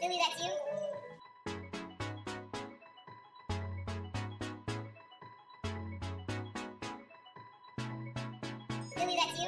Billy, that's you? Billy, that's you?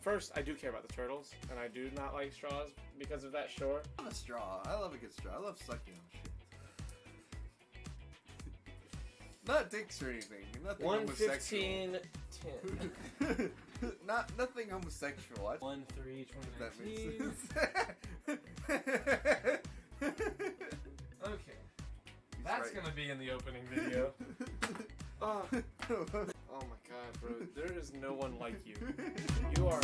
First, I do care about the turtles, and I do not like straws because of that, sure. I love a straw. I love a good straw. I love sucking on shit. Not dicks or anything. Nothing 115 10. Nothing homosexual. 1 3 That 2019. makes sense. Okay. That's right. gonna be in the opening video. Oh. Oh my god, bro. There is no one like you. You are...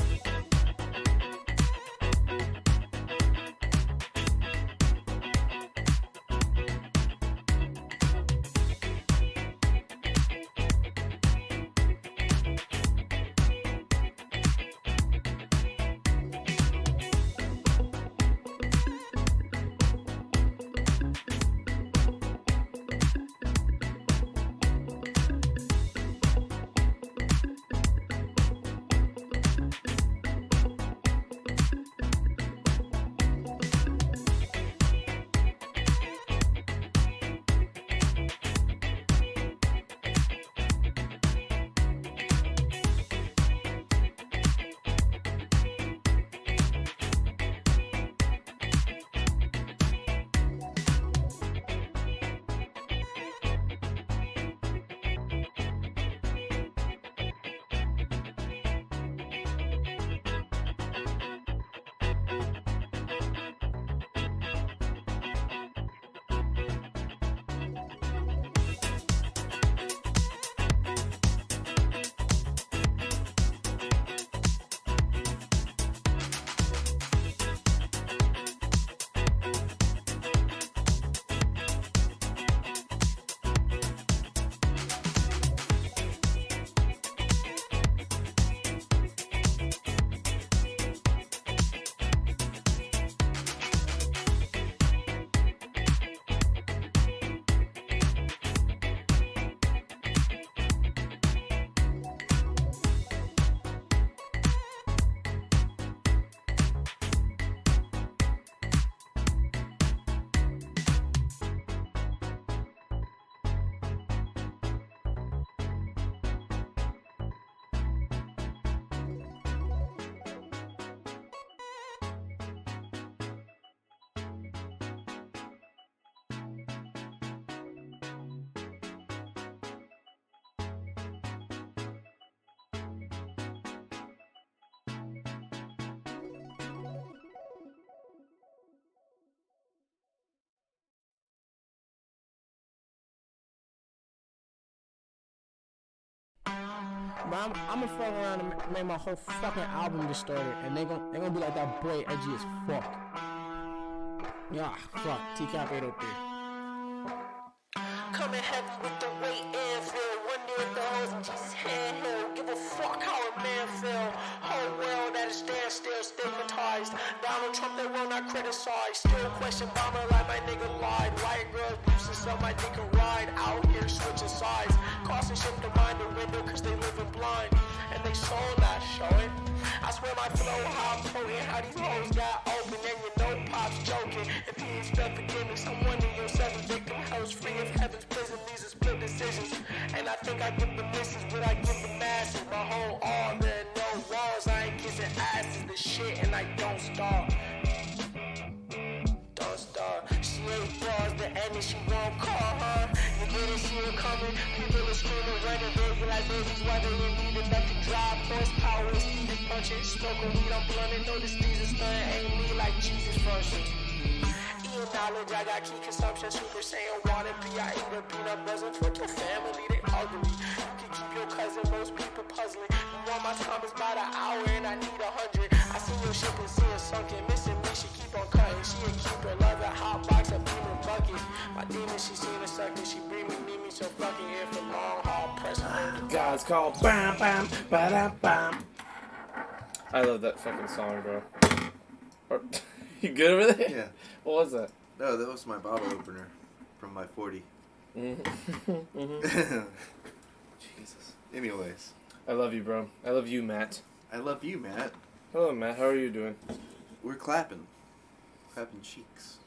But I'm gonna fuck around and make my whole fucking album distorted, and they gonna be like that boy edgy as fuck. Yeah, fuck. TCAP 803. Coming heavy with the weight and feel. Wonder if the hoes in Jesus' hand he'll give a fuck how a man feel. Whole world at a standstill, stigmatized. Donald Trump they will not criticize. Still question Obama like my nigga lied. White girls boosting so my nigga ride. Out here switching sides. Crossing ship to mind the window cause they living blind. And they sold that, show it. I swear my flow how potent. How these hoes got open and you know Pop's joking. If he expect forgiveness, I'm one of your 7 victim hoes free of heaven's prison. These are split decisions. And I think I give the misses what I give the masses. My whole all there no walls. I ain't kissing asses the shit and I don't stop. Don't stop. She ain't bars the enemy, she won't call her. You didn't see her coming. People are screaming, running, baby like babies. Why they need it back to drive. Horsepower is Steve's punching. Smoking weed, I'm blunting. Notice these is stunning. Ain't me like Jesus function. Eating knowledge, I got key consumption. Super Saiyan water, I eat a peanut buzzing. Fuck your family, they ugly. You can keep your cousin, most people puzzling. You want my time is by the hour and I need 100. I seen your ship and see it sunken. Missing me, she keep on cutting. She a keeper, love a hot box, a beamer bucket. My demon, she seen a sucker. She bring me, need me, so fucking here for long haul. Press hold. God's called bam bam ba bam. I love that fucking song, bro. You good over there? Yeah. What was that? No, that was my bottle opener from my 40. Jesus. Anyways, I love you, bro. I love you, Matt. I love you, Matt. Hello, Matt. How are you doing? We're clapping cheeks.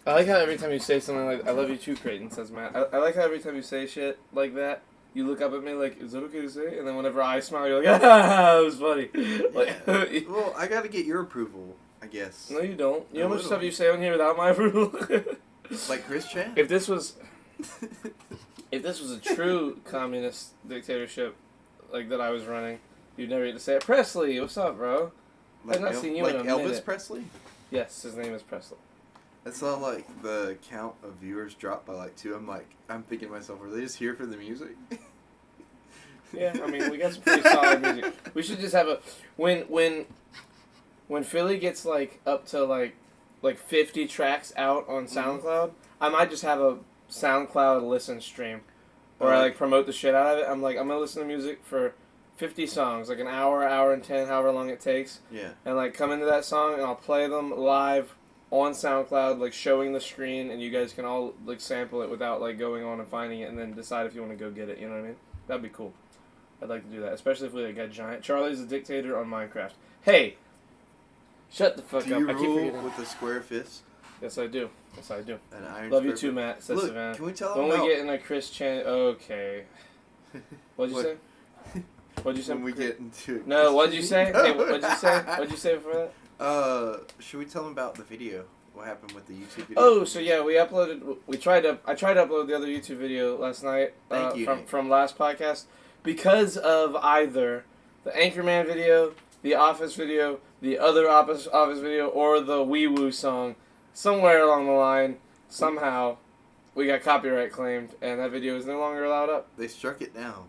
I like how every time you say something like "I love you too," Creighton, says Matt. I like how every time you say shit like that, you look up at me like, "Is that okay to say?" And then whenever I smile, you're like, "Ah, that was funny." Like, Yeah. Well, I got to get your approval, I guess. no, you don't. You know how much little. stuff you say on here without my approval? Like Chris Chan? If this was a true communist dictatorship, like that I was running, you'd never get to say it. Presley, what's up, bro? I've not seen you like in a Elvis minute. Presley? Yes, his name is Presley. I saw like the count of viewers drop by like 2. I'm thinking to myself, were they just here for the music? Yeah, I mean, we got some pretty solid music. We should just have a when Philly gets like up to like 50 tracks out on SoundCloud, I might just have a SoundCloud listen stream where I like promote the shit out of it. I'm gonna listen to music for 50 songs, like an hour, hour and 10, however long it takes, Yeah. and like come into that song and I'll play them live on SoundCloud, like showing the screen, and you guys can all like sample it without like going on and finding it, and then decide if you want to go get it. You know what I mean? That'd be cool. I'd like to do that, especially if we like, got giant. Charlie's a dictator on Minecraft. Hey, shut the fuck Do up! you I keep rule forgetting. with a square fist Yes, I do. Yes, I do. and iron Love you square too, Matt. Says Look, Savannah. can we tell them When about we get in a Chris Chan, okay. What'd you What? say? What'd you say? when we get into No, what'd you say? Hey, what'd you say? What'd you say before that? Should we tell them about the video? What happened with the YouTube video? Oh, so yeah, we uploaded. I tried to upload the other YouTube video last night. Thank you, Nick. from last podcast because of either the Anchorman video, the Office video, the other Office video, or the Wee Woo song. Somewhere along the line, somehow, we got copyright claimed, and that video is no longer allowed up They struck it down.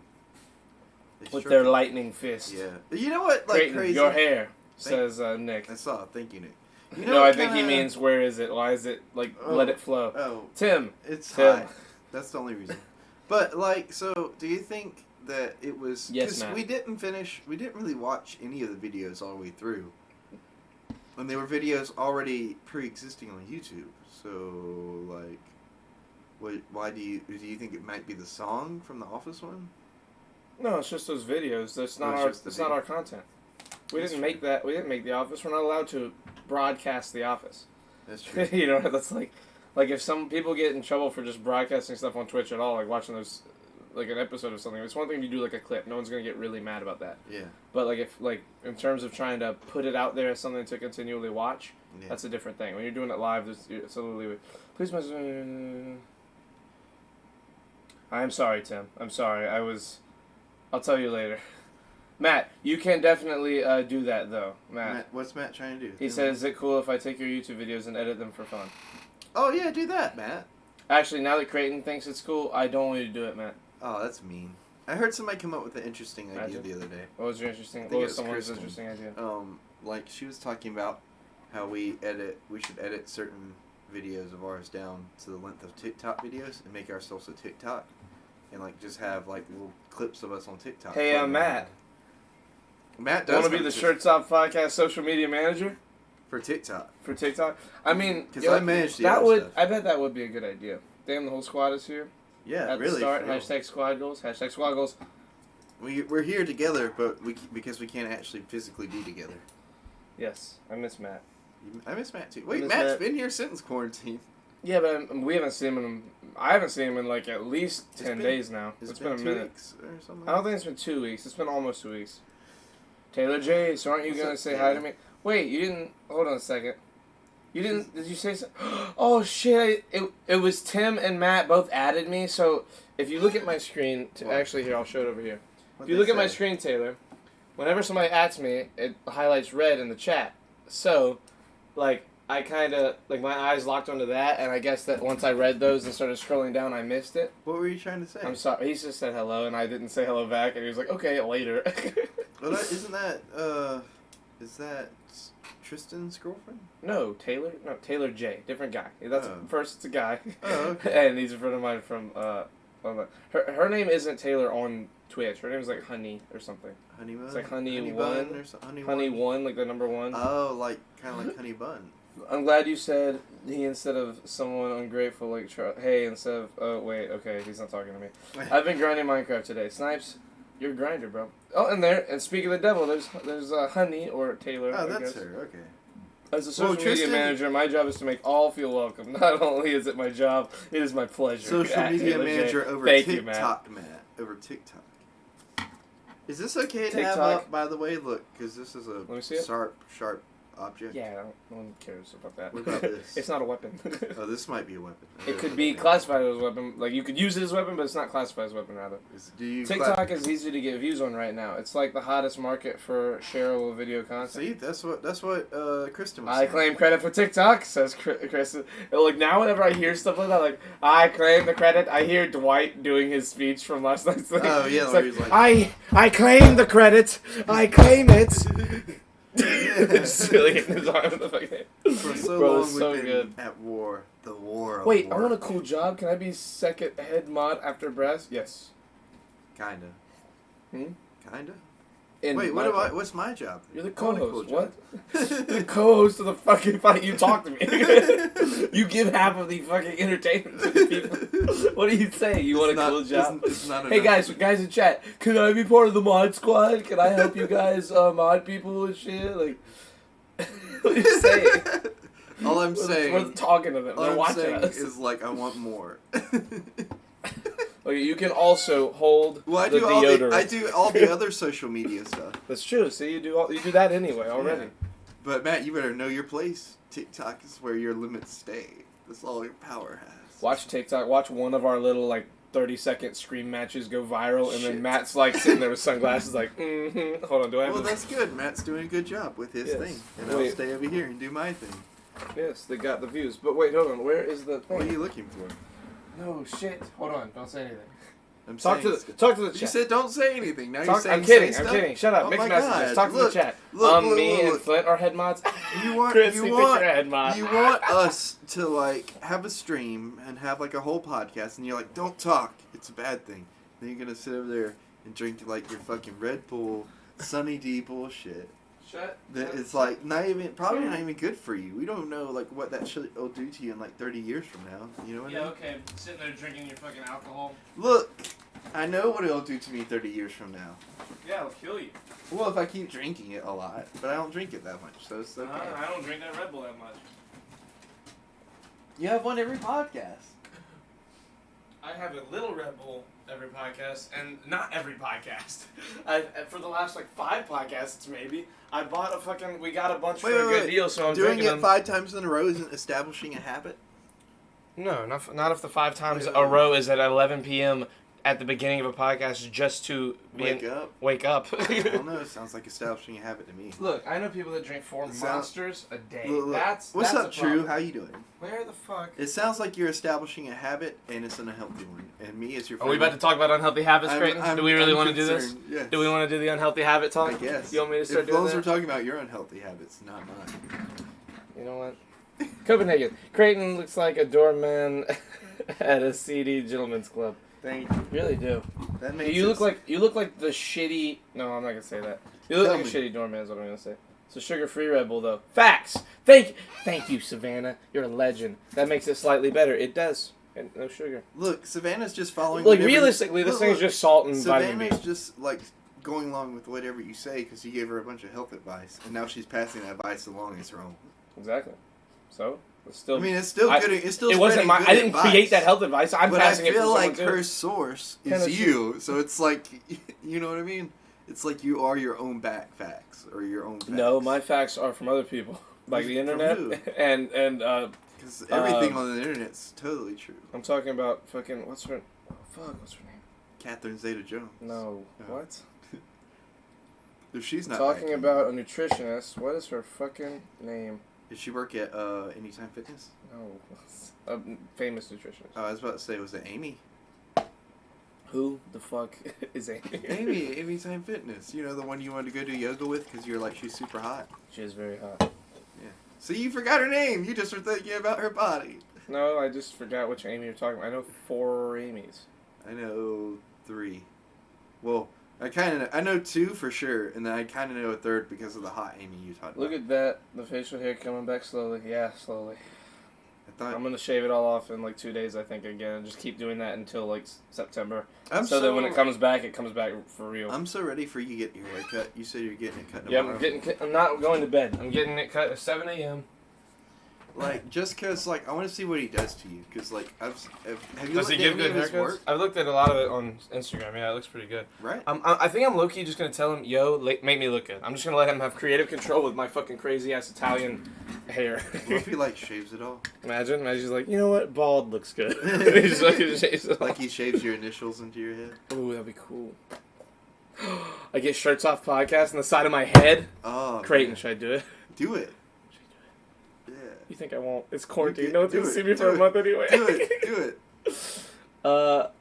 They with struck their it- lightning fist. Yeah. You know what? Like Creighton, crazy. your hair, Thank- says Nick. I saw. Thank you, Nick. You No, what I think he kinda- means where is it? Why is it like let it flow? Oh, Tim, it's Tim. high. That's the only reason. But like, so do you think that it was? Yes, 'cause Matt. we didn't really watch any of the videos all the way through. And they were videos already pre-existing on YouTube. So like, why do you think it might be the song from the Office one? no, it's just those videos. That's Oh, not it's our. just the It's not our content. We That's didn't make that. We didn't make The Office. We're not allowed to broadcast The Office. That's true. You know, that's like if some people get in trouble for just broadcasting stuff on Twitch at all, like watching those, like an episode of something. It's one thing to do like a clip. No one's gonna get really mad about that. Yeah. But like if like in terms of trying to put it out there as something to continually watch, Yeah. that's a different thing. When you're doing it live, it's a little. Please, I'm sorry, Tim. I'm sorry. I'll tell you later. Matt, you can definitely do that though, Matt. What's Matt trying to do? He says, "Is it cool if I take your YouTube videos and edit them for fun?" "Oh yeah, do that, Matt." Actually, now that Creighton thinks it's cool, I don't want you to do it, Matt. Oh, that's mean. I heard somebody come up with an interesting idea Imagine. the other day. What was your interesting? I think What it was was someone's Kristen. interesting idea? Like she was talking about how we should edit certain videos of ours down to the length of TikTok videos and make ourselves a TikTok, and like just have like little clips of us on TikTok. Hey, Matt. Matt does Want to be have the to- Shirts Off Podcast social media manager for TikTok. for TikTok? I mean, 'Cause yo, I manage the that other would. stuff. I bet that would be a good idea. Damn, the whole squad is here Yeah, at really. the start. for real. Hashtag squad goals. Hashtag squad goals. We're here together, but because we can't actually physically be together. Yes, I miss Matt. I miss Matt too. Wait, miss Matt's Matt. been here since quarantine. Yeah, but we haven't seen him in. I haven't seen him in like at least It's 10 been- days now. It's It's been a 2 minute. weeks or something. I don't think it's been 2 weeks. It's been almost 2 weeks. Taylor J, so aren't you What's gonna up, say hi to Taylor? me? Wait, you didn't. Hold on a second. You didn't. Did you say so? Oh shit! It was Tim and Matt both added me. So if you look at my screen, What? actually here I'll show it over here. What'd If you they look at my say? screen, Taylor, whenever somebody adds me, it highlights red in the chat. So, like I kind of like my eyes locked onto that, and I guess that once I read those and started scrolling down, I missed it. What were you trying to say? I'm sorry. He just said hello, and I didn't say hello back, and he was like, "Okay, later." Well, is that Tristan's girlfriend? No, Taylor J, different guy. That's Oh. first. It's a guy. Oh, okay. And he's a friend of mine from her name isn't Taylor on Twitch. Her name's like Honey or something. Honey Bun? It's like Honey Bun One. or something? Honey One, like the number one. Oh, like kind of like Honey Bun. I'm glad you said he instead of someone ungrateful like hey instead of oh wait okay he's not talking to me. I've been grinding Minecraft today. Snipes, you're a grinder, bro. Oh, and speaking of the devil, there's Honey or Taylor. Oh, I that's guess. her. Okay. As a social media Tristan- manager, my job is to make all feel welcome. Not only is it my job, it is my pleasure. Social At media Taylor J. manager over Thank you, Matt. TikTok, Matt. Over TikTok. Is this okay to have TikTok. up, by the way? Look, because this is Let me see it. sharp object. Yeah, no one cares about that. What about this? It's not a weapon. Oh, this might be a weapon. It could be classified as a weapon. Like, you could use it as a weapon, but it's not classified as a weapon, rather. Do you TikTok is easy to get views on right now. It's like the hottest market for shareable video content. See, that's what Kristen was I saying. claim credit for TikTok, says Kristen. Like, now whenever I hear stuff like that, like, I claim the credit, I hear Dwight doing his speech from last night's thing. Oh, yeah, It's where he's like- I claim the credit, I claim it. Silly hitting his arm in the fucking For so Bro, long it's we've so been good. at war. The war of Wait, war. I want a cool job. Can I be second head mod after Brass? Yes. Kinda. Hmm? Kinda? In Wait, Minecraft. what's my job? You're the I want a co-host. cool job. What? The co-host of the fucking fight. You talk to me. You give half of the fucking entertainment to the people. What are you saying? You want a cool job? It's not Hey enough. guys in chat, can I be part of the mod squad? Can I help you guys mod people and shit? Like, what are you saying? All I'm saying, We're talking to them. all They're I'm watching saying us. is like I want more. Okay, you can also hold Well, the deodorant. I do all the other social media stuff. That's true. See, you do that anyway already. Yeah. But Matt, you better know your place. TikTok is where your limits stay. That's all your power has. Watch TikTok. Watch one of our little like 30-second scream matches go viral, and Shit. then Matt's like sitting there with sunglasses, like, Hold on, do I have? Well, a- that's good. Matt's doing a good job with his Yes. thing, and I'll Wait. stay over here and do my thing. Yes, they got the views. But wait, hold on. Where is the thing? What are you looking for? No shit. Hold on. Don't say anything. I'm Talk saying to the You chat. said don't say anything. Now you're Talk, saying I'm kidding. say I'm stuff? kidding. Shut up. Oh Mixed my messages. God. Talk to Look, the chat. look, Me look. and Flint are head mods. You want Chris, you pick want your head mod. you want us to like have a stream and have like a whole podcast, and you're like, don't talk. It's a bad thing. Then you're gonna sit over there and drink like your fucking Red Bull, Sunny D bullshit. Shut. That it's like probably not even good for you. We don't know like what that shit will do to you in like 30 years from now. You know what I mean? okay. Sitting there drinking your fucking alcohol. Look, I know what it'll do to me 30 years from now. Yeah, it'll kill you. Well, if I keep drinking it a lot, but I don't drink it that much, so it's okay. I don't drink that Red Bull that much. You have one every podcast. I have a little Red Bull every podcast, and not every podcast. For the last like 5 podcasts, maybe I bought we got a bunch for a good deal, so I'm Doing drinking it them. 5 times in a row isn't establishing a habit. No, not if the 5 times Wait, a row is at 11 p.m. at the beginning of a podcast just to Wake up. Wake up. I don't know. It sounds like establishing a habit to me. Look, I know people that drink 4 It sounds- monsters a day. Look, That's what's that's up, a True? problem. How you doing? Where the fuck? It sounds like you're establishing a habit, and it's an unhealthy one. And me as your Are friend. we about to talk about unhealthy habits, Creighton? Do we really want to do this? Yes. Do we want to do the unhealthy habit talk? I guess. You want me to start if doing those that? we're talking about your unhealthy habits, not mine. You know what? Copenhagen. Creighton looks like a doorman at a seedy gentleman's club. Thank you. You really do. That makes You sense. look like the shitty. No, I'm not gonna say that. You look Tell like a me. shitty doorman. Is what I'm gonna say. It's a sugar-free Red Bull, though. Facts. Thank you, Savannah. You're a legend. That makes it slightly better. It does. And no sugar. Look, Savannah's just following. Like whatever- realistically, this Look, thing's look, just salt and vitamin B. Savannah's just like going along with whatever you say because you gave her a bunch of health advice, and now she's passing that advice along as her own. Exactly. So it's still. I mean, it's still good. It's still. It wasn't spreading my. good I didn't advice. create that health advice. I'm But passing I it for feel someone like too. her source Kinda is you, so it's like, you know what I mean? It's like you are your own back facts or your own. Facts. No, my facts are from other people, like the From internet, who? and Because everything on the internet's totally true. I'm talking about fucking what's her name? Catherine Zeta-Jones. No, No. what? If she's not Talking back, about a nutritionist. What is her fucking name? Did she work at Anytime Fitness? No, a famous nutritionist. Oh, I was about to say, was it Amy? Who the fuck is Amy? Amy, Anytime Fitness. You know, the one you wanted to go do yoga with because you're like, she's super hot. She is very hot. So you forgot her name. You just were thinking about her body. No, I just forgot which Amy you're talking about. I know 4 Amy's. I know 3. Well, I know 2 for sure, and then I kind of know a 3rd because of the hot Amy you talked about. Look at that. The facial hair coming back slowly. Yeah, slowly. I thought I'm going to shave it all off in like 2 days, I think, again. And just keep doing that until like September. I'm so that when it comes back for real. I'm so ready for you to get your hair cut. You said you're getting it cut Yeah, tomorrow. I'm not going to bed. I'm getting it cut at 7 a.m. Like, just because, like, I want to see what he does to you. Because, like, have you Does looked he at give any good of his haircuts? work? I've looked at a lot of it on Instagram. Yeah, it looks pretty good. Right? I think I'm low-key just going to tell him, yo, make me look good. I'm just going to let him have creative control with my fucking crazy-ass Italian hair. What if he, like, shaves it all? Imagine he's like, you know what? Bald looks good. He just fucking shaves it all. Like he shaves your initials into your head? Ooh, that'd be cool. I get Shirts Off podcast on the side of my head. Oh, Creighton, man. should I do it? Do it. Yeah. You think I won't? It's quarantine. Do No one's it, gonna do see it, me do for a it. month anyway. Do it.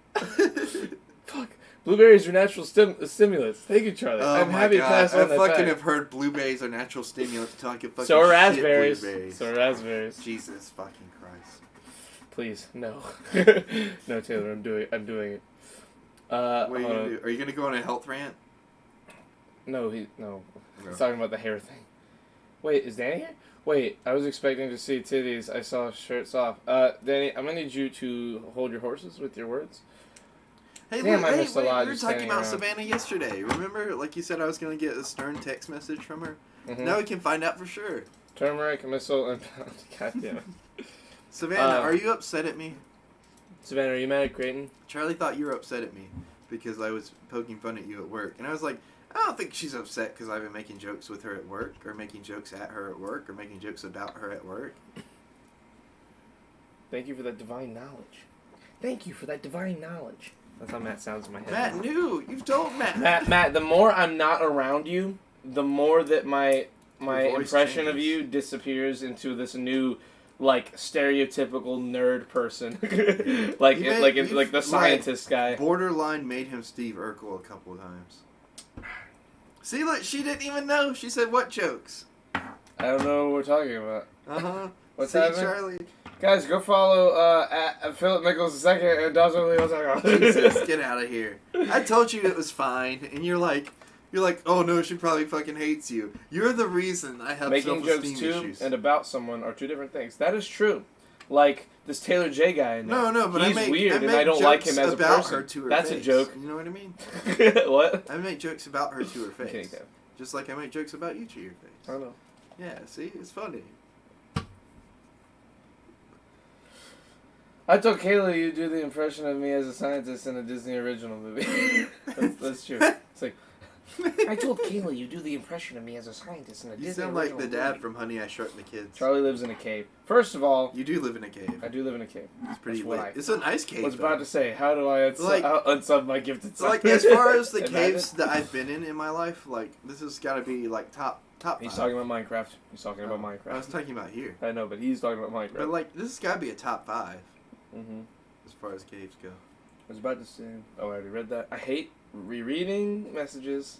Fuck. Blueberries are natural stimulants. Thank you, Charlie. Oh I'm my happy to God. pass on I that fucking fact. have heard blueberries are natural stimulants until I can fucking So are shit raspberries. blueberries. So are raspberries. Jesus fucking Christ. Please, no. No, Taylor, I'm doing it. What are you hold gonna on. do? Are you gonna go on a health rant? No. No. He's talking about the hair thing. Wait, is Danny here? Wait, I was expecting to see titties. I saw Shirts Off. Danny, I'm gonna need you to hold your horses with your words. Hey, Damn, look, I missed a lot we were just talking standing about around. Savannah yesterday. Remember, like you said, I was gonna get a stern text message from her. Mm-hmm. Now we can find out for sure. Turmeric, missile, and God damn it. Savannah, are you upset at me? Savannah, are you mad at Creighton? Charlie thought you were upset at me because I was poking fun at you at work, and I was like, I don't think she's upset because I've been making jokes with her at work, or making jokes at her at work, or making jokes about her at work. Thank you for that divine knowledge. Thank you for that divine knowledge. That's how Matt sounds in my head. Matt knew. You've told Matt. Matt, the more I'm not around you, the more that my Your voice impression of changes. you disappears into this new, like, stereotypical nerd person, like the scientist guy. Borderline made him Steve Urkel a couple of times. See, look, she didn't even know. She said, what jokes? I don't know what we're talking about. Uh-huh. What's See, happening? Charlie? Guys, go follow at Philip Nichols II and Dawson Leo. Jesus, get out of here. I told you it was fine, and you're like, oh no, she probably fucking hates you. You're the reason I have Making jokes self-esteem to issues. and about someone are two different things. That is true. Like this Taylor J guy. I know. No, but he's I make, weird, I and I don't like him as a about person. her to her That's face. a joke. You know what I mean? What? I make jokes about her to her I'm kidding, face. Kev. Just like I make jokes about you to your face. I don't know. Yeah, see? It's funny. I told Kayla you do the impression of me as a scientist in a Disney original movie. that's true. It's like, I told Kayla you do the impression of me as a scientist in a You Disney sound like original the dad movie. from Honey, I Shrunk the Kids. Charlie lives in a cave. First of all, You do live in a cave. I do live in a cave. It's pretty That's what lit. It's a nice cave. I was though. about to say, how do I Like- unsub my gifted son? Like, as far as the Imagine. caves that I've been in my life, like, this has got to be, like, top He's five. talking about Minecraft. He's talking about I Minecraft. was talking about here. I know, but he's talking about Minecraft. But, like, this has got to be a top 5 Mm-hmm. as far as caves go. I was about to say. Oh, I already read that. I hate rereading messages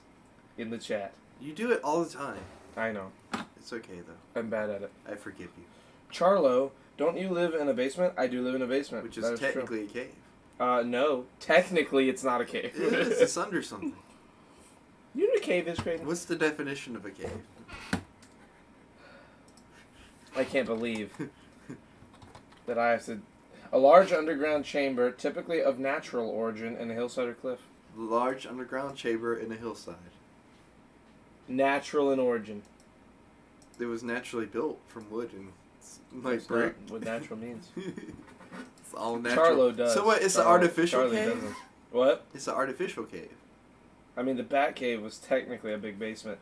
in the chat. You do it all the time. I know. It's okay, though. I'm bad at it. I forgive you. Charlo, don't you live in a basement? I do live in a basement. Which That is true. technically a cave. No. Technically, it's not a cave. It is. It's under something. You know what a cave is, Creighton? What's the definition of a cave? I can't believe that I have to... A large underground chamber, typically of natural origin, in a hillside or cliff. Large underground chamber in a hillside. Natural in origin. It was naturally built from wood and like That's brick. not what natural means. It's all natural. Charlo does. So what? It's an Charlo- artificial Charlie cave. doesn't. What? It's an artificial cave. I mean, the Bat Cave was technically a big basement.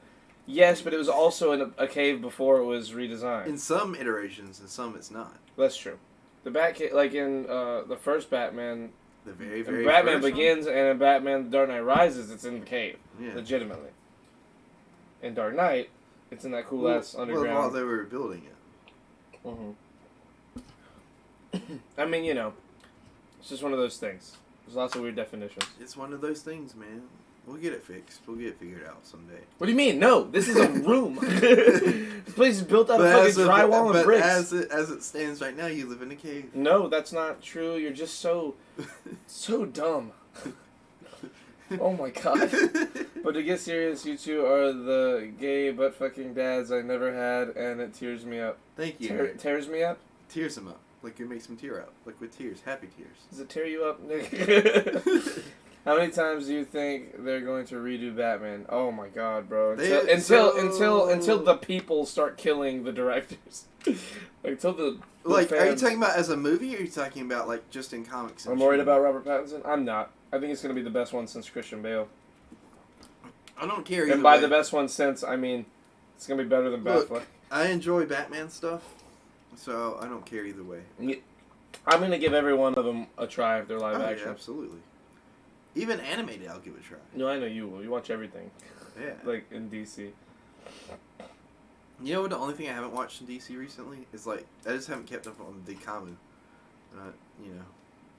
Yes, but it was also in a cave before it was redesigned. In some iterations, in some it's not. That's true. The Bat Cave, like in the first Batman, The very, in very Batman first Begins and in Batman The Dark Knight Rises, it's in the cave, one? Yeah. legitimately. In Dark Knight, it's in that cool ass Well, underground. while they were building it. I mean, you know, it's just one of those things. There's lots of weird definitions. It's one of those things, man. We'll get it fixed. We'll get it figured out someday. What do you mean? No, this is a room. This place is built out of fucking drywall and bricks. As it stands right now, you live in a cave. No, that's not true. You're just so dumb. Oh my god. But to get serious, you two are the gay butt fucking dads I never had, and it tears me up. Thank you. Tears me up? Tears them up. Like it makes them tear up. Like with tears. Happy tears. Does it tear you up, Nick? How many times do you think they're going to redo Batman? Oh my god, bro. Until the people start killing the directors. Until the like, fans. are you talking about as a movie, or are you talking about like just in comics? I'm worried about Robert Pattinson. I'm not. I think it's going to be the best one since Christian Bale. I don't care either And by way. the best one since, I mean it's going to be better than Look, Batfleck. I enjoy Batman stuff, so I don't care either way. I'm going to give every one of them a try if they're live action. Yeah, absolutely. Even animated, I'll give it a try. No, I know you will. You watch everything. Yeah. Like in DC. You know what? The only thing I haven't watched in DC recently is like I just haven't kept up on the Kamu. You know,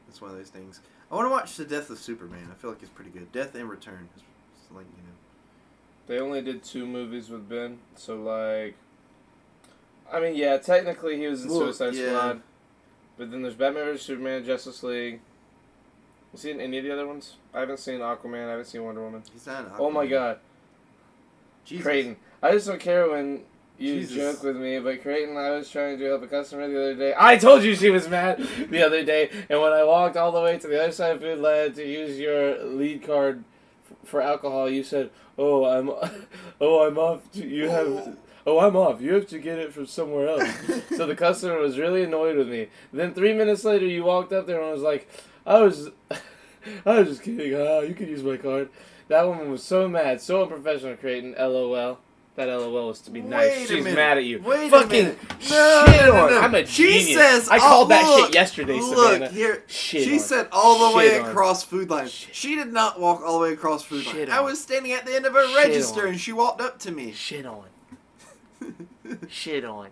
it's one of those things. I want to watch The Death of Superman. I feel like it's pretty good. Death and Return. It's like, you know. They only did 2 movies with Ben, so like, I mean, yeah, technically he was in Suicide Squad, but then there's Batman vs Superman, Justice League. You seen any of the other ones? I haven't seen Aquaman. I haven't seen Wonder Woman. He's not an Oh my Aquaman. God, Jesus. Creighton! I just don't care when you Jesus. joke with me, but Creighton, I was trying to help a customer the other day. I told you she was mad the other day, and when I walked all the way to the other side of Food Lab to use your lead card for alcohol, you said, I'm off. I'm off. You have to get it from somewhere else. So the customer was really annoyed with me. Then 3 minutes later, you walked up there and was like, I was just kidding. You can use my card. That woman was so mad, so unprofessional, Creighton. LOL. That LOL was to be nice. Wait a She's minute. mad at you. Wait a Fucking minute. shit No. on. I'm a She genius. says, I called that look, shit yesterday, look, Savannah. here. Shit She on. said all the way Shit on. across Food Line. Shit. She did not walk all the way across Food Line. Shit I on. was standing at the end of a Shit register on. and she walked up to me. Shit on. Shit on.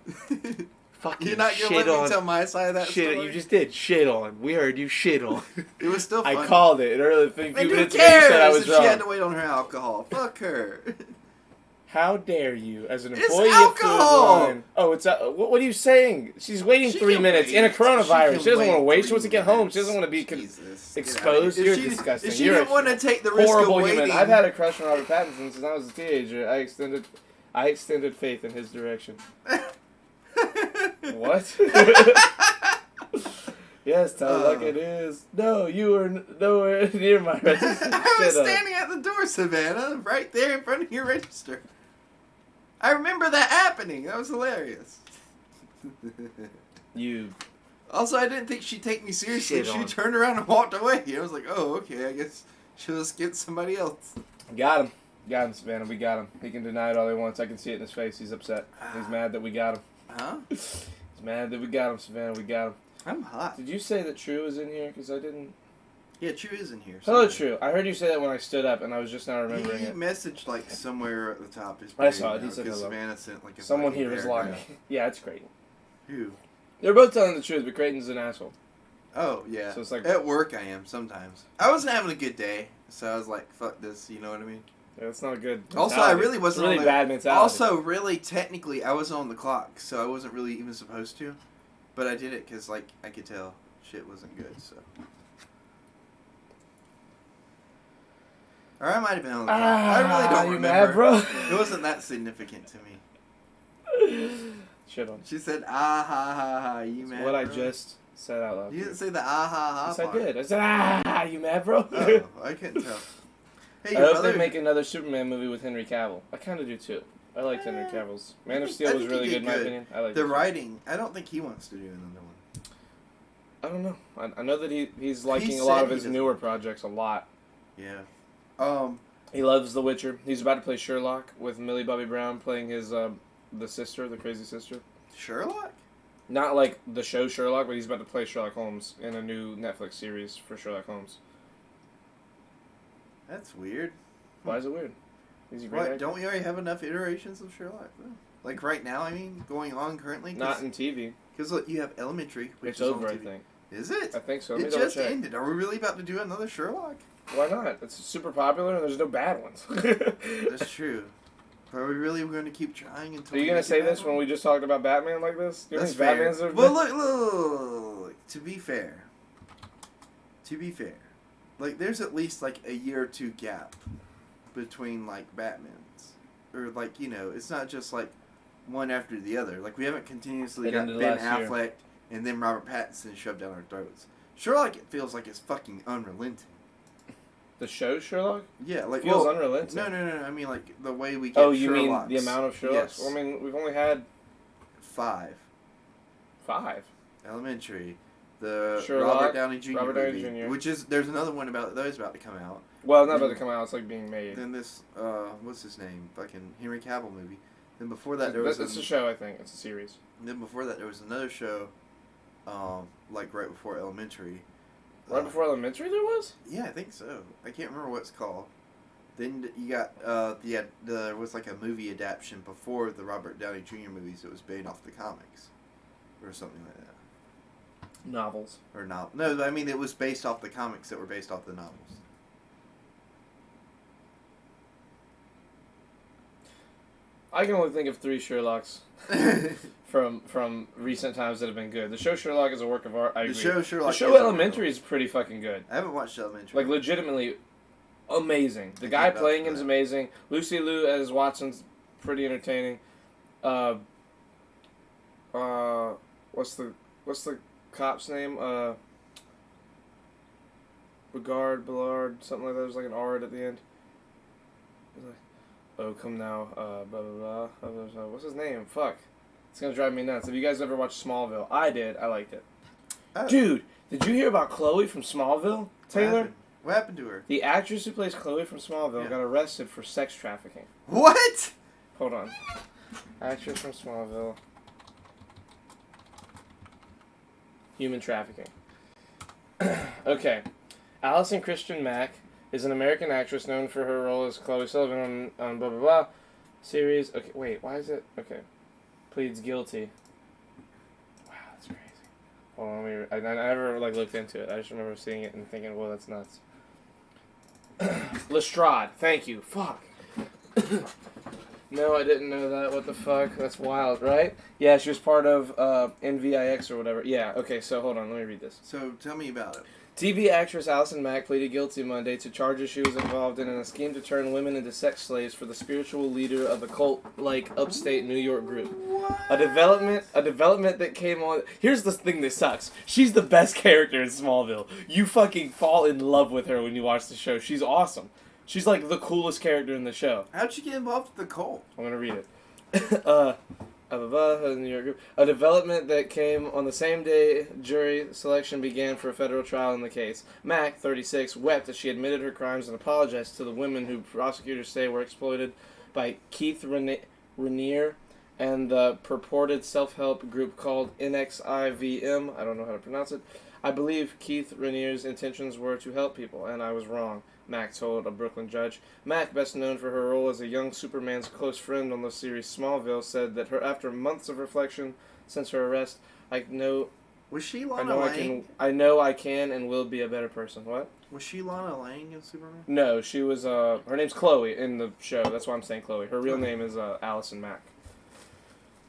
Fucking You're not shit gonna let on. me tell my side of that Shit, story? you just did. Shit on. We heard you shit on. It was still funny. I called it. And earlier, a few And who minutes ago, you cares said I was if wrong. she had to wait on her alcohol? Fuck her. How dare you, as an It's employee alcohol! of Food Line? Oh, it's what are you saying? She's waiting She 3 can minutes wait. in a coronavirus. She She doesn't want to can wait. wait She wants to 3 get home. She minutes. doesn't want to be Jesus, get exposed. out of here. You're If she- disgusting. If she You're didn't a want to take the risk of horrible waiting, human. I've had a crush on Robert Pattinson since I was a teenager. I extended faith in his direction. What? Yes, tell like it is. No, you were nowhere near my register. I was Shut up. standing at the door, Savannah, right there in front of your register. I remember that happening. That was hilarious. You. Also, I didn't think she'd take me seriously. Shit She on. turned around and walked away. I was like, oh, okay, I guess she'll just get somebody else. Got him. Got him, Savannah. We got him. He can deny it all he wants. I can see it in his face. He's upset. He's mad that we got him. Huh? He's mad that we got him, Savannah. We got him. I'm hot. Did you say that True is in here? Because I didn't. Yeah, True is in here. Hello, somewhere. True. I heard you say that when I stood up, and I was just now remembering He it. messaged like somewhere at the top. His I saw it. He said because hello. Savannah sent like a Someone fucking here was paragraph. lying. Yeah, it's Creighton. Who? They're both telling the truth, but Creighton's an asshole. Oh yeah. So it's like- at work I am sometimes. I wasn't having a good day, so I was like, "Fuck this," you know what I mean? Yeah, that's not a good. Also, I mentality. really wasn't It's really on the, bad mentality. Also, really, technically, I wasn't on the clock, so I wasn't really even supposed to. But I did it because, like, I could tell shit wasn't good, so. Or I might have been on the clock. I really don't you remember. mad, bro? It wasn't that significant to me. Shit on. She said, "Ah ha ha ha, you mad?" What I bro?" just said out loud. You didn't say the ah ha ha. Yes, I part. did. I said, you mad, bro? Oh, I couldn't tell. Hey, I your hope brother. they make another Superman movie with Henry Cavill. I kind of do too. I liked Henry Cavill's. Man of I Steel was think he really did good in my good. opinion. I like The writing. I don't think he wants to do another one. I don't know. I know that he's liking He a lot said of he his doesn't. newer projects a lot. Yeah. He loves The Witcher. He's about to play Sherlock with Millie Bobby Brown playing his the sister, the crazy sister. Sherlock. Not like the show Sherlock, but he's about to play Sherlock Holmes in a new Netflix series for Sherlock Holmes. That's weird. Why is it weird? He's a great What? actor. Don't we already have enough iterations of Sherlock? Though? Like right now, I mean, going on currently. Not in TV. Because look, you have Elementary, which It's is over, on I TV. think. Is it? I think so. Let me It double just check. ended. Are we really about to do another Sherlock? Why not? It's super popular and there's no bad ones. That's true. Are we really going to keep trying until? Are you we gonna get say that this one? when we just talked about Batman like this? Do you That's think fair. Batman's Well, look. To be fair, like there's at least like a year or two gap between like Batmans, or like it's not just like one after the other. Like we haven't continuously It got ended Ben last year. Affleck and then Robert Pattinson shoved down our throats. Sherlock, it feels like it's fucking unrelenting. The show Sherlock Yeah, like feels well, unrelenting. No. I mean like the way we get. Oh, you mean Sherlocks. the amount of Sherlocks? Yes. Well, I mean, we've only had 5. 5. Elementary, the Sherlock, Robert Downey Jr. Robert Downey movie, Jr. which is there's another one about that is about to come out. Well, it's not about to come out. It's like being made. Then this what's his name? Fucking Henry Cavill movie. Then before that there was It's a show, I think. It's a series. then before that there was another show, like right before Elementary. Right before Elementary, there was. Yeah, I think so. I can't remember what it's called. Then you got there was like a movie adaptation before the Robert Downey Jr. movies. It was based off the comics, or something like that. Novels. Or not? No, I mean it was based off the comics that were based off the novels. I can only think of 3 Sherlocks from recent times that have been good. The show Sherlock is a work of art. I agree. The show Sherlock. The show Elementary is pretty fucking good. I haven't watched Elementary. Like legitimately amazing. The I guy think that's playing him is good. amazing. Lucy Liu as Watson's pretty entertaining. What's the cop's name? Ballard, something like that. There's like an R at the end. Oh, come now, blah, blah, blah. What's his name? Fuck. It's gonna drive me nuts. Have you guys ever watched Smallville? I did. I liked it. Dude, did you hear about Chloe from Smallville, Taylor? What happened to her? The actress who plays Chloe from Smallville Yeah. got arrested for sex trafficking. What? Hold on. Actress from Smallville. Human trafficking. Okay. Allison Christian Mack is an American actress known for her role as Chloe Sullivan on blah blah blah series. Okay, wait, why is it? Okay. Pleads guilty. Wow, that's crazy. Hold on, I never looked into it. I just remember seeing it and thinking, whoa, that's nuts. Lestrade, thank you. Fuck. No, I didn't know that. What the fuck? That's wild, right? Yeah, she was part of NVIX or whatever. Yeah, okay, so hold on, let me read this. So tell me about it. TV actress Allison Mack pleaded guilty Monday to charges she was involved in a scheme to turn women into sex slaves for the spiritual leader of a cult-like upstate New York group. A development that came on... Here's the thing that sucks. She's the best character in Smallville. You fucking fall in love with her when you watch the show. She's awesome. She's like the coolest character in the show. How'd you get involved with the cult? I'm gonna read it. New York group. A development that came on the same day jury selection began for a federal trial in the case. Mack, 36, wept as she admitted her crimes and apologized to the women who prosecutors say were exploited by Keith Raniere and the purported self-help group called NXIVM. I don't know how to pronounce it. I believe Keith Raniere's intentions were to help people, and I was wrong, Mack told a Brooklyn judge. Mack, best known for her role as a young Superman's close friend on the series Smallville, said that after months of reflection since her arrest, Was she Lana Lang? I know I can and will be a better person. What? Was she Lana Lang in Superman? No, she was, her name's Chloe in the show. That's why I'm saying Chloe. Her real name is Allison Mack.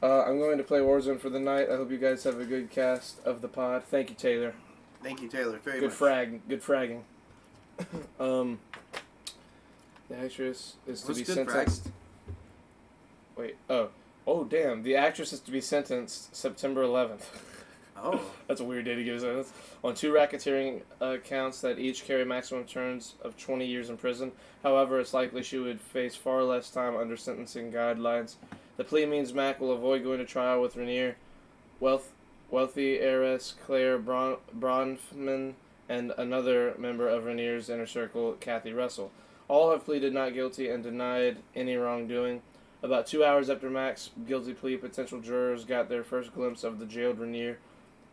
I'm going to play Warzone for the night. I hope you guys have a good cast of the pod. Thank you, Taylor. Thank you, Taylor. Very Good much. Good fragging. The actress is to What's be good sentenced. Wait. Oh, damn. The actress is to be sentenced September 11th. Oh. That's a weird day to give a sentence. On 2 racketeering counts that each carry maximum terms of 20 years in prison. However, it's likely she would face far less time under sentencing guidelines. The plea means Mack will avoid going to trial with Raniere, wealthy heiress Claire Bronfman, and another member of Raniere's inner circle, Kathy Russell. All have pleaded not guilty and denied any wrongdoing. About 2 hours after Mack's guilty plea, potential jurors got their first glimpse of the jailed Raniere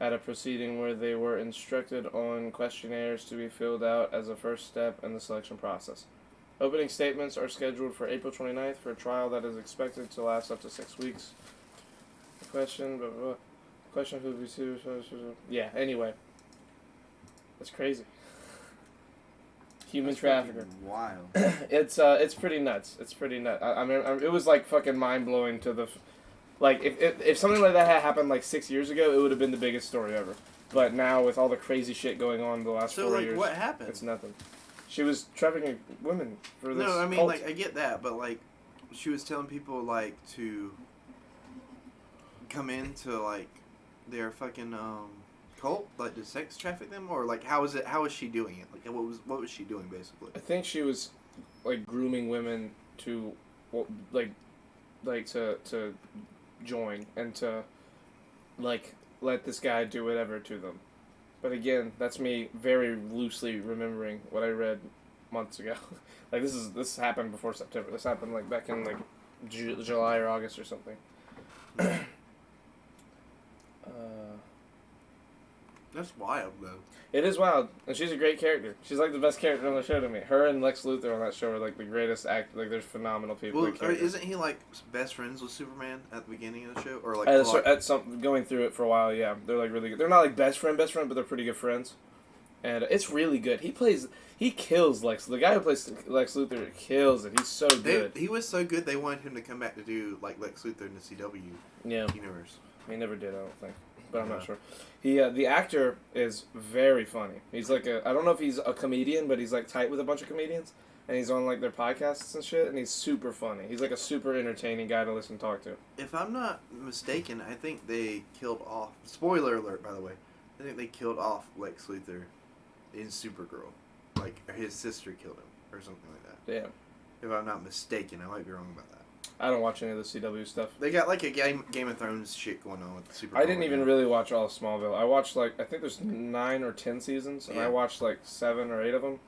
at a proceeding where they were instructed on questionnaires to be filled out as a first step in the selection process. Opening statements are scheduled for April 29th for a trial that is expected to last up to 6 weeks. The question, blah, blah, blah. Question who be sued. Yeah. Anyway, that's crazy. Human That's trafficker. fucking wild. It's pretty nuts. It's pretty nuts. I mean, it was like fucking mind blowing to the, like if something like that had happened like 6 years ago, it would have been the biggest story ever. But now with all the crazy shit going on the last So 4 like, years, what happened? it's nothing. She was trafficking women for this. No, I mean cult. like I get that, but like she was telling people like to come into like their fucking cult, like to sex traffic them, or like how was she doing it? Like what was she doing basically? I think she was like grooming women to, well, like to join and to like let this guy do whatever to them. But again, that's me very loosely remembering what I read months ago. Like this happened before September. This happened like back in like July or August or something. That's wild though. It is wild, and she's a great character. She's like the best character on the show to me. Her and Lex Luthor on that show are like the greatest act. Like they're phenomenal people. Well, like characters. isn't he like best friends with Superman at the beginning of the show, or like At some going through it for a while, yeah, they're like really good. They're not like best friend, but they're pretty good friends, and it's really good. He kills Lex. The guy who plays Lex Luthor kills it. He's so good. He was so good they wanted him to come back to do like Lex Luthor in the CW Yeah, universe. he never did. I don't think, but I'm not Yeah. sure. He the actor is very funny. He's like I don't know if he's a comedian, but he's like tight with a bunch of comedians, and he's on like their podcasts and shit, and he's super funny. He's like a super entertaining guy to listen and talk to. If I'm not mistaken, I think they killed off. Spoiler alert, by the way. I think they killed off Lex Luthor in Supergirl. Like his sister killed him or something like that. Yeah, If I'm not mistaken, I might be wrong about that. I don't watch any of the CW stuff. They got like a Game of Thrones shit going on with Supergirl. I didn't right even now. really watch all of Smallville. I watched like I think there's 9 or 10 seasons, and I Yeah. watched like 7 or 8 of them.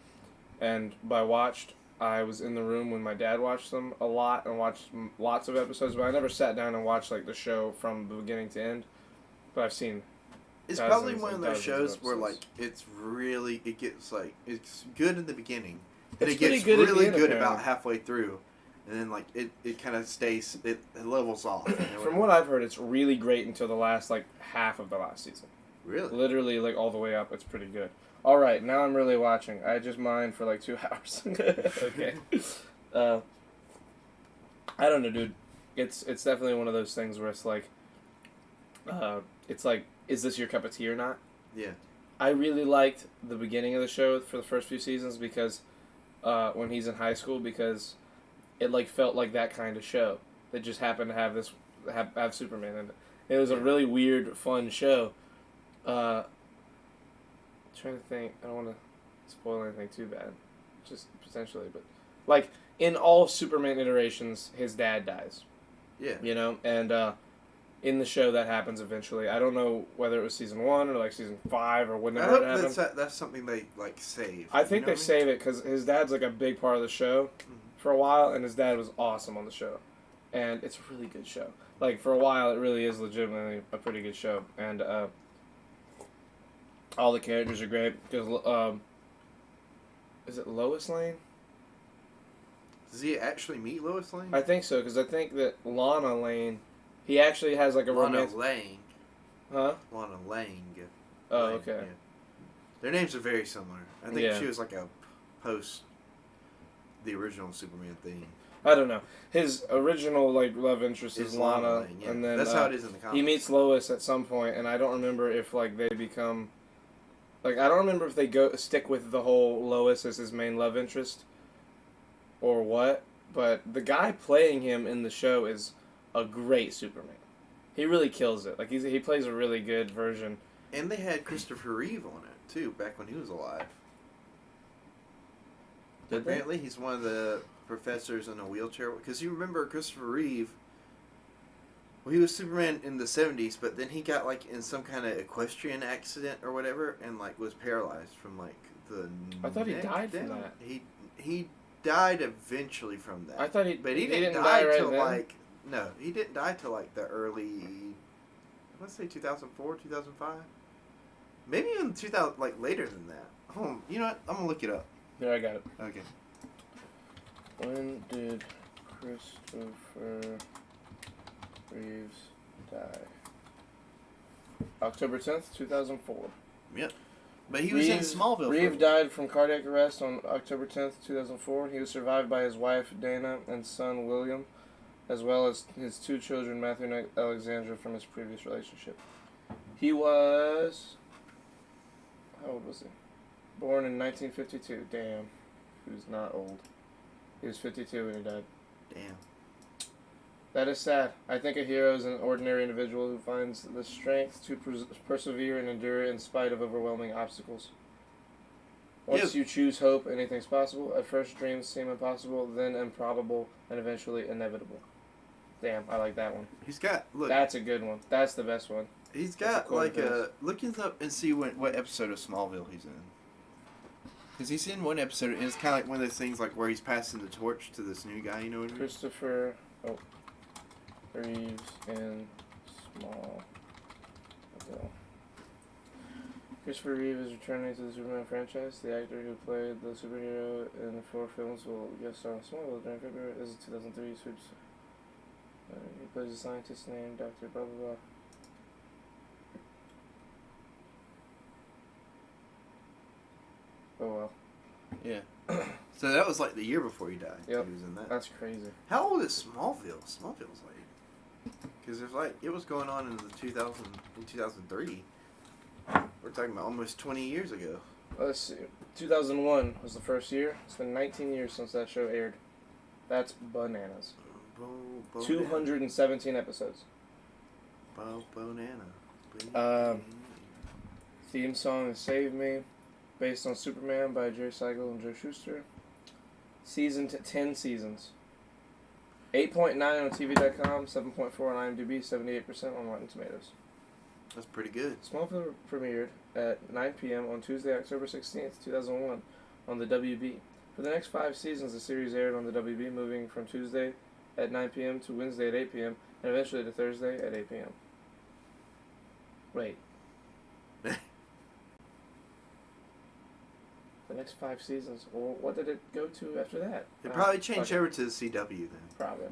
And by watched, I was in the room when my dad watched them a lot and watched lots of episodes. But I never sat down and watched like the show from the beginning to end. But I've seen. It's dozens probably and one of those dozens of shows where like episodes. it gets like it's good in the beginning, and It's it gets pretty good at the really end, good apparently. about halfway through, and then like it kind of stays it levels off. You know From what I've heard, it's really great until the last like half of the last season. really Literally like all the way up. It's pretty good. All right, now I'm really watching. I just mined for like 2 hours. Okay. I don't know, dude. It's definitely one of those things where it's like, is this your cup of tea or not? yeah. I really liked the beginning of the show for the first few seasons because, when he's in high school, because it like felt like that kind of show that just happened to have have Superman in it. It was a really weird, fun show. Trying to think. I don't want to spoil anything too bad, just potentially, but like in all Superman iterations, his dad dies. Yeah. You know, and in the show that happens eventually. I don't know whether it was season 1 or like season 5 or I whenever hope it happened. that's something they like save. I think you know they what I mean? save it because his dad's like a big part of the show for a while, and his dad was awesome on the show, and it's a really good show. Like for a while, it really is legitimately a pretty good show, and all the characters are great. Because is it Lois Lane? Does he actually meet Lois Lane? I think so, because I think that Lana Lane, he actually has like a Lana romance. Lang. Huh? Lana Lang. Oh, Lang, okay. yeah. Their names are very similar. I think Yeah. she was like a post the original Superman thing. I don't know. His original like love interest is It's Lana, Lang, yeah. and then That's how it is in the comics. he meets Lois at some point, and I don't remember if like they become, like I don't remember if they stick with the whole Lois as his main love interest, or what. But the guy playing him in the show is a great Superman. He really kills it. Like he plays a really good version. And they had Christopher Reeve on it too, back when he was alive. Did they? Apparently, he's one of the professors in a wheelchair. Because you remember Christopher Reeve. Well, he was Superman in the 70s, but then he got like in some kind of equestrian accident or whatever, and like was paralyzed from like the. I thought he neck died from down. that. He died eventually from that. I thought But he didn't die till like he didn't die till like the early, let's say 2004, 2005, maybe even 2000, like later than that. You know what? I'm gonna look it up. Yeah, I got it. Okay. When did Christopher Reeves die? October 10th, 2004. Yep. But he was in Smallville. Reeves died from cardiac arrest on October 10th, 2004. He was survived by his wife, Dana, and son, William, as well as his 2 children, Matthew and Alexandra, from his previous relationship. He was... How old was he? Born in 1952. Damn. He was not old. He was 52 when he died. Damn. That is sad. I think a hero is an ordinary individual who finds the strength to persevere and endure in spite of overwhelming obstacles. Once you choose hope, anything's possible. At first, dreams seem impossible, then improbable, and eventually inevitable. Damn, I like that one. He's got... Look. That's a good one. That's the best one. He's got, like, a... Look him up and see what episode of Smallville he's in. Because he's in one episode, and it's kind of like one of those things, like, where he's passing the torch to this new guy, you know what I mean? Christopher... Oh. Reeves in Smallville. Christopher Reeve is returning to the Superman franchise. The actor who played the superhero in 4 films will guest star on Smallville during February. This is 2003 Sweeps. He plays a scientist named Dr. Blah Blah Blah. Oh well. Yeah. So that was like the year before he died. Yep. He was in that. That's crazy. How old is Smallville? Smallville's like... Because there's like... It was going on in 2003. We're talking about almost 20 years ago. Let's see. 2001 was the first year. It's been 19 years since that show aired. That's bananas. 217 episodes. Banana. Theme song is Save Me, based on Superman by Jerry Siegel and Joe Shuster. 10 seasons. 8.9 on TV.com, 7.4 on IMDb, 78% on Rotten Tomatoes. That's pretty good. Smallville premiered at 9 p.m. on Tuesday, October 16th, 2001, on the WB. For the next 5 seasons, the series aired on the WB, moving from Tuesday at 9 p.m. to Wednesday at 8 p.m., and eventually to Thursday at 8 p.m. Wait. The next 5 seasons. Well, what did it go to after that? They probably changed over to the CW then. Probably.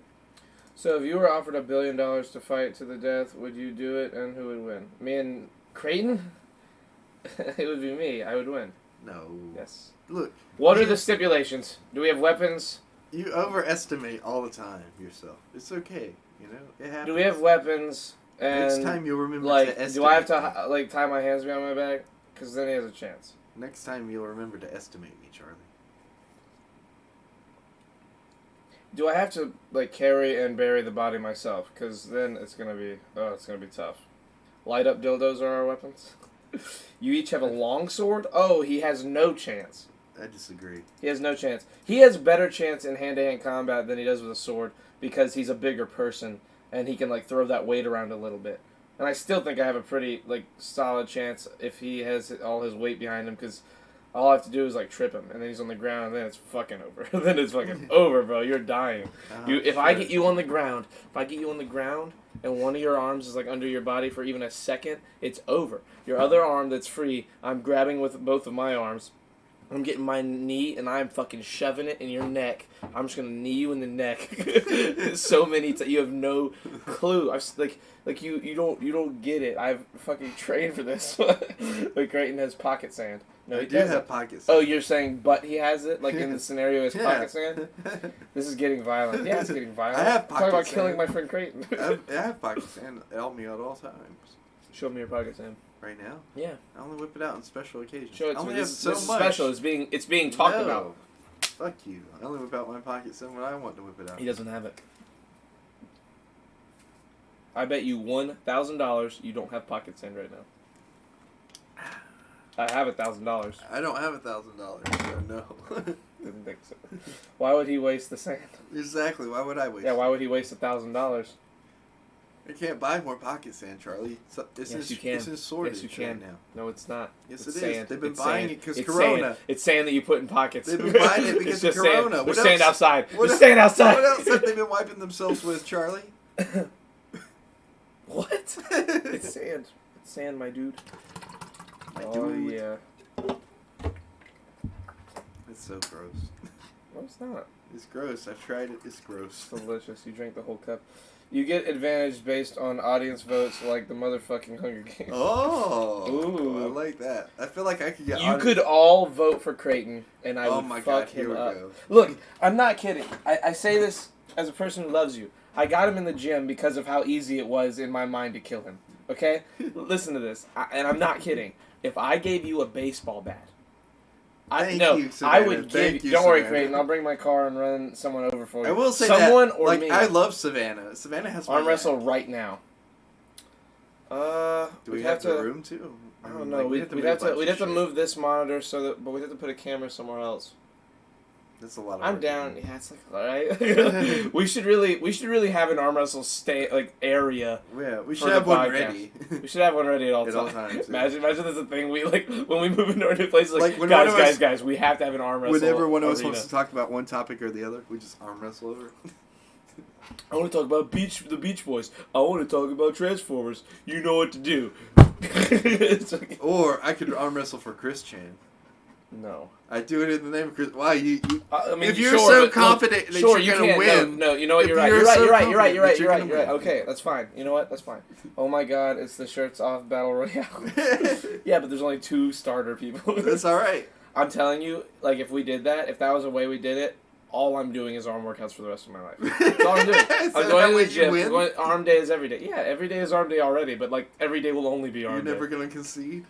So if you were offered $1 billion to fight to the death, would you do it, and who would win? Me and Creighton? It would be me. I would win. No. Yes. Look. What are the stipulations? Do we have weapons? You overestimate all the time yourself. It's okay. You know? It happens. Do we have weapons? And next time you'll remember like, to estimate. do I have to like tie my hands behind my back? Because then he has a chance. Next time you'll remember to estimate me, Charlie. Do I have to like carry and bury the body myself? Because then it's gonna be tough. Light up dildos are our weapons. You each have a long sword. Oh, he has no chance. I disagree. He has no chance. He has better chance in hand-to-hand combat than he does with a sword because he's a bigger person and he can like throw that weight around a little bit. And I still think I have a pretty like solid chance if he has all his weight behind him because all I have to do is like trip him and then he's on the ground and then it's fucking over. Then it's fucking over, bro. You're dying. If I get you on the ground, and one of your arms is like under your body for even a second, it's over. Your other arm that's free, I'm grabbing with both of my arms. I'm getting my knee and I'm fucking shoving it in your neck. I'm just gonna knee you in the neck. So many times. You have no clue. You don't get it. I've fucking trained for this. Like Creighton has pocket sand. No, he doesn't have pocket sand. Oh, you're saying but he has it? Like in the scenario is pocket sand? This is getting violent. Yeah, it's getting violent. I have pocket Talk about sand. killing my friend Creighton. I have pocket sand. Help me at all times. Show me your pocket sand. Right now? Yeah. I only whip it out on special occasions. Show it to I me. only have This so is much. special. It's being talked about. Fuck you. I only whip out my pocket sand when I want to whip it out. He doesn't have it. I bet you $1,000 you don't have pocket sand right now. I have $1,000. I don't have $1,000, so no. Didn't think so. Why would he waste the sand? Exactly. Why would I waste Yeah, it? why would he waste $1,000? I can't buy more pocket sand, Charlie. Yes, you can. It's in shortage Yes, you can. right now. No, it's not. Yes, it's it is. sand. They've been It's buying sand. it because It's Corona. Sand. It's sand that you put in pockets. They've been buying it because It's just of Corona. Sand. What There's sand else? outside. What There's sand outside. What else have they been wiping themselves with, Charlie? What? It's sand. It's sand, my dude. My Oh, dude. yeah. It's so gross. No, it's not. It's gross. I've tried it. It's gross. It's delicious. You drink the whole cup. You get advantage based on audience votes like the motherfucking Hunger Games. Oh, Ooh. I like that. I feel like I could get. You could all vote for Creighton, and I Oh would my fuck God! Here him we up. go. Look, I'm not kidding. I say this as a person who loves you. I got him in the gym because of how easy it was in my mind to kill him. Okay? Listen to this. And I'm not kidding. If I gave you a baseball bat, Thank I you, Savannah. would Thank give you, Don't worry, Savannah. Creighton. I'll bring my car and run someone over for you. I will say someone that, or like, me. I love Savannah. Savannah has my Arm back. wrestle right now. Do we we'd have to. the room too? I don't know. We'd have to move this monitor but we'd have to put a camera somewhere else. That's a lot of I'm work. down. Yeah, it's like alright. we should really have an arm wrestle area. Yeah, we for should the have one podcast. ready. We should have one ready at all At all times. times, yeah. Imagine there's a thing we like when we move into our new place. Like Like, when one of us- guys, we have to have an arm wrestle. Whenever one of us arena. wants to talk about one topic or the other, we just arm wrestle over. I want to talk about the Beach Boys. I want to talk about Transformers. You know what to do. It's okay. Or I could arm wrestle for Chris Chan. No. I do it in the name of Chris. Why you? I mean, if you're sure, so but look, confident that sure, you're you gonna can't. win, No, you know what? if You're right. you're You're right. so You're right. confident You're right. that You're right. you're You're right. gonna win. Okay, that's fine. You know what? That's fine. Oh my God, it's the shirts off battle royale. Yeah, but there's only 2 starter people. that's all right. I'm telling you, like if we did that, if that was the way we did it, all I'm doing is arm workouts for the rest of my life. That's all I'm doing. Is I'm that going to way the you gym. win? I'm going, arm day is every day. Yeah, every day is arm day already, but like every day will only be arm You're day. never gonna concede.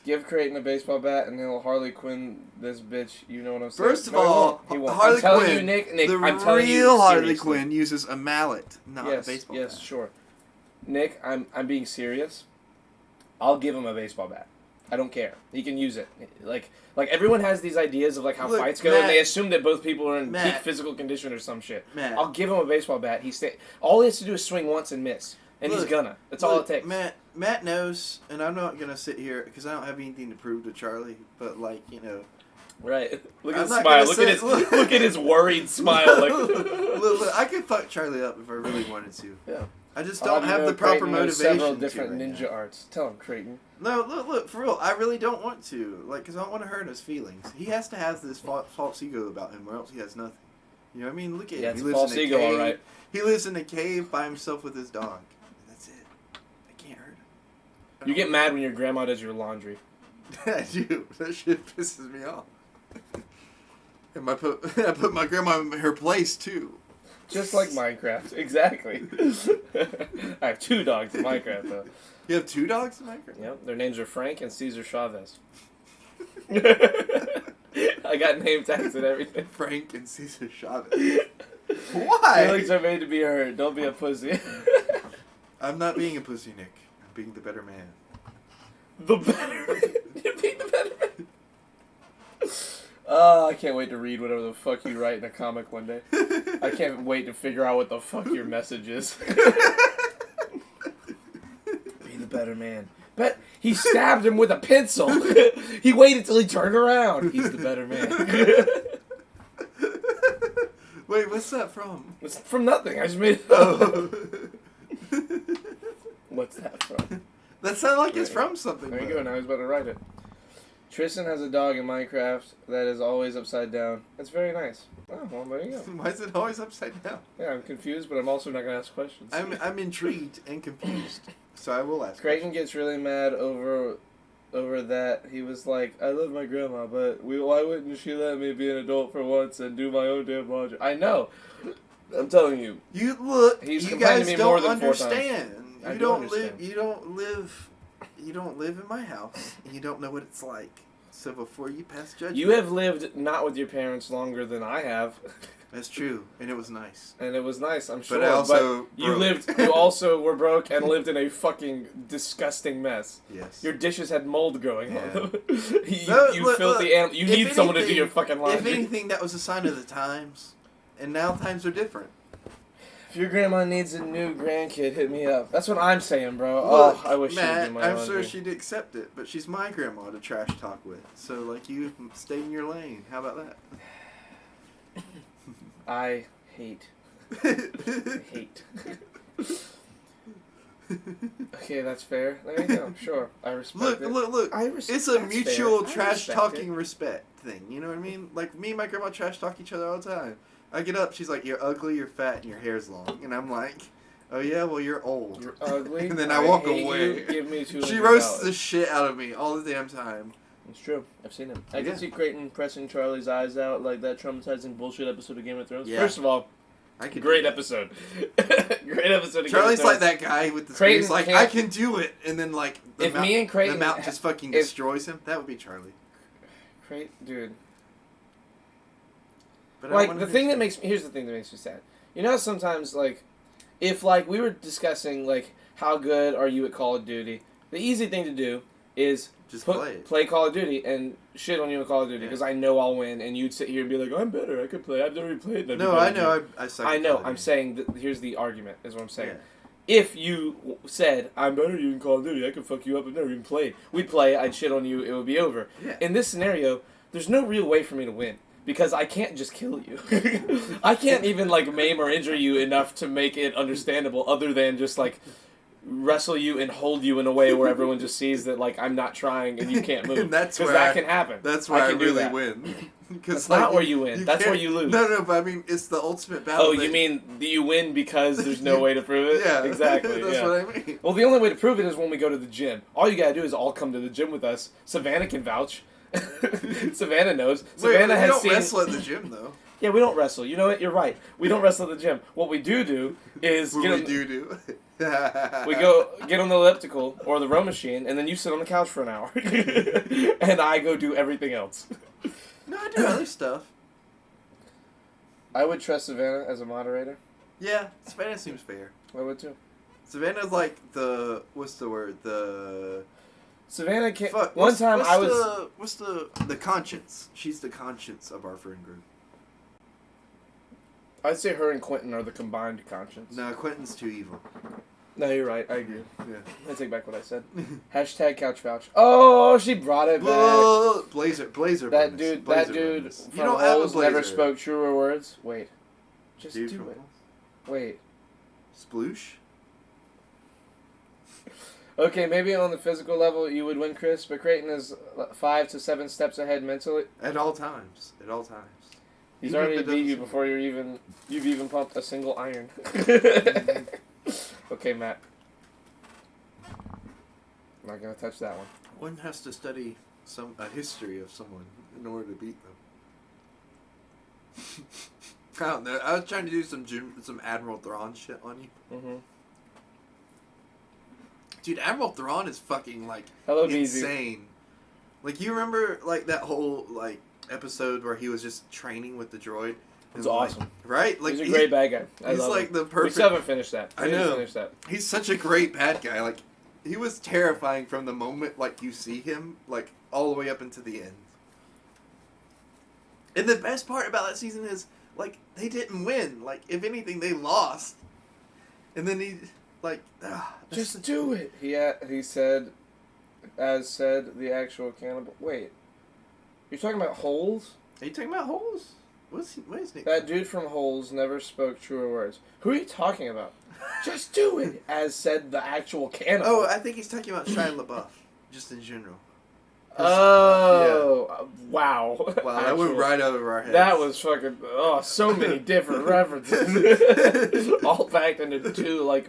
Give Creighton a baseball bat and he'll Harley Quinn this bitch. You know what I'm saying? First of No, he all, won't. He won't. Harley I'm telling Quinn, you, Nick, the I'm telling you real Harley seriously. Quinn uses a mallet, not Yes, a baseball yes, bat. sure. Nick, I'm being serious. I'll give him a baseball bat. I don't care. He can use it. Like everyone has these ideas of like how Look, fights go, Matt, and they assume that both people are in peak Matt, physical condition or some shit. Matt. I'll give him a baseball bat. All he has to do is swing once and miss, and he's Look, gonna. That's all it takes. Matt knows, and I'm not gonna sit here because I don't have anything to prove to Charlie. But like Right. Look at I'm his not smile. gonna Look at his look at his worried smile. Like look, I could fuck Charlie up if I really wanted to. yeah. I just I'll don't have you the know proper Creighton knows motivation. Several to different right ninja now. arts. Tell him, Creighton. No, look, for real. I really don't want to, because I don't want to hurt his feelings. He has to have this false ego about him, or else he has nothing. You know what I mean? Look at Yeah, him. it's He a lives false in a ego, cave. all right. He lives in a cave by himself with his dog. That's it. I can't hurt him. You get mad when your grandma does your laundry. I do. That shit pisses me off. And I put my grandma in her place too. Just like Minecraft. Exactly. I have 2 dogs in Minecraft, though. You have 2 dogs in Minecraft? Yep, their names are Frank and Cesar Chavez. I got name tags and everything. Frank and Cesar Chavez. Why? Feelings are made to be heard. Don't be a pussy. I'm not being a pussy, Nick. I'm being the better man. The better. You're being the better. I can't wait to read whatever the fuck you write in a comic one day. I can't wait to figure out what the fuck your message is. Be the better man. But he stabbed him with a pencil. He waited till he turned around. He's the better man. Wait, what's that from? It's from nothing. I just made it up. Oh. What's that from? That sounds like it's There you from something. There you though. go. Now he's about to write it. Tristan has a dog in Minecraft that is always upside down. It's very nice. Oh, well, there you go. Why is it always upside down? Yeah, I'm confused, but I'm also not going to ask questions. I'm intrigued and confused, so I will ask. Creighton gets really mad over that. He was like, I love my grandma, but why wouldn't she let me be an adult for once and do my own damn laundry? I know. I'm telling you. You look. He's you complained guys to me don't more than 4 times. understand. I You do don't understand. live. You don't live in my house, and you don't know what it's like. So before you pass judgment, You have lived not with your parents longer than I have. That's true, and it was nice. And it was nice, I'm sure. But I also you broke. you also were broke and lived in a fucking disgusting mess. Yes. Your dishes had mold growing on them. you No, you look, filthy look, animal. You if need someone to do anything- your fucking If laundry. anything, that was a sign of the times, and now times are different. If your grandma needs a new grandkid, hit me up. That's what I'm saying, bro. Look, I wish Matt, she'd do my I'm laundry. sure she'd accept it, but she's my grandma to trash talk with. So, like, you stay in your lane. How about I hate. that? Hate. Okay, that's fair. There you go. Sure, I respect it. Look. I res- It's a that's mutual fair. I trash respect talking respect thing. You know what I mean? Like me and my grandma trash talk each other all the time. I get up, she's like, "You're ugly, you're fat, and your hair's long," and I'm like, "Oh yeah, well you're old." You're ugly. And then I walk hate away. You. Give me $200. She roasts the shit out of me all the damn time. It's true. I've seen him. I Yeah. can see Creighton pressing Charlie's eyes out like that traumatizing bullshit episode of Game of Thrones. Yeah. First of all, I could great do that. episode. Great episode of Charlie's Game like of Thrones. that guy with the Creighton face, like can't- I can do it, and then like the If me and Creighton the mount just fucking if- destroys him. That would be Charlie. Creighton, dude. But I don't Like wanna the be thing that sad. makes me here's the thing that makes me sad. You know how sometimes like if like we were discussing like how good are you at Call of Duty, the easy thing to do is just play it. play Call of Duty and shit on you in Call of Duty Yeah. because I know I'll win and you'd sit here and be like I'm better, I could play, I've never played. And I'd be No, better I than know. you." I suck. I at know. Call of I'm Duty. saying that here's the argument is what I'm saying. Yeah. If you said I'm better than you in Call of Duty, I could fuck you up. I've never even played. We'd play. I'd shit on you. It would be over. Yeah. In this scenario, there's no real way for me to win because I can't just kill you. I can't even like maim or injure you enough to make it understandable, other than just like wrestle you and hold you in a way where everyone just sees that like I'm not trying and you can't move. And that's 'Cause where that I- can happen. That's where I can do really that. win. That's not where you win. That's where can't- you lose. No, but I mean, it's the ultimate battle. Oh, that- you mean you win because there's no way to prove it? Yeah, Exactly. That's yeah. what I mean. Well, the only way to prove it is when we go to the gym. All you gotta do is all come to the gym with us. Savannah can vouch. Savannah knows. Savannah we has don't seen. wrestle at the gym though. Yeah, we don't wrestle. You know what? You're right. We don't wrestle at the gym. What we do is What get we on, do. we go get on the elliptical or the row machine, and then you sit on the couch for an hour, and I go do everything else. No, I do other stuff. I would trust Savannah as a moderator. Yeah, Savannah seems fair. I would too. Savannah's like the what's the word? The Savannah can't. fuck. One what's- time what's I was. what's the conscience? She's the conscience of our friend group. I'd say her and Quentin are the combined conscience. No, Quentin's too evil. No, you're right. I agree. Yeah. I take back what I said. Hashtag couch vouch. Oh, she brought it back. Whoa, Blazer. That bonus, dude, Blazer that dude bonus. from You don't have a Holes never Blazer. spoke truer words. Wait, just Dude do from it. Wait. Sploosh. Okay, maybe on the physical level you would win, Chris, but Creighton is 5 to 7 steps ahead mentally. At all times. At all times. He's Even if already it beat you doesn't- before you've even pumped a single iron. Okay, Matt. I'm not gonna touch that one. One has to study a history of someone in order to beat them. I don't know. I was trying to do some Admiral Thrawn shit on you. Mm-hmm. Dude, Admiral Thrawn is fucking like Hello, DZ. insane. Like you remember like that whole like episode where he was just training with the droid? It's And, like, awesome. right? Like He's a great bad guy. I he's love like him. the We perfect. still haven't finished that. I We need to know. finish that. He's such a great bad guy. Like he was terrifying from the moment like you see him, like all the way up into the end. And the best part about that season is like they didn't win. Like if anything, they lost. And then he like Just do it. He said, as said the actual cannibal. Wait, you're talking about Holes? Are you talking about Holes? What is his name? That dude from Holes never spoke truer words. Who are you talking about? Just do it, as said the actual cannibal. Oh, I think he's talking about Shia LaBeouf, just in general. Oh, wow. Wow, that went Actual- right over our heads. That was fucking, so many different references. All packed into 2, like,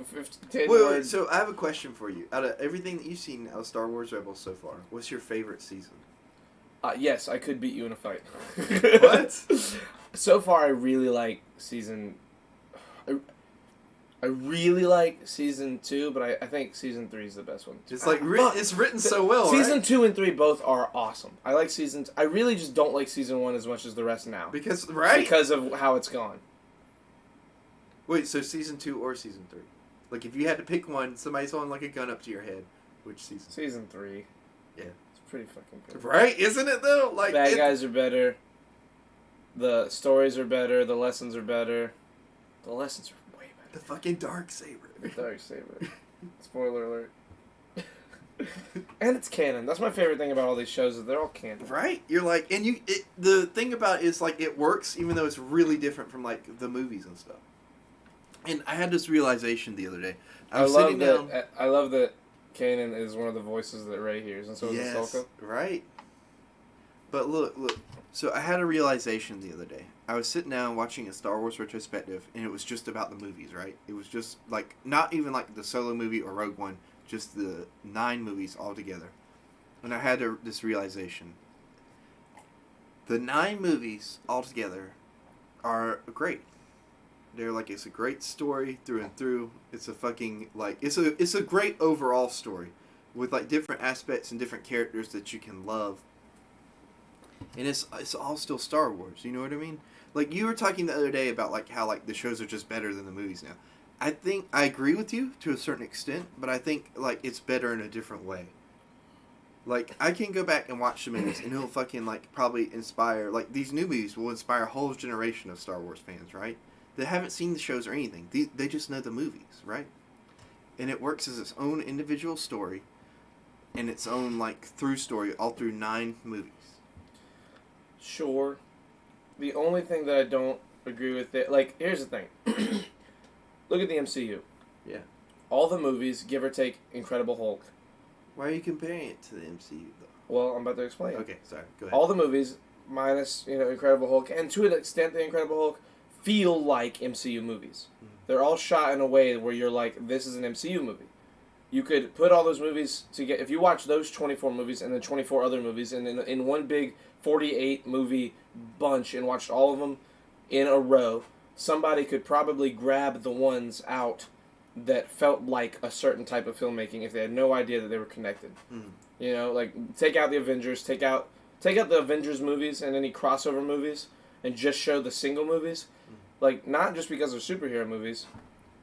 10 Wait, words. so I have a question for you. Out of everything that you've seen out of Star Wars Rebels so far, what's your favorite season? Yes, I could beat you in a fight. What? So far, I really like season... I really like season 2, but I think season 3 is the best one. It's like Fuck. it's written so well. Season right? 2 and 3 both are awesome. I like I really just don't like season 1 as much as the rest now. because Because of how it's gone. Wait, so season 2 or season 3? Like if you had to pick one, somebody's holding like a gun up to your head. Which season? Season 3. Yeah. It's pretty fucking good. Right? Isn't it though? Like Bad guys are better. The stories are better. The lessons are better. The lessons are way the fucking dark saber. better. Dark Saber. Spoiler alert. And it's canon. That's my favorite thing about all these shows is they're all canon. Right? You're like, and the thing about it is like it works even though it's really different from like the movies and stuff. And I had this realization the other day. I was love sitting down. that. I love that. Kanan is one of the voices that Rey hears, and so is Ahsoka. Right. But look. So I had a realization the other day. I was sitting down watching a Star Wars retrospective, and it was just about the movies, right? It was just like not even like the Solo movie or Rogue One, just the 9 movies all together. And I had this realization. The 9 movies all together are great. They're like, it's a great story through and through. It's a fucking like it's a great overall story with like different aspects and different characters that you can love. And it's all still Star Wars, you know what I mean? Like you were talking the other day about like how like the shows are just better than the movies now. I think I agree with you to a certain extent, but I think like it's better in a different way. Like I can go back and watch the movies and it'll fucking like probably inspire like these new movies will inspire a whole generation of Star Wars fans, right? That haven't seen the shows or anything. They just know the movies, right? And it works as its own individual story and its own like through story all through 9 movies. Sure. The only thing that I don't agree with it, like, here's the thing. Look at the MCU. Yeah. All the movies, give or take, Incredible Hulk. Why are you comparing it to the MCU though? Well, I'm about to explain. Okay, sorry. Go ahead. All the movies, minus Incredible Hulk, and to an extent, the Incredible Hulk, feel like MCU movies. Mm-hmm. They're all shot in a way where you're like, this is an MCU movie. You could put all those movies together. If you watch those 24 movies and then 24 other movies, and in one big 48 movie bunch and watched all of them in a row, somebody could probably grab the ones out that felt like a certain type of filmmaking if they had no idea that they were connected. Mm. You know, like take out the Avengers, take out the Avengers movies and any crossover movies, and just show the single movies. Mm. Like not just because they're superhero movies,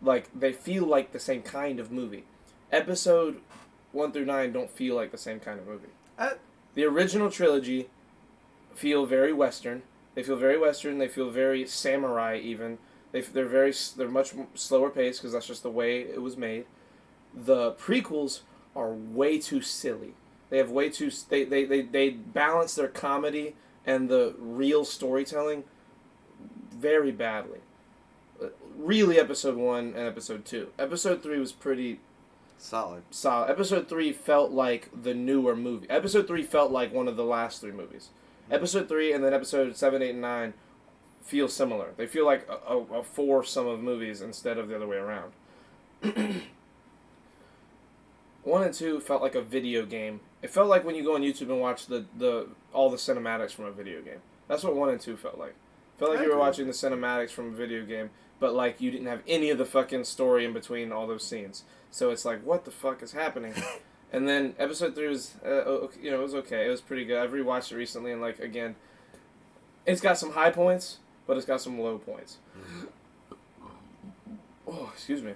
like they feel like the same kind of movie. Episode 1 through 9 don't feel like the same kind of movie. The original trilogy feel very Western. They feel very Western. They feel very samurai even. They're much slower paced because that's just the way it was made. The prequels are way too silly. They have way too they balance their comedy and the real storytelling very badly. Really, episode 1 and episode 2. Episode 3 was pretty solid. Episode 3 felt like the newer movie. Episode 3 felt like one of the last 3 movies. Episode 3 and then episode 7, 8, and 9 feel similar. They feel like a foursome of movies instead of the other way around. 1 and 2 felt like a video game. It felt like when you go on YouTube and watch all the cinematics from a video game. That's what 1 and 2 felt like. Felt like you were watching the cinematics from a video game, but like you didn't have any of the fucking story in between all those scenes. So it's like, what the fuck is happening? And then episode 3 was, it was okay. It was pretty good. I've rewatched it recently, and like again, it's got some high points, but it's got some low points. Oh, excuse me.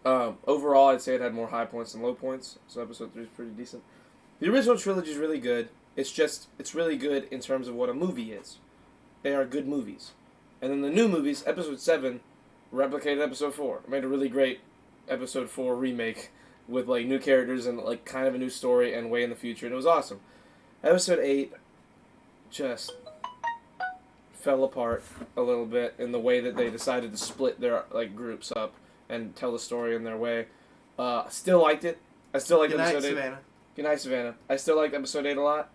Overall, I'd say it had more high points than low points. So episode 3 is pretty decent. The original trilogy is really good. It's really good in terms of what a movie is. They are good movies. And then the new movies, episode 7, replicated episode 4. Made a really great episode 4 remake with like new characters and like kind of a new story and way in the future, and it was awesome. Episode 8 just fell apart a little bit in the way that they decided to split their like groups up and tell the story in their way. Still liked it. I still liked episode 8. Savannah. Good night, Savannah. I still liked episode 8 a lot,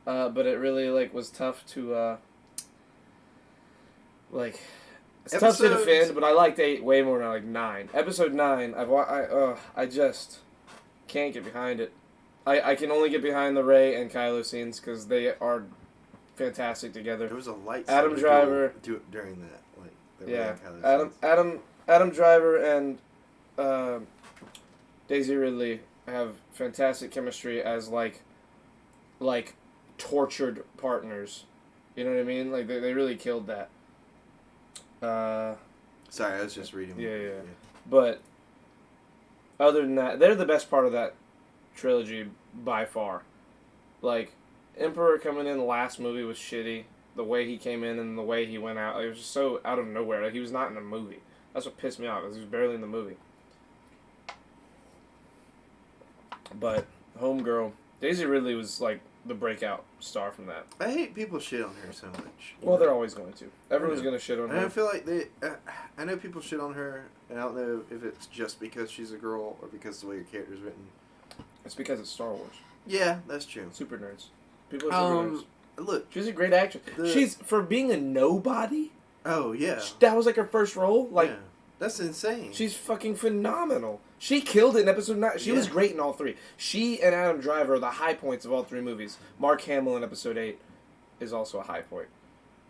but it really like was tough to it's tough to defend, but I liked 8 way more than I liked 9. Episode 9, I just can't get behind it. I can only get behind the Rey and Kylo scenes because they are fantastic together. There was a light Adam Driver during that, like the yeah. Rey and Kylo scenes. Adam Driver and Daisy Ridley have fantastic chemistry as like tortured partners. You know what I mean? Like they really killed that. Sorry, I was just reading. Yeah. But other than that, they're the best part of that trilogy by far. Like, Emperor coming in the last movie was shitty. The way he came in and the way he went out, it was just so out of nowhere. Like, he was not in the movie. That's what pissed me off, because he was barely in the movie. But Homegirl, Daisy Ridley was like the breakout star from that. I hate people shit on her so much. Well, they're always going to. Everyone's going to shit on And her. I feel like I know people shit on her, and I don't know if it's just because she's a girl or because the way your character's written. It's because it's Star Wars. Yeah, that's true. Super nerds. People are super nerds. Look. She's a great actress. She's, for being a nobody, Oh, yeah. that was like her first role. Like, yeah. That's insane. she's fucking phenomenal. She killed it in episode 9. She was great in all 3. She and Adam Driver are the high points of all 3 movies. Mark Hamill in episode 8 is also a high point.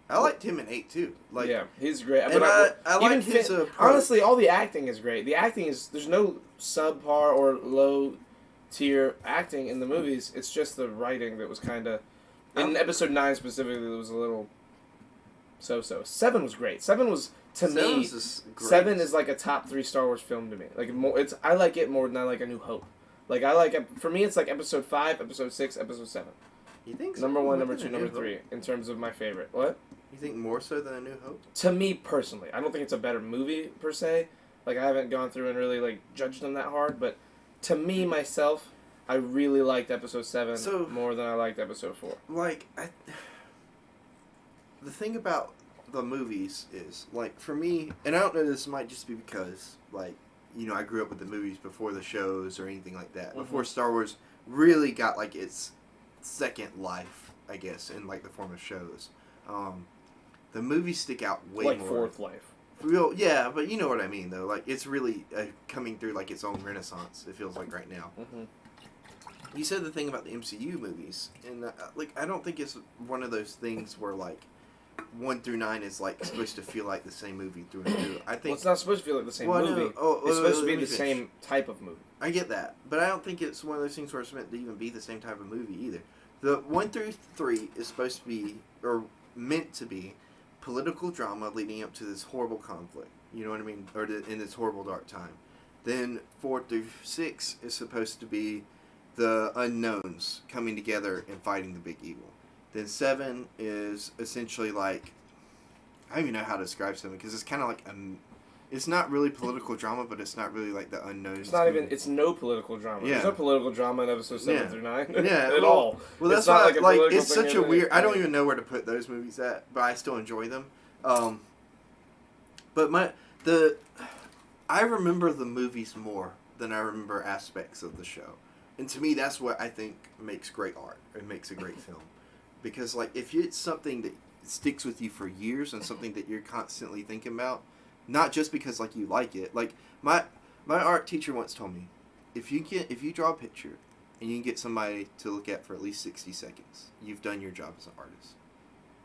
I liked him in 8, too. Like, yeah, he's great. And I like his approach. Honestly, all the acting is great. The acting is... There's no subpar or low-tier acting in the movies. It's just the writing that was kind of... In episode 9 specifically, it was a little so-so. 7 was great. 7 was... To me, 7 is like a top 3 Star Wars film to me. Like more, I like it more than I like A New Hope. Like I like it, for me, it's like episode 5, episode 6, episode 7. You think so? Number 1, number More 2, than number A New 3 Hope? in terms of my favorite. What? You think more so than A New Hope? To me personally, I don't think it's a better movie per se. Like I haven't gone through and really like judged them that hard, but to me myself, I really liked episode 7 more than I liked episode 4. Like the thing about the movies is, like, for me, and I don't know, this might just be because, like, you know, I grew up with the movies before the shows or anything like that. Before Star Wars really got, like, its second life, I guess, in, like, the form of shows. The movies stick out way more. Like fourth life. Yeah, but you know what I mean, though. Like, it's really coming through, like, its own renaissance, it feels like right now. You said the thing about the MCU movies, and, like, I don't think it's one of those things where, like, 1 through 9 is like supposed to feel like the same movie through and through. I think it's not supposed to feel like the same movie. No. It's supposed to be the same type of movie. I get that, but I don't think it's one of those things where it's meant to even be the same type of movie either. The 1 through 3 is supposed to be, or meant to be, political drama leading up to this horrible conflict. You know what I mean? Or in this horrible dark time. Then 4 through 6 is supposed to be the unknowns coming together and fighting the big evil. Then 7 is essentially like, I don't even know how to describe 7 because it's kind of like it's not really political drama, but it's not really like the unknowns. It's not even. It's no political drama. Yeah. There's no political drama in episode 7 through 9. Yeah, at all. Well, that's not why like it's thing such a weird. I don't even know where to put those movies at, but I still enjoy them. But I remember the movies more than I remember aspects of the show, and to me, that's what I think makes great art and makes a great film. Because, like, if it's something that sticks with you for years and something that you're constantly thinking about, not just because, like, you like it. Like, my art teacher once told me, if you draw a picture and you can get somebody to look at for at least 60 seconds, you've done your job as an artist.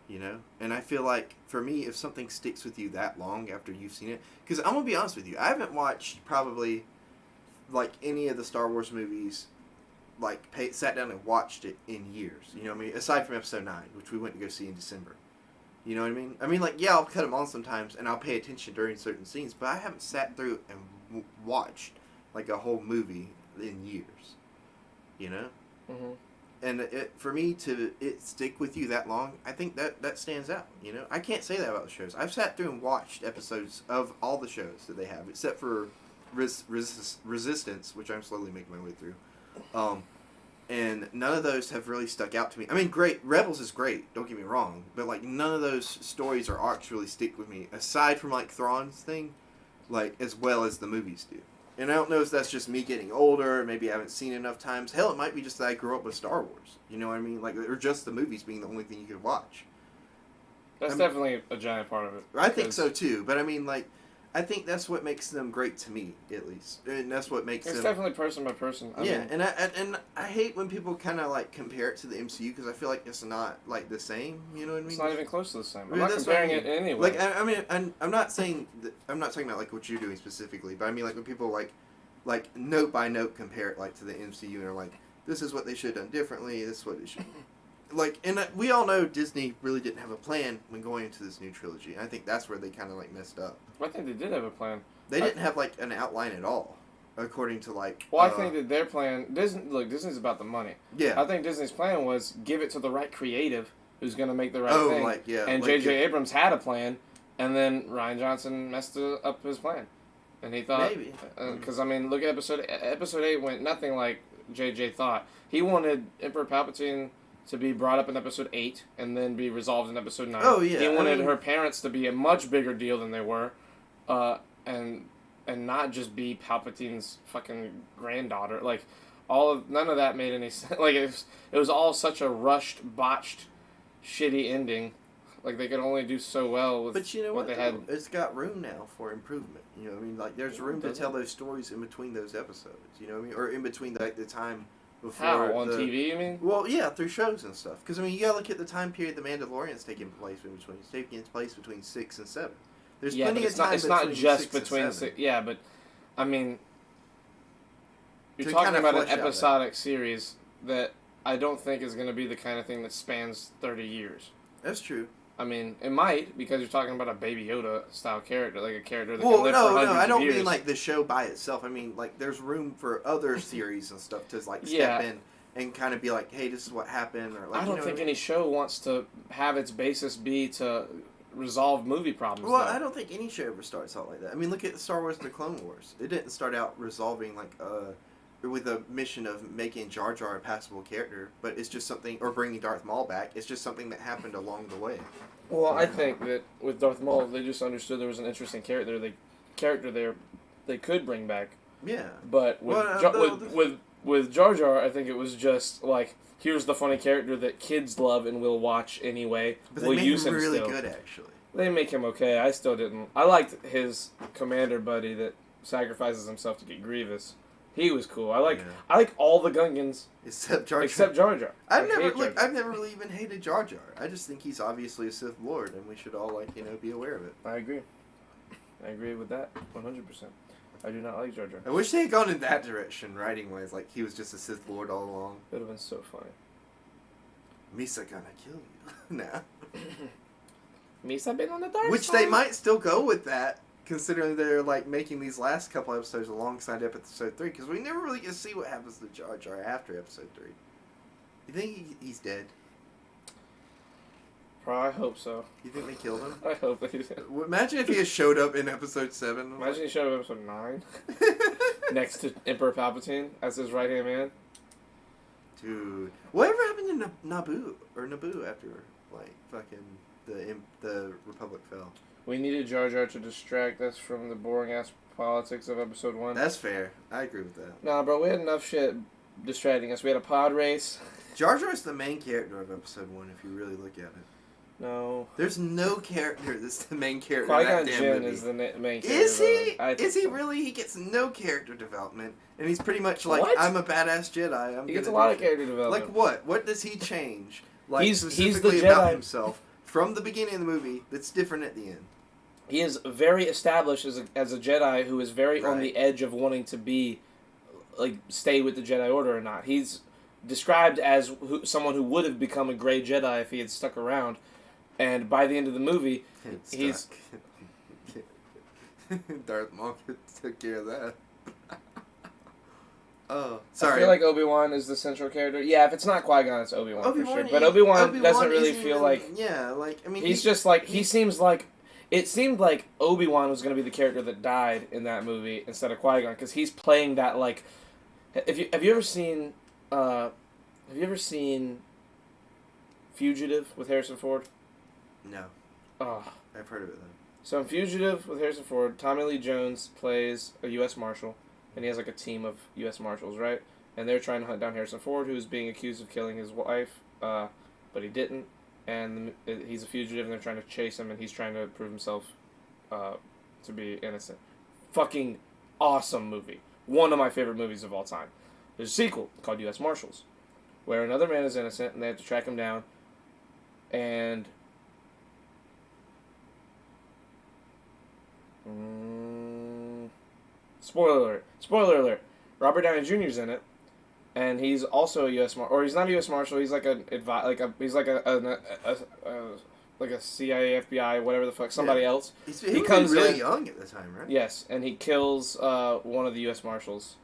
You know? And I feel like, for me, if something sticks with you that long after you've seen it... Because I'm going to be honest with you, I haven't watched probably, like, any of the Star Wars movies... like, sat down and watched it in years. You know what I mean? Aside from episode 9, which we went to go see in December. You know what I mean? I mean, like, yeah, I'll cut them on sometimes, and I'll pay attention during certain scenes, but I haven't sat through and watched, like, a whole movie in years. You know? And for me to stick with you that long, I think that stands out, you know? I can't say that about the shows. I've sat through and watched episodes of all the shows that they have, except for Resistance, which I'm slowly making my way through. And none of those have really stuck out to me. I mean, great. Rebels is great, don't get me wrong. But, like, none of those stories or arcs really stick with me, aside from, like, Thrawn's thing, like, as well as the movies do. And I don't know if that's just me getting older, maybe I haven't seen it enough times. Hell, it might be just that I grew up with Star Wars. You know what I mean? Like, or just the movies being the only thing you could watch. That's definitely a giant part of it. I think so, too. But, I mean, like... I think that's what makes them great to me, at least, and that's what makes them. It's definitely person by person. I mean, and I hate when people kind of like compare it to the MCU because I feel like it's not like the same. You know what I mean? It's not even close to the same. I I'm mean, not comparing it in any way. Like I mean, I'm not saying that, I'm not talking about like what you're doing specifically, but I mean like when people like note by note compare it like to the MCU and are like, this is what they should have done differently. This is what they should. Like, and we all know Disney really didn't have a plan when going into this new trilogy. And I think that's where they kind of like messed up. I think they did have a plan. They didn't have, like, an outline at all, according to, like... Well, I think that their plan... Disney's about the money. Yeah. I think Disney's plan was give it to the right creative who's going to make the right thing. Like, yeah. And like J.J. Abrams had a plan, and then Rian Johnson messed up his plan. And he thought... Maybe. Because, I mean, look at Episode 8 went nothing like J.J. thought. He wanted Emperor Palpatine to be brought up in Episode 8, and then be resolved in Episode 9. Oh, yeah. He wanted her parents to be a much bigger deal than they were. and not just be Palpatine's fucking granddaughter. Like, none of that made any sense. Like, it was all such a rushed, botched, shitty ending. Like, they could only do so well with But you know what they had. It's got room now for improvement. You know what I mean? Like, there's room to tell those stories in between those episodes. You know what I mean? Or in between the time before. How? On TV, you mean? Well, yeah, through shows and stuff. Because, I mean, you gotta look at the time period The Mandalorian's taking place in between. It's taking place between 6 and 7. There's plenty of time it's not just 6 and between 7. yeah, but I mean, you're To talking kind of about an flesh out that. episodic series that I don't think is going to be the kind of thing that spans 30 years. That's true. I mean, it might, because you're talking about a Baby Yoda style character, like a character that can Well, live for hundreds I don't of years. mean like the show by itself. I mean like there's room for other series and stuff to like step in and kind of be like, hey, this is what happened, or like. I don't think any show wants to have its basis be to resolve movie problems. Well, though. I don't think any show ever starts out like that. I mean, look at Star Wars: The Clone Wars. It didn't start out resolving like with a mission of making Jar Jar a passable character, but it's just something, or bringing Darth Maul back. It's just something that happened along the way. Well, I think that with Darth Maul, they just understood there was an interesting character there they could bring back. Yeah. But with Jar Jar, I think it was just like, here's the funny character that kids love and will watch anyway. But they we'll made use him him really still. good, actually. They make him okay. I still didn't. I liked his commander buddy that sacrifices himself to get Grievous. He was cool. I like all the Gungans Except Jar Jar. except Jar Jar. I've hate Jar Jar. I've never really even hated Jar Jar. I just think he's obviously a Sith Lord, and we should all be aware of it. I agree. I agree with that 100%. I do not like Jar Jar. I wish they had gone in that direction, writing wise, like he was just a Sith Lord all along. It would have been so funny. Misa gonna kill you. Nah. Misa been on the dark Which side? they might still go with that, considering they're like making these last couple episodes alongside episode 3, because we never really get to see what happens to Jar Jar after episode 3. You think he's dead? I hope so. You think they killed him? I hope they did. Imagine if he had showed up in episode 7. Imagine he showed up in episode 9 next to Emperor Palpatine as his right hand man. Dude, whatever happened to Naboo after like fucking the Republic fell? We needed Jar Jar to distract us from the boring ass politics of episode 1. That's fair. I agree with that. Nah, bro, we had enough shit distracting us. We had a pod race. Jar Jar's the main character of episode 1 if you really look at it. No. There's no character that's the main character of Qui-Gon that damn Jinn movie. is the main character. Is he? I think Is he so. really? He gets no character development, and he's pretty much like, What? I'm a badass Jedi. He gets a lot of character development. Like what? What does he change? Like He's the specifically about Jedi. himself from the beginning of the movie that's different at the end. He is very established as a Jedi who is very on Right. the edge of wanting to be, like, stay with the Jedi Order or not. He's described as someone who would have become a gray Jedi if he had stuck around. And by the end of the movie, he's... Darth Maul took care of that. Oh, sorry. I feel like Obi-Wan is the central character. Yeah, if it's not Qui-Gon, it's Obi-Wan for sure. But Obi-Wan doesn't really isn't feel even- like... Yeah, like, I mean... He's just like... He seems like... It seemed like Obi-Wan was going to be the character that died in that movie instead of Qui-Gon, because he's playing that, like... Have you ever seen... have you ever seen Fugitive with Harrison Ford? No, Oh. I've heard of it, though. So in Fugitive with Harrison Ford, Tommy Lee Jones plays a U.S. Marshal, and he has like a team of U.S. Marshals, right? And they're trying to hunt down Harrison Ford, who's being accused of killing his wife, but he didn't. And he's a fugitive, and they're trying to chase him, and he's trying to prove himself to be innocent. Fucking awesome movie. One of my favorite movies of all time. There's a sequel called U.S. Marshals, where another man is innocent, and they have to track him down, and... Spoiler alert. Robert Downey Jr.'s in it, and he's also a U.S. Or he's not a U.S. Marshal. He's like he's like a CIA, FBI, whatever the fuck, somebody else. He comes really young at the time, right? Yes, and he kills one of the U.S. Marshals,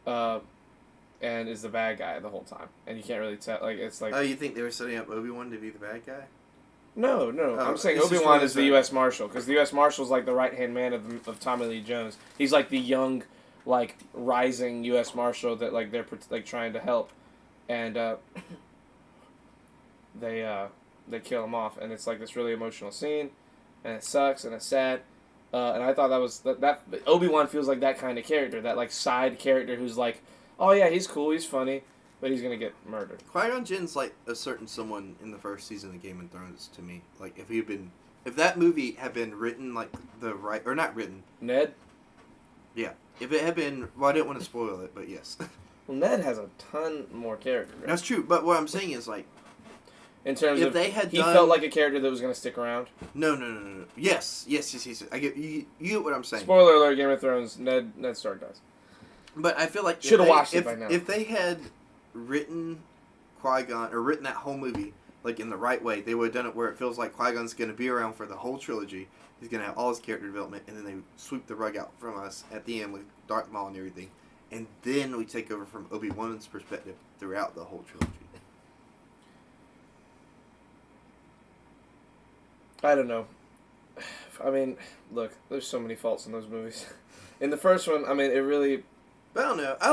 and is the bad guy the whole time, and you can't really tell. Like it's like. Oh, you think they were setting up Obi-Wan to be the bad guy? No. Oh, I'm saying it's just Obi-Wan one is the of the- U.S. Marshal, because the U.S. Marshal's like the right-hand man of Tommy Lee Jones. He's like the young, like, rising U.S. Marshal that, like, they're, like, trying to help. And, they kill him off, and it's, like, this really emotional scene, and it sucks, and it's sad. And I thought that Obi-Wan feels like that kind of character, that like side character who's like, oh yeah, he's cool, he's funny, but he's gonna get murdered. Qui-Gon Jinn's like a certain someone in the first season of Game of Thrones to me. Like if that movie had been written like the right, or not written. Ned? Yeah. If it had been, well, I didn't want to spoil it, but yes. Well, Ned has a ton more character. That's true, but what I'm saying is like, In terms if of, they had he done, felt like a character that was gonna stick around. no. Yes. I get you get what I'm saying. Spoiler alert: Game of Thrones. Ned Stark dies. But I feel like Should have watched it by now. If they had written Qui-Gon or written that whole movie like in the right way, they would have done it where it feels like Qui-Gon's going to be around for the whole trilogy. He's going to have all his character development, and then they sweep the rug out from us at the end with Darth Maul and everything, and then we take over from Obi-Wan's perspective throughout the whole trilogy. I don't know. I mean, look, there's so many faults in those movies. In the first one, I mean, it really. But I don't know. I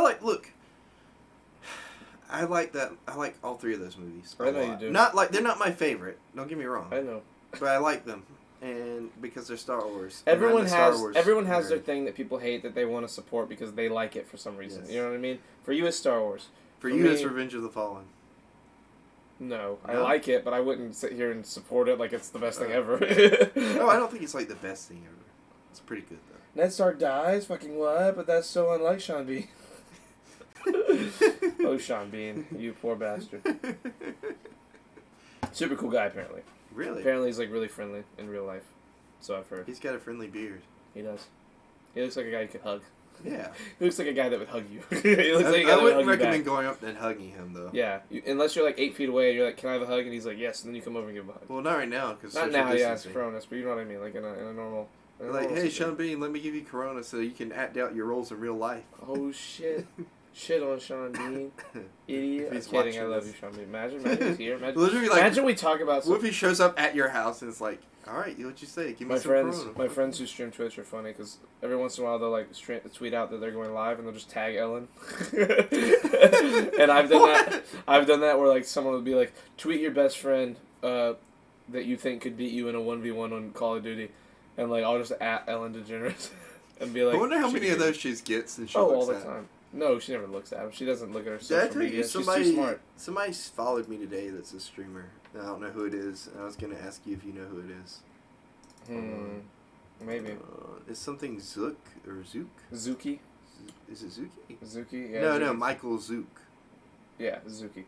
like that. I like all three of those movies. I know you do. Not like they're not my favorite. Don't get me wrong. I know. But I like them, and because they're Star Wars. Everyone I'm not a Star has Wars everyone has nerd. their thing that people hate that they want to support because they like it for some reason. Yes. You know what I mean? For you, it's Star Wars. For For you, me- it's Revenge of the Fallen. No, I No? like it, but I wouldn't sit here and support it like it's the best thing ever. No, I don't think it's like the best thing ever. It's pretty good though. Ned Stark dies? Fucking what? But that's so unlike Sean Bean. Oh, Sean Bean, you poor bastard. Super cool guy, apparently. Really? Apparently he's like really friendly in real life. So I've heard. He's got a friendly beard. He does. He looks like a guy you could hug. Yeah. He looks like a guy that would hug you. He looks like a guy I that would hug wouldn't you recommend back. going up and hugging him though. Yeah, unless you're like 8 feet away and you're like, can I have a hug? And he's like, yes. And then you come over and give him a hug. Well, not right now because Not now, yeah, it's Cronus, but you know what I mean. Like in a normal. in a Like, normal hey, situation. Sean Bean, let me give you Corona so you can act out your roles in real life. Oh shit. Shit on Sean Bean. Idiot. If I'm he's kidding, I watching love this. you, Sean Bean. Imagine he's here. Literally, like, Imagine we talk about What some, if he shows up at your house and it's like, all right, what'd you say? Give me some Corona. my friends who stream Twitch are funny because every once in a while they'll like tweet out that they're going live and they'll just tag Ellen. And I've done that. I've done that where like someone would be like, tweet your best friend that you think could beat you in a 1v1 on Call of Duty, and like I'll just at Ellen DeGeneres and be like. I wonder how she many could of beat those she gets and she me. Oh, looks all the at. time. No, she never looks at him. She doesn't look at her Did I social tell media. you She's somebody? too smart. Somebody followed me today. That's a streamer. I don't know who it is. And I was gonna ask you if you know who it is. Maybe. It's something Zook or Zook. Zuki? Is it Zuki? Zuki? Yeah, No, Zuki. Michael Zook. Yeah, Zuki.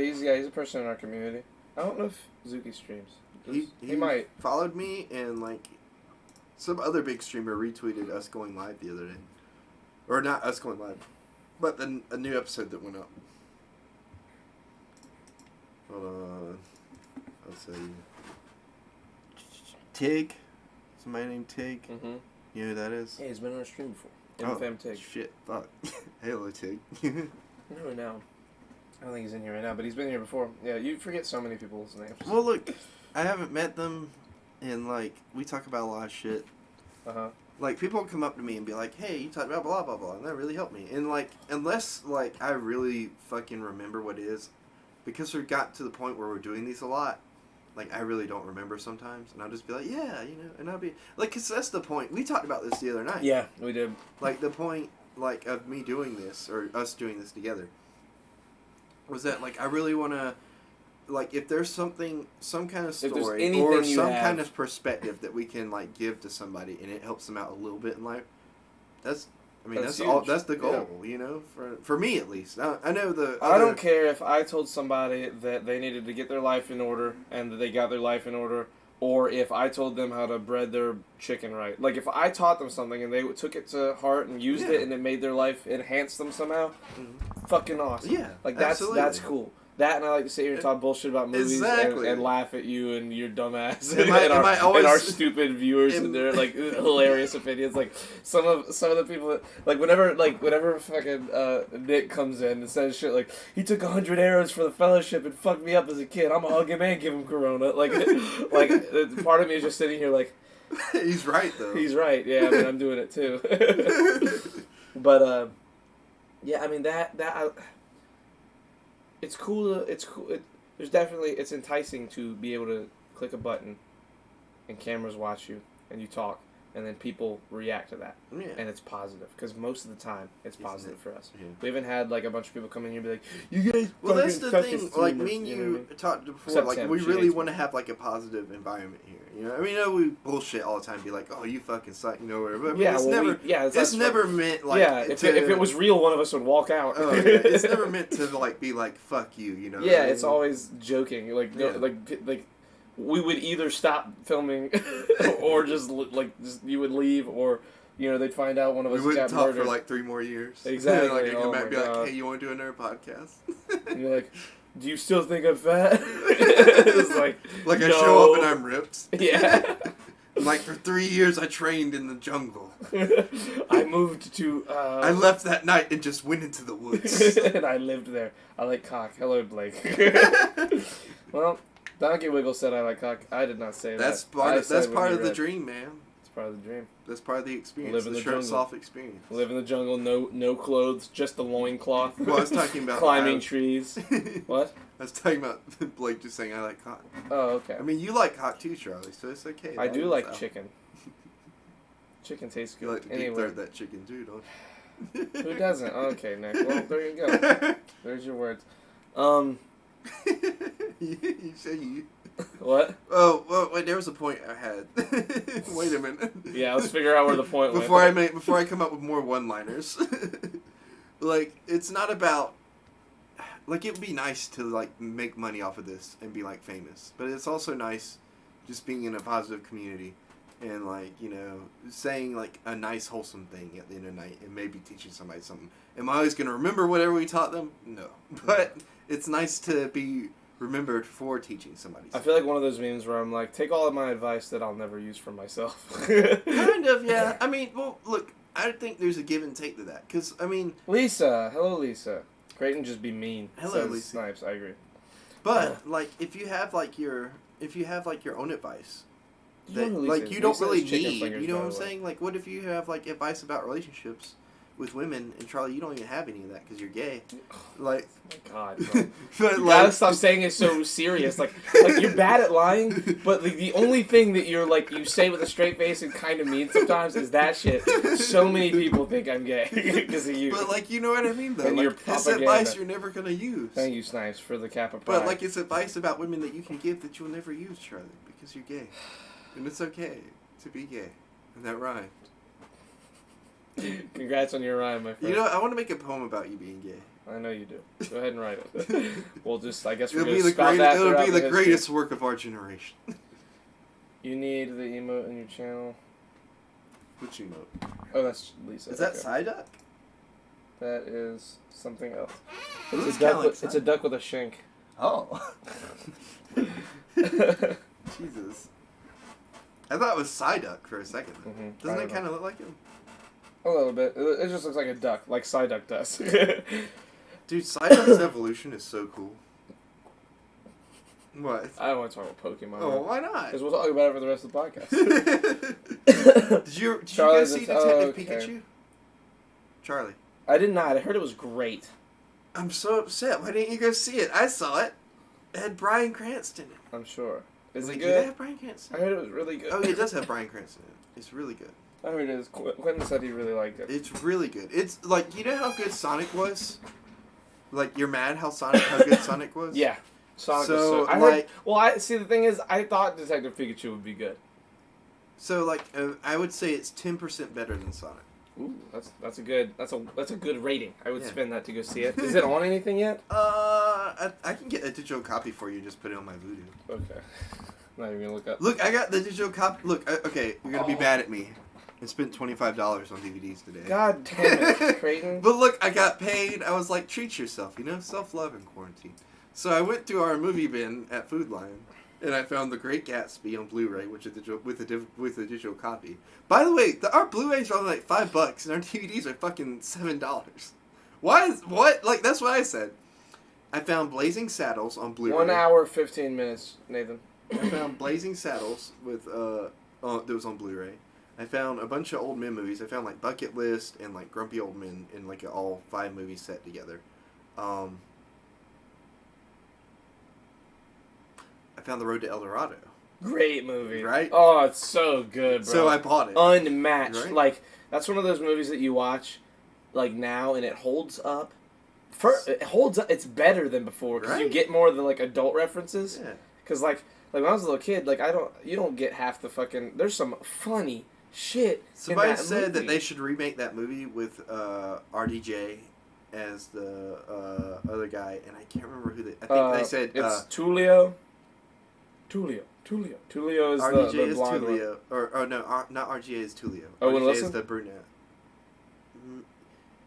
He's a person in our community. I don't know if Zuki streams. He might. followed me and like some other big streamer retweeted us going live the other day, or not us going live, but a new episode that went up. Hold on, I'll tell you. Tig, somebody named Tig. Mm-hmm. You know who that is? Yeah, he's been on our stream before. MFM Tig. Shit, fuck. Hello, Tig. No, now. I don't think he's in here right now, but he's been here before. Yeah, you forget so many people's names. Well, look, I haven't met them, and like we talk about a lot of shit. Uh-huh. Like, people come up to me and be like, hey, you talked about blah, blah, blah, and that really helped me. And, like, unless, like, I really fucking remember what it is, because we got to the point where we're doing these a lot, like, I really don't remember sometimes. And I'll just be like, yeah, you know, and I'll be, like, because that's the point. We talked about this the other night. Yeah, we did. Like, the point, like, of me doing this, or us doing this together, was that, like, I really want to, like, if there's something, some kind of there's story, anything or you some have- kind of perspective that we can, like, give to somebody, and it helps them out a little bit in life, that's, I mean, That's that's all, huge. that's the goal, you know, for me at least. I know the I don't care if I told somebody that they needed to get their life in order and that they got their life in order, or if I told them how to bread their chicken right. Like, if I taught them something and they took it to heart and used Yeah. it and it made their life, enhance them somehow, fucking awesome. Yeah, Like, that's absolutely. cool. That, and I like to sit here and talk bullshit about movies Exactly. and laugh at you and your dumbass Am I- and, am I always- and our stupid viewers am- and their like hilarious opinions. Like some of the people that, like whenever fucking Nick comes in and says shit like he took 100 arrows for the Fellowship and fucked me up as a kid. I'm gonna hug him and give him Corona. Like part of me is just sitting here like He's right, though. he's right. Yeah, I mean I'm doing it too. But yeah, I mean it's cool. It's cool. There's definitely it's enticing to be able to click a button, and cameras watch you, and you talk. and then people react to that, Yeah. and it's positive because most of the time it's Isn't positive it? for us. Yeah. We haven't had like a bunch of people come in here and be like, "You guys." Well, that's fucking the suck thing. as Like humans," me and know what I you mean? talked before. Except Like Sam, we she really hates me. want to have like a positive environment here. You know, I mean, I know we bullshit all the time. Be like, oh, you fucking suck. You know, whatever. But I mean, Yeah, it's well, never. it's It's like- never meant like. yeah, if it was real, one of us would walk out. Oh, yeah. It's never meant to like be like fuck you. You know. Yeah, what I it's mean? always joking. Like, no, Yeah. like, we would either stop filming, or just you would leave, or they'd find out one of We us wouldn't got talk murdered. for like 3 more years. Exactly. Like I Oh come my back and be God. like, hey, you want to do another podcast? And you're like, do you still think I'm fat? It's like, Like I no. show up and I'm ripped. Yeah. Like for 3 years I trained in the jungle. I moved to. I left that night and just went into the woods. and I lived there. I like cock. Hello, Blake. Well, Donkey Wiggle said I like cock. I did not say That's that. part. I Of, said that's what part he of the read. dream, man. It's part of the dream. That's part of the experience. Live in the the shirts jungle. off experience. Live in the jungle, no clothes, just the loincloth. Well, I was talking about climbing trees. I What? was talking about Blake just saying I like cock. Oh, okay. I mean, you like cock too, Charlie, so it's okay. I do like So. chicken. Chicken tastes You good. like to deep Anyway, throat that chicken too, don't you? who doesn't? Okay, Nick. Well, there you go. There's your words. You say you. What? Oh, well, wait. There was a point I had. Wait a minute. Yeah, let's figure out where the point went. Before I come up with more one-liners. Like, it's not about. Like, it would be nice to like make money off of this and be like famous, but it's also nice just being in a positive community and like saying like a nice wholesome thing at the end of the night and maybe teaching somebody something. Am I always gonna remember whatever we taught them? No, but it's nice to be remembered for teaching somebody I something. feel like one of those memes where I'm like, take all of my advice that I'll never use for myself. Kind of, yeah. I mean, well, look, I think there's a give and take to that. Because, I mean... Lisa. Hello, Lisa. Creighton just be mean. Hello, says Lisa. Snipes. I agree. But, like, if you have, like, your own advice... That, know like, Lisa- you don't Lisa really is chicken need... fingers, You know by what I'm the way. saying? Like, what if you have, like, advice about relationships with women, and Charlie, you don't even have any of that because you're gay. Like... Oh my God, bro. But, You like... gotta stop saying it so serious. Like you're bad at lying, but the only thing that you're like you say with a straight face and kind of mean sometimes is that shit. So many people think I'm gay because of you. But, like, you know what I mean, though? And Like, your it's propaganda. advice you're never going to use. Thank you, Snipes, for the Kappa Pride. But, like, it's advice about women that you can give that you'll never use, Charlie, because you're gay. And it's okay to be gay. And that rhymed. Congrats on your rhyme, my friend. You know, I want to make a poem about you being gay. I know you do. Go ahead and write it. We'll just, I guess we're It'll gonna be the spout that it'll throughout be the the history. greatest work of our generation. You need the emote in your channel. Which emote? Oh, that's Lisa. Is that okay. Psyduck? That is something else. It looks It's a kinda duck. like It's a duck with a shank. Oh. Jesus. I thought it was Psyduck for a second. Mhm. Doesn't I it don't kind of look like him? A little bit. It just looks like a duck, like Psyduck does. Dude, Psyduck's evolution is so cool. What? I don't want to talk about Pokemon. Oh, why not? Because we'll talk about it for the rest of the podcast. Did you Charlie, go see Detective okay. Pikachu? Charlie. I did not. I heard it was great. I'm so upset. Why didn't you go see it? I saw it. It had Bryan Cranston in it. I'm sure. Is Wait, it did it good? have Bryan Cranston? I heard it was really good. Oh, yeah, it does have Bryan Cranston in it. It's really good. I heard it is. Quentin said he really liked it. It's really good. It's like, you know how good Sonic was? Like, you're mad how good Sonic was? Yeah. Sonic So, was so. I like- heard, well, I see. The thing is, I thought Detective Pikachu would be good. So, like, I would say it's 10% better than Sonic. Ooh, that's a good rating. I would Yeah. spend that to go see it. Is it on anything yet? I can get a digital copy for you and just put it on my Voodoo. Okay. Not even gonna look up. Look, I got the digital copy. Look, okay, you're gonna be mad at me. I spent $25 on DVDs today. God damn it, Creighton. But look, I got paid. I was like, treat yourself, self-love in quarantine. So I went to our movie bin at Food Lion, and I found The Great Gatsby on Blu-ray, which is with a digital copy. By the way, our Blu-rays are only like $5, and our DVDs are fucking $7. Like, that's what I said. I found Blazing Saddles on Blu-ray. 1 hour, 15 minutes, Nathan. I found Blazing Saddles that was on Blu-ray. I found a bunch of old men movies. I found like Bucket List and like Grumpy Old Men in like all 5 movies set together. I found The Road to El Dorado. Great movie. Right? Oh, it's so good, bro. So I bought it. Unmatched. Right? Like, that's one of those movies that you watch, like, now, and it holds up. It holds up. It's better than before, because you Right? get more of the, like, adult references. Yeah. Because, like, when I was a little kid, like, you don't get half the fucking, there's some funny shit Somebody in that said that movie. they should remake that movie with RDJ as the other guy, and I can't remember who they. I think they said it's Tulio. Tulio is RDJ the is blonde one. Tulio, or no, not RDJ is Tulio. Owen RDJ Wilson? is the brunette.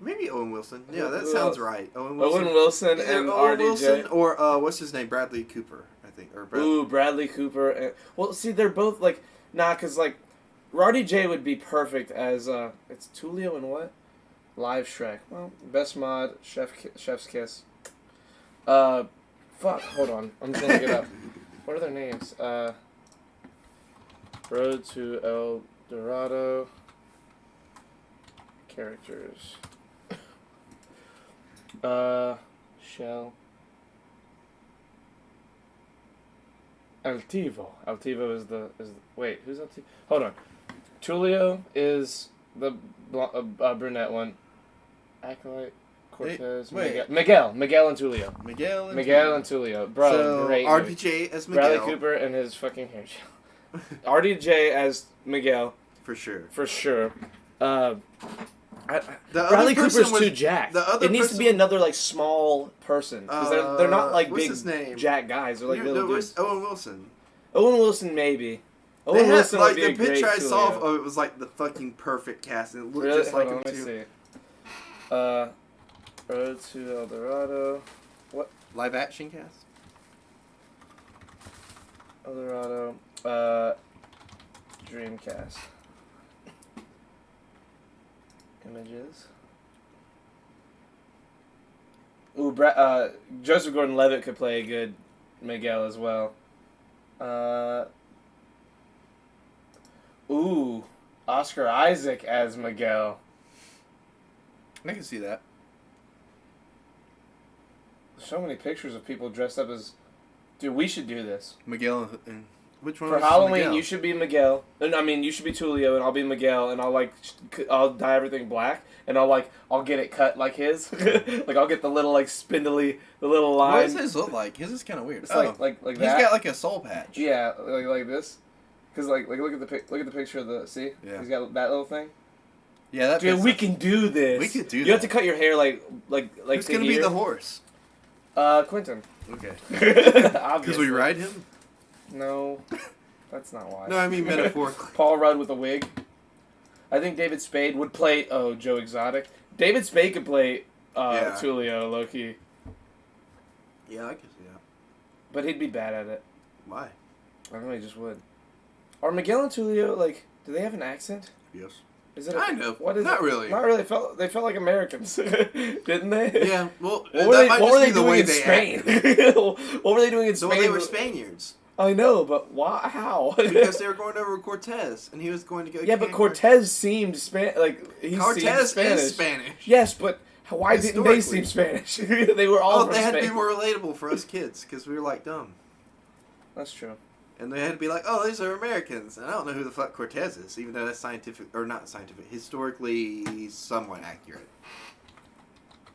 Maybe Owen Wilson. Yeah, that sounds right. Owen Wilson. Owen Wilson Either and Owen RDJ. Wilson or what's his name? Bradley Cooper, I think. Or Ooh, Bradley Cooper. And, well, see, they're both like because like RDJ would be perfect as it's Tulio and what? Live Shrek. Well, best mod, Chef's Kiss. Fuck. Hold on, I'm just gonna look it up. What are their names? Road to El Dorado. Characters. Shell. Altivo. Altivo is the wait, who's Altivo? Hold on. Tulio is the brunette one. Acolyte, Cortez, wait. Miguel and Tulio. Miguel And Tulio. Bro, so great movie. RDJ as Miguel. Bradley Cooper and his fucking hair gel. RDJ as Miguel, For sure. for sure. The Bradley other person Cooper's was too jacked. the other It needs to person- be another like small person because they're not like what's big his name? jack guys. They're like little dudes. Owen Wilson. Owen Wilson maybe. They Owen had, Wilson like would be the a great picture I saw Tulio. of it was like the fucking perfect cast, and it looked Really? just like Hold on, him let me too. see. Road to El Dorado. Live action cast. El Dorado. Dreamcast. Images. Ooh, Joseph Gordon-Levitt could play a good Miguel as well. Ooh, Oscar Isaac as Miguel. I can see that. So many pictures of people dressed up as. Dude, we should do this. Miguel and which one? For was Halloween, Miguel? you should be Miguel. And, I mean, you should be Tulio, and I'll be Miguel, and I'll dye everything black, and I'll get it cut like his. Like, I'll get the little, like, spindly, the little line. What does his look like? His is kind of weird. It's like He's that. got like a soul patch. Yeah, like this. Cause like look at the picture of the see. Yeah. He's got that little thing. Yeah, that. Dude, fits we him. can do this. We could do You have that. to cut your hair like Who's to gonna be here. the horse? Quentin. Okay. Because Because we ride him. No, that's not why. No, I mean metaphorically. Paul Rudd with a wig. I think David Spade would play. Oh, Joe Exotic. David Spade could play Yeah. Tulio, low-key. Yeah, I can see that. But he'd be bad at it. Why? I don't know, he just would. Are Miguel and Tulio, like, do they have an accent? Yes. Is it Kind of. What is Not it? really. Not really. They felt like Americans, didn't they? Yeah. Well, What were they the doing way in they Spain? acted. What were they doing in So Spain? they were Spaniards I know, but why? How? because they were going over Cortez, and he was going to go. Yeah, but Cancun. Cortez seemed he seemed Cortez Spanish. is Spanish. Yes, but why didn't they Historically. seem Spanish? They were all Oh, from they had to Spain. be more relatable for us kids because we were like dumb, That's true. and they had to be like, "Oh, these are Americans," and I don't know who the fuck Cortez is, even though that's scientific or not scientific, historically somewhat accurate.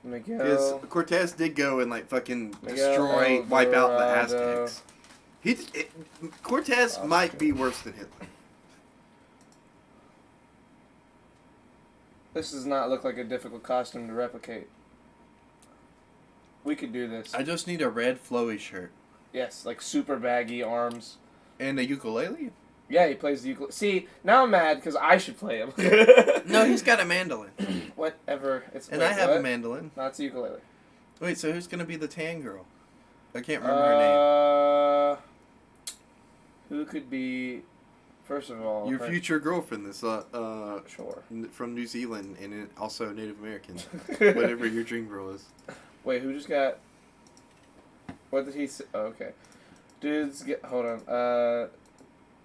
Miguel. Because Cortez did go and like fucking Miguel destroy, El wipe out the Dorado. Aztecs. Cortez might be worse than Hitler. This does not look like a difficult costume to replicate. We could do this. I just need a red flowy shirt Yes, like super baggy arms. and a ukulele. Yeah, he plays the ukulele. See, now I'm mad because I should play him. No, he's got a mandolin, Whatever. It's and wait, I have what? a mandolin. No, it's a ukulele. Wait, so who's gonna be the tan girl? I can't remember her Who could be? First of all, name. Your her- future girlfriend, this Sure. from New Zealand and also Native American, whatever your dream girl is. Wait, who just got? What did he say? Oh, okay. Hold on.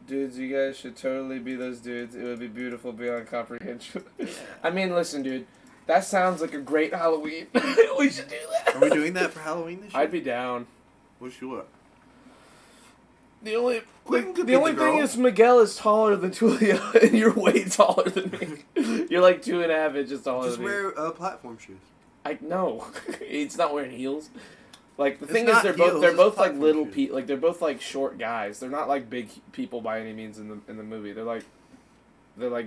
Dudes, you guys should totally be those dudes. It would be beautiful beyond comprehension. I mean, listen, dude. That sounds like a great Halloween. We should do that. Are we doing that for Halloween this year? I'd be down. What's your what? The only Quentin could the be only the thing girl. is Miguel is taller than Tulia, and you're way taller than me. You're like 2.5 inches taller Just than me. wear platform shoes. I know. It's not wearing heels. Like the It's thing is, not they're heels, both it's like platform little shoes. like they're both like short guys. They're not like big people by any means in the movie. They're like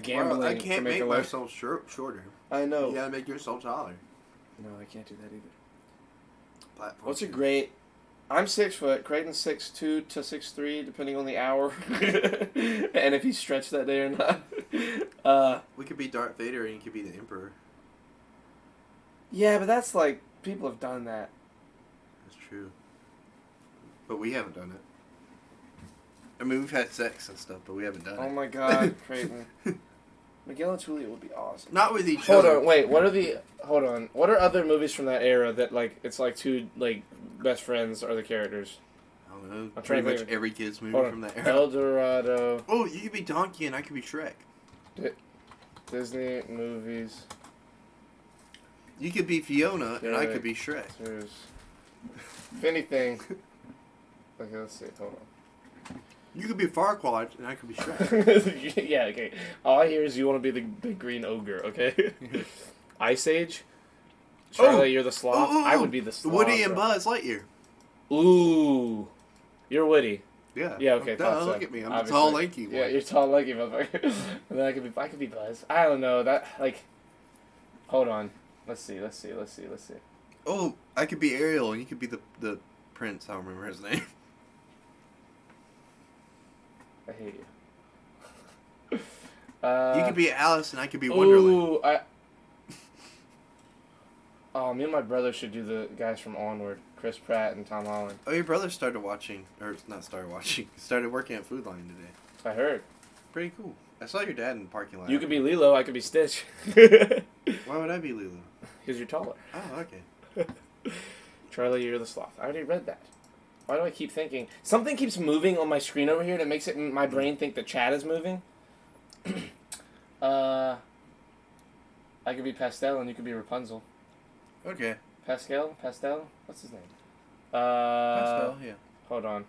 gambling Well, I to can't make make a life. myself shorter. I know. You gotta make yourself taller. No, I can't do that either. Platform What's a shoes. great? I'm 6 foot. Creighton's 6'2" to 6'3", depending on the hour, and if he stretched that day or not. We could be Darth Vader and you could be the Emperor. Yeah, but that's like people have done that. That's true. But we haven't done it. I mean, we've had sex and stuff, but we haven't done Oh it. my God, Creighton. Miguel and Tulia would be awesome. Not with each Hold other. on, wait. Hold on. What are other movies from that era that like it's like two like best friends are the characters? I don't know. I'm Pretty trying to much think. every kid's movie Hold from on. that era. El Dorado, Oh, you could be Donkey and I could be Shrek. Disney movies. You could be Fiona and I Shrek. could be Shrek. There's if anything. Okay, let's see. Hold You could be Farquaad and I could be Shrek. on. Yeah. Okay. All I hear is you want to be the big green ogre. Okay. Ice Age. Charlie, you're the sloth. I would be the sloth. Woody and bro. Buzz Lightyear. Ooh. You're Woody. Yeah. Yeah, okay. Duh, thought so. look at me. I'm Obviously. a tall, lanky one. Yeah, you're tall, lanky motherfucker. And then I could be Buzz. I don't know that. Like, hold on. Let's see. Oh, I could be Ariel and you could be the prince. I don't remember his name. I hate you. You could be Alice and I could be Wonderland. Ooh, Oh, me and my brother should do the guys from Onward, Chris Pratt and Tom Holland. Oh, your brother started watching, or not started watching, started working at Food Line today. I heard. Pretty cool. I saw your dad in the parking lot. You could be Lilo, I could be Stitch. Why would I be Lulu? Because you're taller. Oh, okay. Charlie, you're the sloth. I already read that. Why do I keep thinking? Something keeps moving on my screen over here that makes it my brain think the chat is moving. I could be Pastel and you could be Rapunzel. Okay. Pastel? What's his name? Pastel, yeah. Hold on.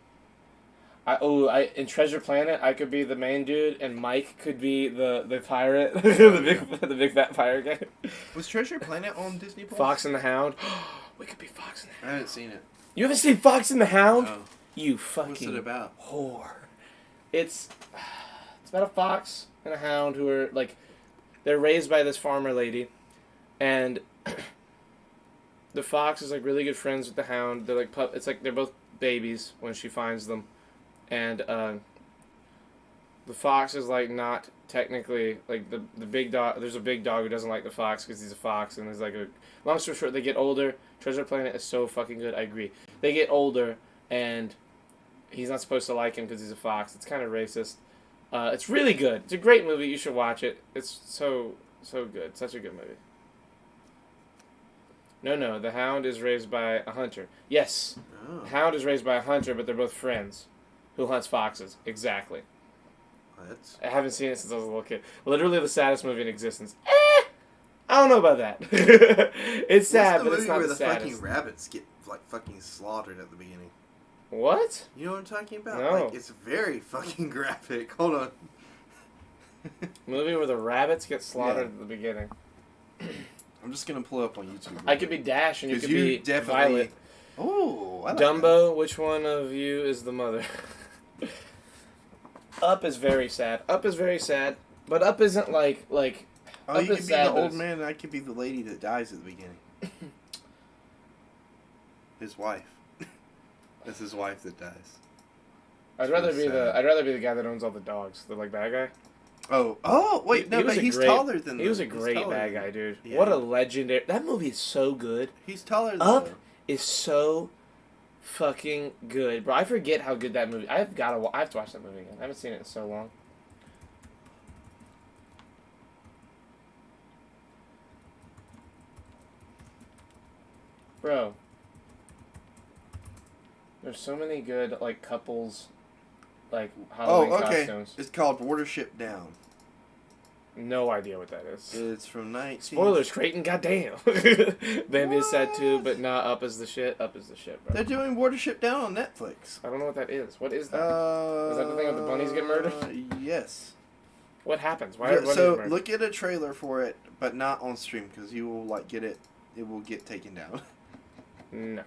In Treasure Planet, I could be the main dude, and Mike could be the pirate, the big fat pirate guy. Was Treasure Planet on Disney Plus? Fox and the Hound. We could be Fox and the I Hound. haven't seen it. You haven't seen Fox and the Hound? No. You What's fucking it about? whore. It's about a fox and a hound who are like, they're raised by this farmer lady, and the fox is like really good friends with the hound. They're like it's like they're both babies when she finds them, and the fox is like not technically like the big dog. There's a big dog who doesn't like the fox because he's a fox, and there's like a long story short, they get older. Treasure Planet is so fucking good. I agree. They get older, and he's not supposed to like him because he's a fox. It's kind of racist. It's really good. It's a great movie. You should watch it. It's so good. Such a good movie. No. The hound is raised by a hunter. Yes. Oh. The hound is raised by a hunter, but they're both friends who hunts foxes. Exactly. That's... I haven't seen it since I was a little kid. Literally the saddest movie in existence. I don't know about that. It's sad, What's the but it's movie not where the the fucking saddest. rabbits get like fucking slaughtered at the beginning? What? You know what I'm talking about? No. Like, it's very fucking graphic. Hold on. Movie where the rabbits get slaughtered Yeah. at the beginning. I'm just gonna pull it up on YouTube. I could be Dash and you 'Cause could be definitely. Violet. Oh, I like Dumbo, which one of you is the mother? Up is very sad. Up is very sad, but Up isn't like that. Oh, Up you is could be sad, the but old it's- man, and I could be the lady that dies at the beginning. His wife. That's his wife that dies. I'd It's rather really be sad. I'd rather be the guy that owns all the dogs, the like bad guy. Oh, wait, no, He was but a he's great- taller than He was a he's great taller bad than- guy, dude. Yeah. What a legendary! That movie is so good. He's taller than Up the- is so fucking good, bro. I forget how good that movie. I have to watch that movie again. I haven't seen it in so long. Bro, there's so many good like couples, like Halloween Oh, okay. costumes. It's called Watership Down. No idea what that is. It's from 19... Spoilers, Creighton. Goddamn. Bambi is sad too, but not Up is the shit. Up is the shit, bro. They're doing Watership Down on Netflix. I don't know what that is. What is that? Is that the thing with the bunnies get murdered? Yes. What happens? Why are bunnies So murdered? look at a trailer for it, but not on stream because you will like get it. It will get taken down. No.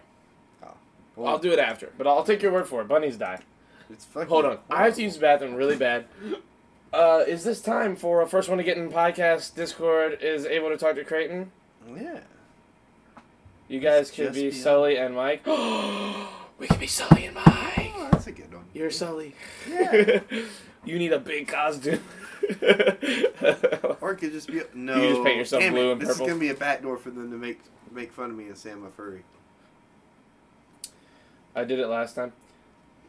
Well, I'll do it after, but I'll take your word for it. Bunnies die. It's fucking. Hold on. I have to use the bathroom really bad. Is this time for a first one to get in podcast Discord is able to talk to Creighton? Yeah. You guys It's could just be beyond- Sully and Mike. We could be Sully and Mike. Oh, that's a good one. You're Sully. Yeah. You need a big costume. Or it could just be no. You just paint yourself damn blue it, and this purple. is gonna be a backdoor for them to make fun of me and say I'm a furry. I did it last time.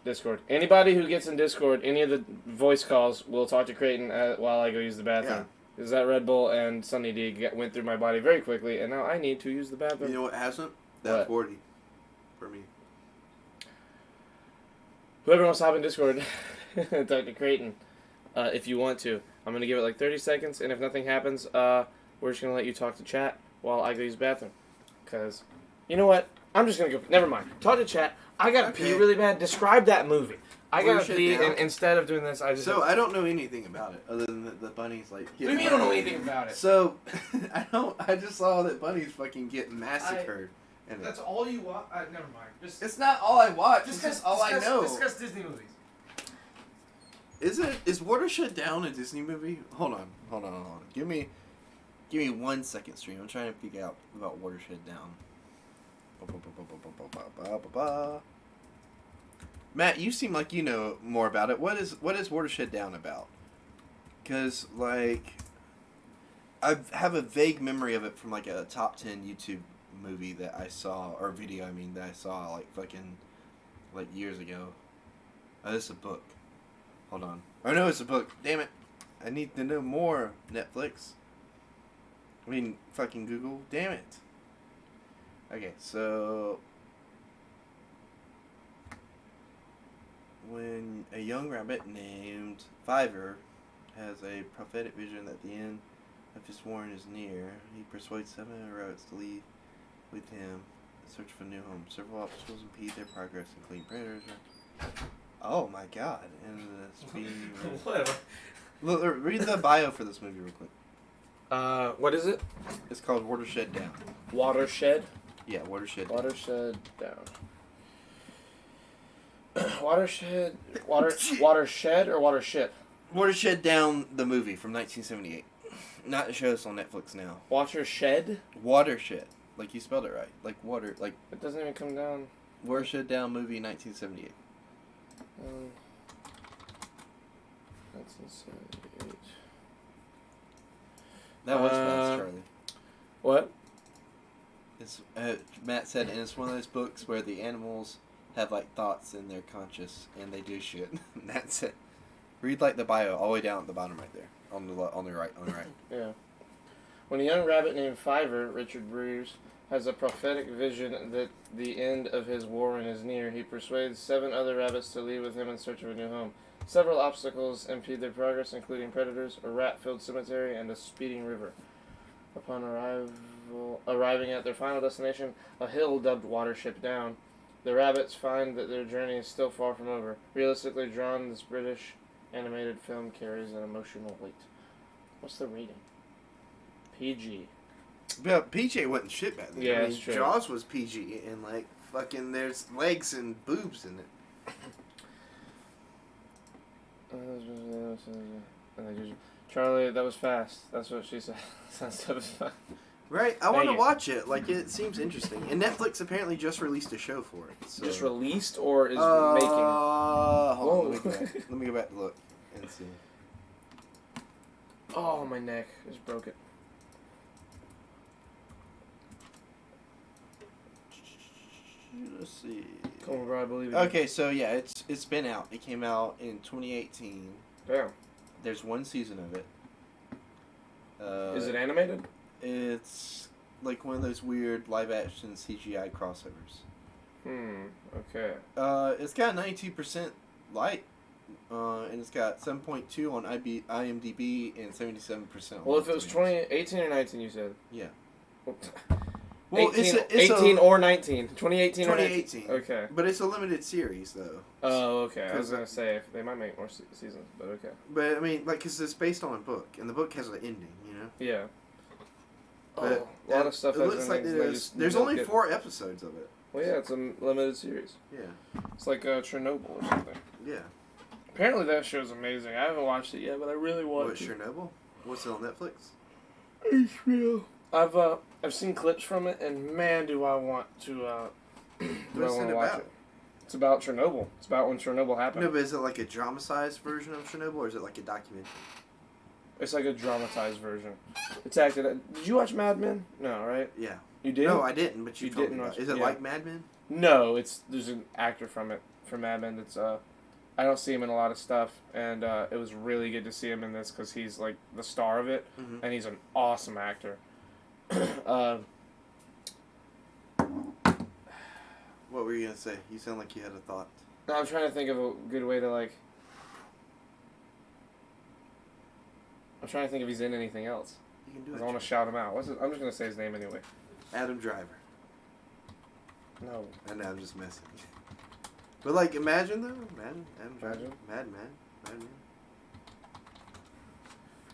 Discord. Anybody who gets in Discord, any of the voice calls, will talk to Creighton while I go use the bathroom. Because that Red Bull and Sunny D went through my body very quickly, and now I need to use the bathroom. You know what hasn't? That What? 40 for me. Whoever wants to hop in Discord, talk to Creighton. If you want to. I'm going to give it like 30 seconds, and if nothing happens, we're just going to let you talk to chat while I go use the bathroom. Because, you know what? I'm just going to go. Never mind. Talk to chat. I got to pee really bad. Describe that movie. I got to Shit pee, down. and instead of doing this, I just... So I don't know anything about it other than the bunnies like. What do you mean you don't know anything about it? So I don't. I just saw that bunnies fucking get massacred. And That's all you want? Never mind. Just it's not all I watch. It's just all I know. Discuss Disney movies. Is Watershed Down a Disney movie? Hold on. Give me 1 second, stream. I'm trying to figure out about Watershed Down. Matt, you seem like you know more about it. What is Watershed Down about? Because like, I have a vague memory of it from like a top 10 YouTube movie that I saw, or video. I mean, that I saw like fucking like years ago. Oh, this is a book. Hold on. Oh no, it's a book. Damn it. I need to know more, Netflix. I mean, fucking Google. Damn it. Okay, so... When a young rabbit named Fiver has a prophetic vision that the end of his warren is near, he persuades 7 other rabbits to leave with him in search of a new home. Several obstacles impede their progress, including predators. Oh my god. And the speed... Whatever. Look, read the bio for this movie real quick. What is it? It's called Watershed Down. Watershed? Yeah, Watershed Down. Watershed Down. Watershed or Watership? Watershed Down, the movie from 1978. Not the show that's on Netflix now. Watershed? Watershed. Like you spelled it right. Like water, like It doesn't even come down. Watershed Down movie 1978. 1978. That was fast, Charlie. What? It's Matt said, and it's one of those books where the animals have like thoughts and they're conscious and they do shit. That's it. Read like the bio all the way down at the bottom right there, on the right. Yeah. When a young rabbit named Fiver, Richard Bruce, has a prophetic vision that the end of his warren is near, he persuades 7 other rabbits to leave with him in search of a new home. Several obstacles impede their progress, including predators, a rat-filled cemetery, and a speeding river. Upon arriving at their final destination, a hill dubbed Watership Down, the rabbits find that their journey is still far from over. Realistically drawn, this British animated film carries an emotional weight. What's the rating? PG. Yeah, PJ wasn't shit back then. Yeah, I mean, that's true. Jaws was PG, and like fucking there's legs and boobs in it. Charlie, that was fast. That's what she said. That was fast. Right? I want to Dang it. watch it. Like, it seems interesting. And Netflix apparently just released a show for it. So. Just released or is making? Hold on, Whoa. let me go back and look and see. Oh, my neck is broken. Let's see. Come on, bro, I believe it. Okay, so yeah, it's been out. It came out in 2018. Damn. There's 1 season of it. Is it animated? It's like one of those weird live action CGI crossovers. Okay. It's got 92% light And it's got 7.2 on IMDb and 77%. Well, if it was 2018 or 19, you said. Yeah. Well, 18, it's 18 or 19. 2018 or 2018. Okay. But it's a limited series, though. Oh, okay. I was 'Cause going to say, if they might make more seasons, but okay. But, I mean, like, because it's based on a book, and the book has an ending, you know? Yeah. But A lot of stuff it has looks like endings, they just there's don't only get- 4 episodes of it. Well, yeah, it's a limited series. Yeah. It's like Chernobyl or something. Yeah. Apparently that show's amazing. I haven't watched it yet, but I really want What, to. Chernobyl? What's it on Netflix? HBO. I've seen clips from it, and man, do I want to What's it watch about? it. It's about Chernobyl. It's about when Chernobyl happened. No, but is it like a dramatized version of Chernobyl, or is it like a documentary? It's like a dramatized version. It's acted. Did you watch Mad Men? No, right? Yeah. You did? No, I didn't, but you You told didn't me about watch it. Is it, it yeah. like Mad Men? No, there's an actor from Mad Men that's I don't see him in a lot of stuff, and it was really good to see him in this because he's like the star of it, Mhm. and he's an awesome actor. What were you gonna say? You sound like you had a thought. No, I'm trying to think of a good way to like. I'm trying to think if he's in anything else. You can do 'Cause it. I want to shout him out. I'm just gonna say his name anyway. Adam Driver. No. I know, I'm just messing. But like, imagine though, Adam Driver, Imagine.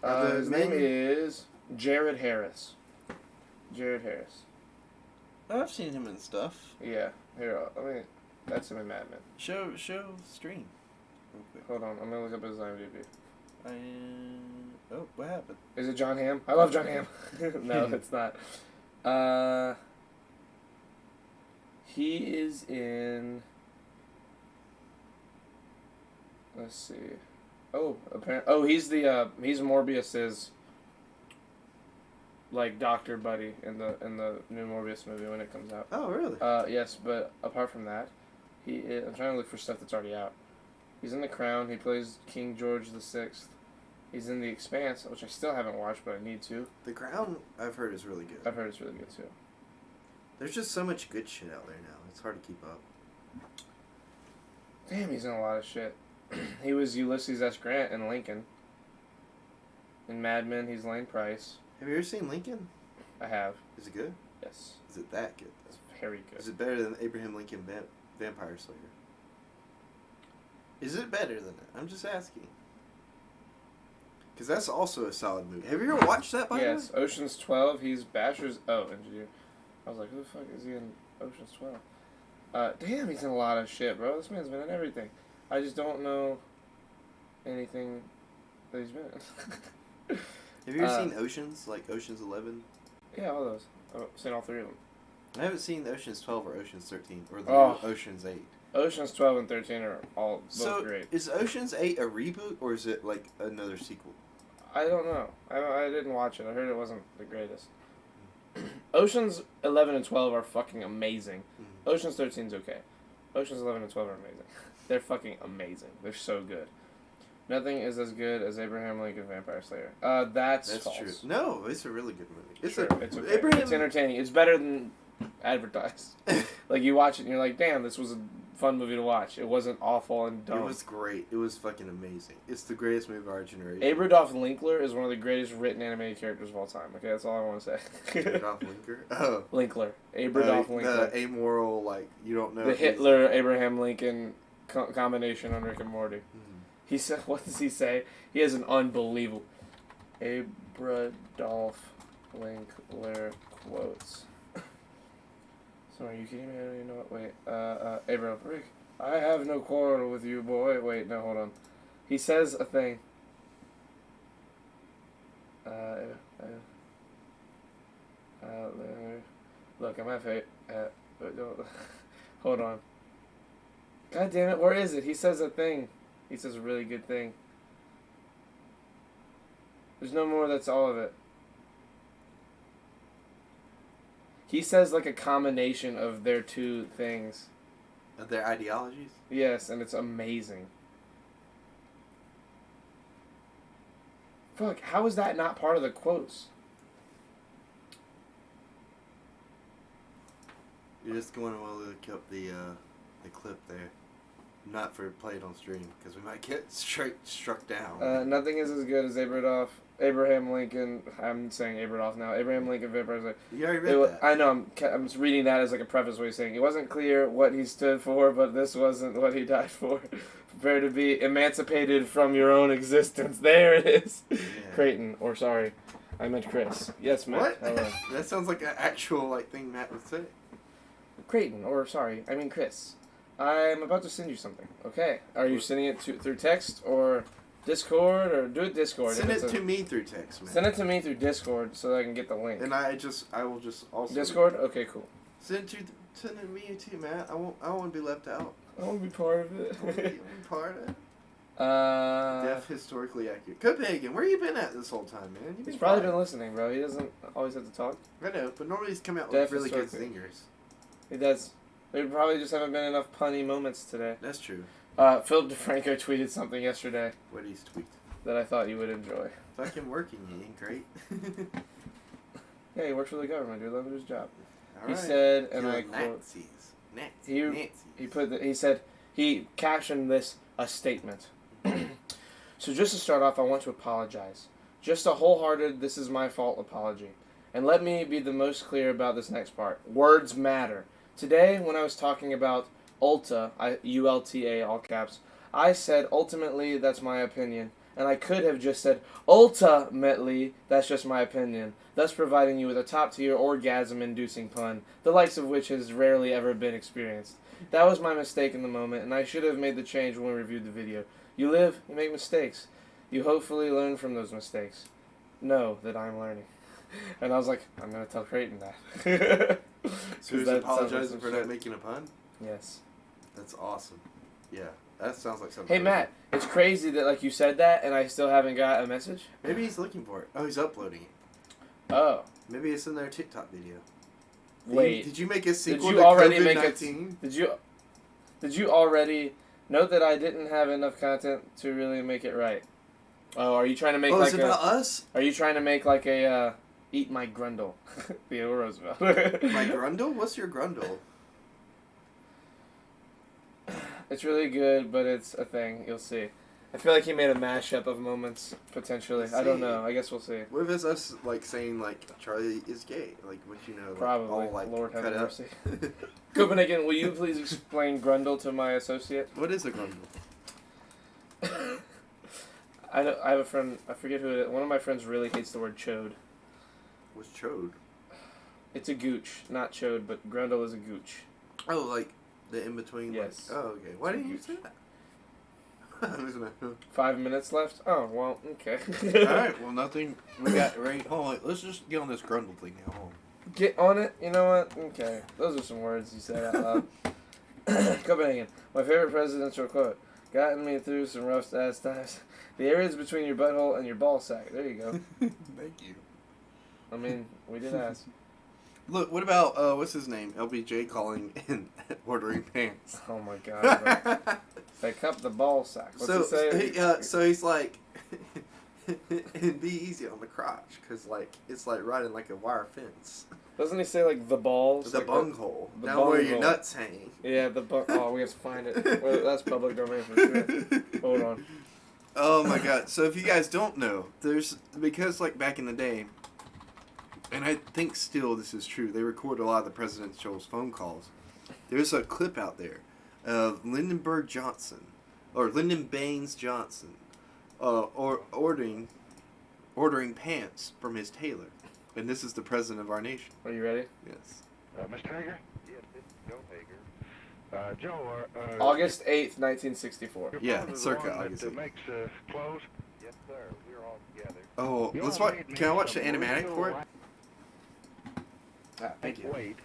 Madman. His name is Jared Harris. Jared Harris. I've seen him in stuff. Yeah. Here, that's him in Mad Men. Show stream. Real quick. Hold on, I'm gonna look up his IMDb. Oh, what happened? Is it John Hamm? I love John Hamm. No, it's not. He is in. Let's see. Oh, he's he's Morbius's like doctor buddy in the new Morbius movie when it comes out. Oh, really? Yes, but apart from that, I'm trying to look for stuff that's already out. He's in The Crown. He plays King George VI. He's in The Expanse, which I still haven't watched, but I need to. The Crown, I've heard, is really good. I've heard it's really good too. There's just so much good shit out there now. It's hard to keep up. Damn, he's in a lot of shit. He was Ulysses S. Grant in Lincoln. In Mad Men, he's Lane Price. Have you ever seen Lincoln? I have. Is it good? Yes. Is it that good? It's very good. Is it better than Abraham Lincoln Vampire Slayer? Is it better than it? I'm just asking. Because that's also a solid movie. Have you ever watched that, by the way? Yes. Ocean's 12, he's Basher's... Oh, engineer. I was like, who the fuck is he in Ocean's 12? Damn, he's in a lot of shit, bro. This man's been in everything. I just don't know anything that he's been in. Have you ever seen Oceans? Like Ocean's 11? Yeah, all those. I've seen all 3 of them. I haven't seen Ocean's 12 or Ocean's 13. Or the Oh. Ocean's 8. Ocean's 12 and 13 are all both So, great. is Ocean's 8 a reboot or is it like another sequel? I don't know. I didn't watch it. I heard it wasn't the greatest. Oceans 11 and 12 are fucking amazing. Mhm. Oceans 13's okay. Oceans 11 and 12 are amazing. They're fucking amazing. They're so good. Nothing is as good as Abraham Lincoln Vampire Slayer. That's false. true. No, it's a really good movie. It's Sure, it's okay. Abraham. It's entertaining. It's better than advertised. Like, you watch it and you're like, damn, this was a fun movie to watch. It wasn't awful and dumb. It was great. It was fucking amazing. It's the greatest movie of our generation. Abradolf Linkler is one of the greatest written animated characters of all time. Okay, that's all I want to say. Adolf Linker. Oh. Linkler. Abradolf Linkler. The amoral, like, you don't know. The if he's- Hitler Abraham Lincoln combination on Rick and Morty. Mhm. He said, what does he say? He has an unbelievable Abradolf Linkler quotes. So are you kidding me? I don't even know what. Wait, Abradolf Rick. I have no quarrel with you, boy. Wait, no, hold on. He says a thing. Look, I'm at hold on. God damn it, where is it? He says a thing. He says a really good thing. There's no more, that's all of it. He says like a combination of their two things. Of their ideologies? Yes, and it's amazing. Fuck, how is that not part of the quotes? You're just going to look up the clip there. Not for play it on stream, because we might get struck down. Nothing is as good as Abraham Lincoln. I'm saying Abradoff now. Abraham Lincoln Vampire. You already read that. I know. I'm just reading that as like a preface. What he's saying. It wasn't clear what he stood for, but this wasn't what he died for. Prepare to be emancipated from your own existence. There it is. Yeah. Creighton, or sorry, I meant Chris. Yes, Matt. What? Hello. That sounds like an actual like thing Matt would say. Creighton, or sorry, I mean Chris. I'm about to send you something. Okay. Are you sending it through text or Discord, or do it Discord? Send it to me through text, man. Send it to me through Discord so that I can get the link. And I will just also Discord? Okay, cool. Send it to me too, Matt. I don't want to be left out. I want to be part of it. I want to be part of it. Uh, Def historically accurate. Copenhagen, where you been at this whole time, man? he's probably been listening, bro. He doesn't always have to talk. I know, but normally he's come out Def with really good historically. singers. He does. There probably just haven't been enough punny moments today. That's true. Philip DeFranco tweeted something yesterday What he's tweet. that I thought you would enjoy. Fucking working, he ain't great. Yeah, he works for the government, dude. Let him do his job. All He right. said, and I Killing quote, Nazis. Nazis. He- Nazis. he said, he captioned this a statement. So just to start off, I want to apologize. Just a wholehearted, this is my fault apology. And let me be the most clear about this next part. Words matter. Today, when I was talking about ULTA, ULTA, all caps, I said, ultimately, that's my opinion. And I could have just said, ultimately, that's just my opinion, thus providing you with a top-tier orgasm-inducing pun, the likes of which has rarely ever been experienced. That was my mistake in the moment, and I should have made the change when we reviewed the video. You live, you make mistakes. You hopefully learn from those mistakes. Know that I'm learning. And I was like, I'm going to tell Creighton that. So he's that sounds like apologizing some for shit. not making a pun? Yes. That's awesome. Yeah, that sounds like something. Hey, Matt, it's crazy that, like, you said that, and I still haven't got a message. Maybe he's looking for it. Oh, he's uploading it. Oh. Maybe it's in their TikTok video. Wait. Did you make a sequel you to already make a COVID-19? Did you already note that I didn't have enough content to really make it right? Oh, are you trying to make Oh, like is it about us? Are you trying to make like a eat my grundle, Theodore Roosevelt? My grundle? What's your grundle? It's really good, but it's a thing. You'll see. I feel like he made a mashup of moments potentially. Let's I don't see. know. I guess we'll see. What if it's us like saying like Charlie is gay? Like what you know? Like, Probably. all, like, Lord have cut up. mercy. Copenhagen, will you please explain grundle to my associate? What is a grundle? I have a friend. I forget who it is. One of my friends really hates the word chode. What's chode? It's a gooch, not chode, but grundle is a gooch. Oh, like the in between. Yes. Like, oh, okay. Why didn't you say that? I was gonna- 5 minutes left? Oh, well, okay. All right. Well, nothing. We got right. Hold on. Let's just get on this grundle thing now. Hold on. Get on it? You know what? Okay. Those are some words you said out loud. Copenhagen. My favorite presidential quote. Gotten me through some rough ass times. The areas between your butthole and your ball sack. There you go. Thank you. I mean, we did ask. Look, what about what's his name? LBJ calling and ordering pants. Oh my god. Bro. They cup the ball sack. What's So it say? so he's like, and be easy on the crotch, cause like it's like riding like a wire fence. Doesn't he say like the balls? The Like, bunghole. the Now where your bunghole. nuts hang. Yeah, the bung. Oh, we have to find it. Well, that's public domain for sure. Hold on. Oh my god. So if you guys don't know, because like back in the day, and I think still this is true, they record a lot of the presidential phone calls. There's a clip out there of Lyndon Baines Johnson, or ordering pants from his tailor. And this is the president of our nation. Are you ready? Yes. Mr. Hager? Yes, it's Joe Hager. Joe, August 8th, 1964. your Yeah, father's the circa one August that 8th. makes clothes? Yes, sir. We're all together. Oh, You let's all watch. made me Can I watch the some animatic real for it? Ah, thank you. Weight.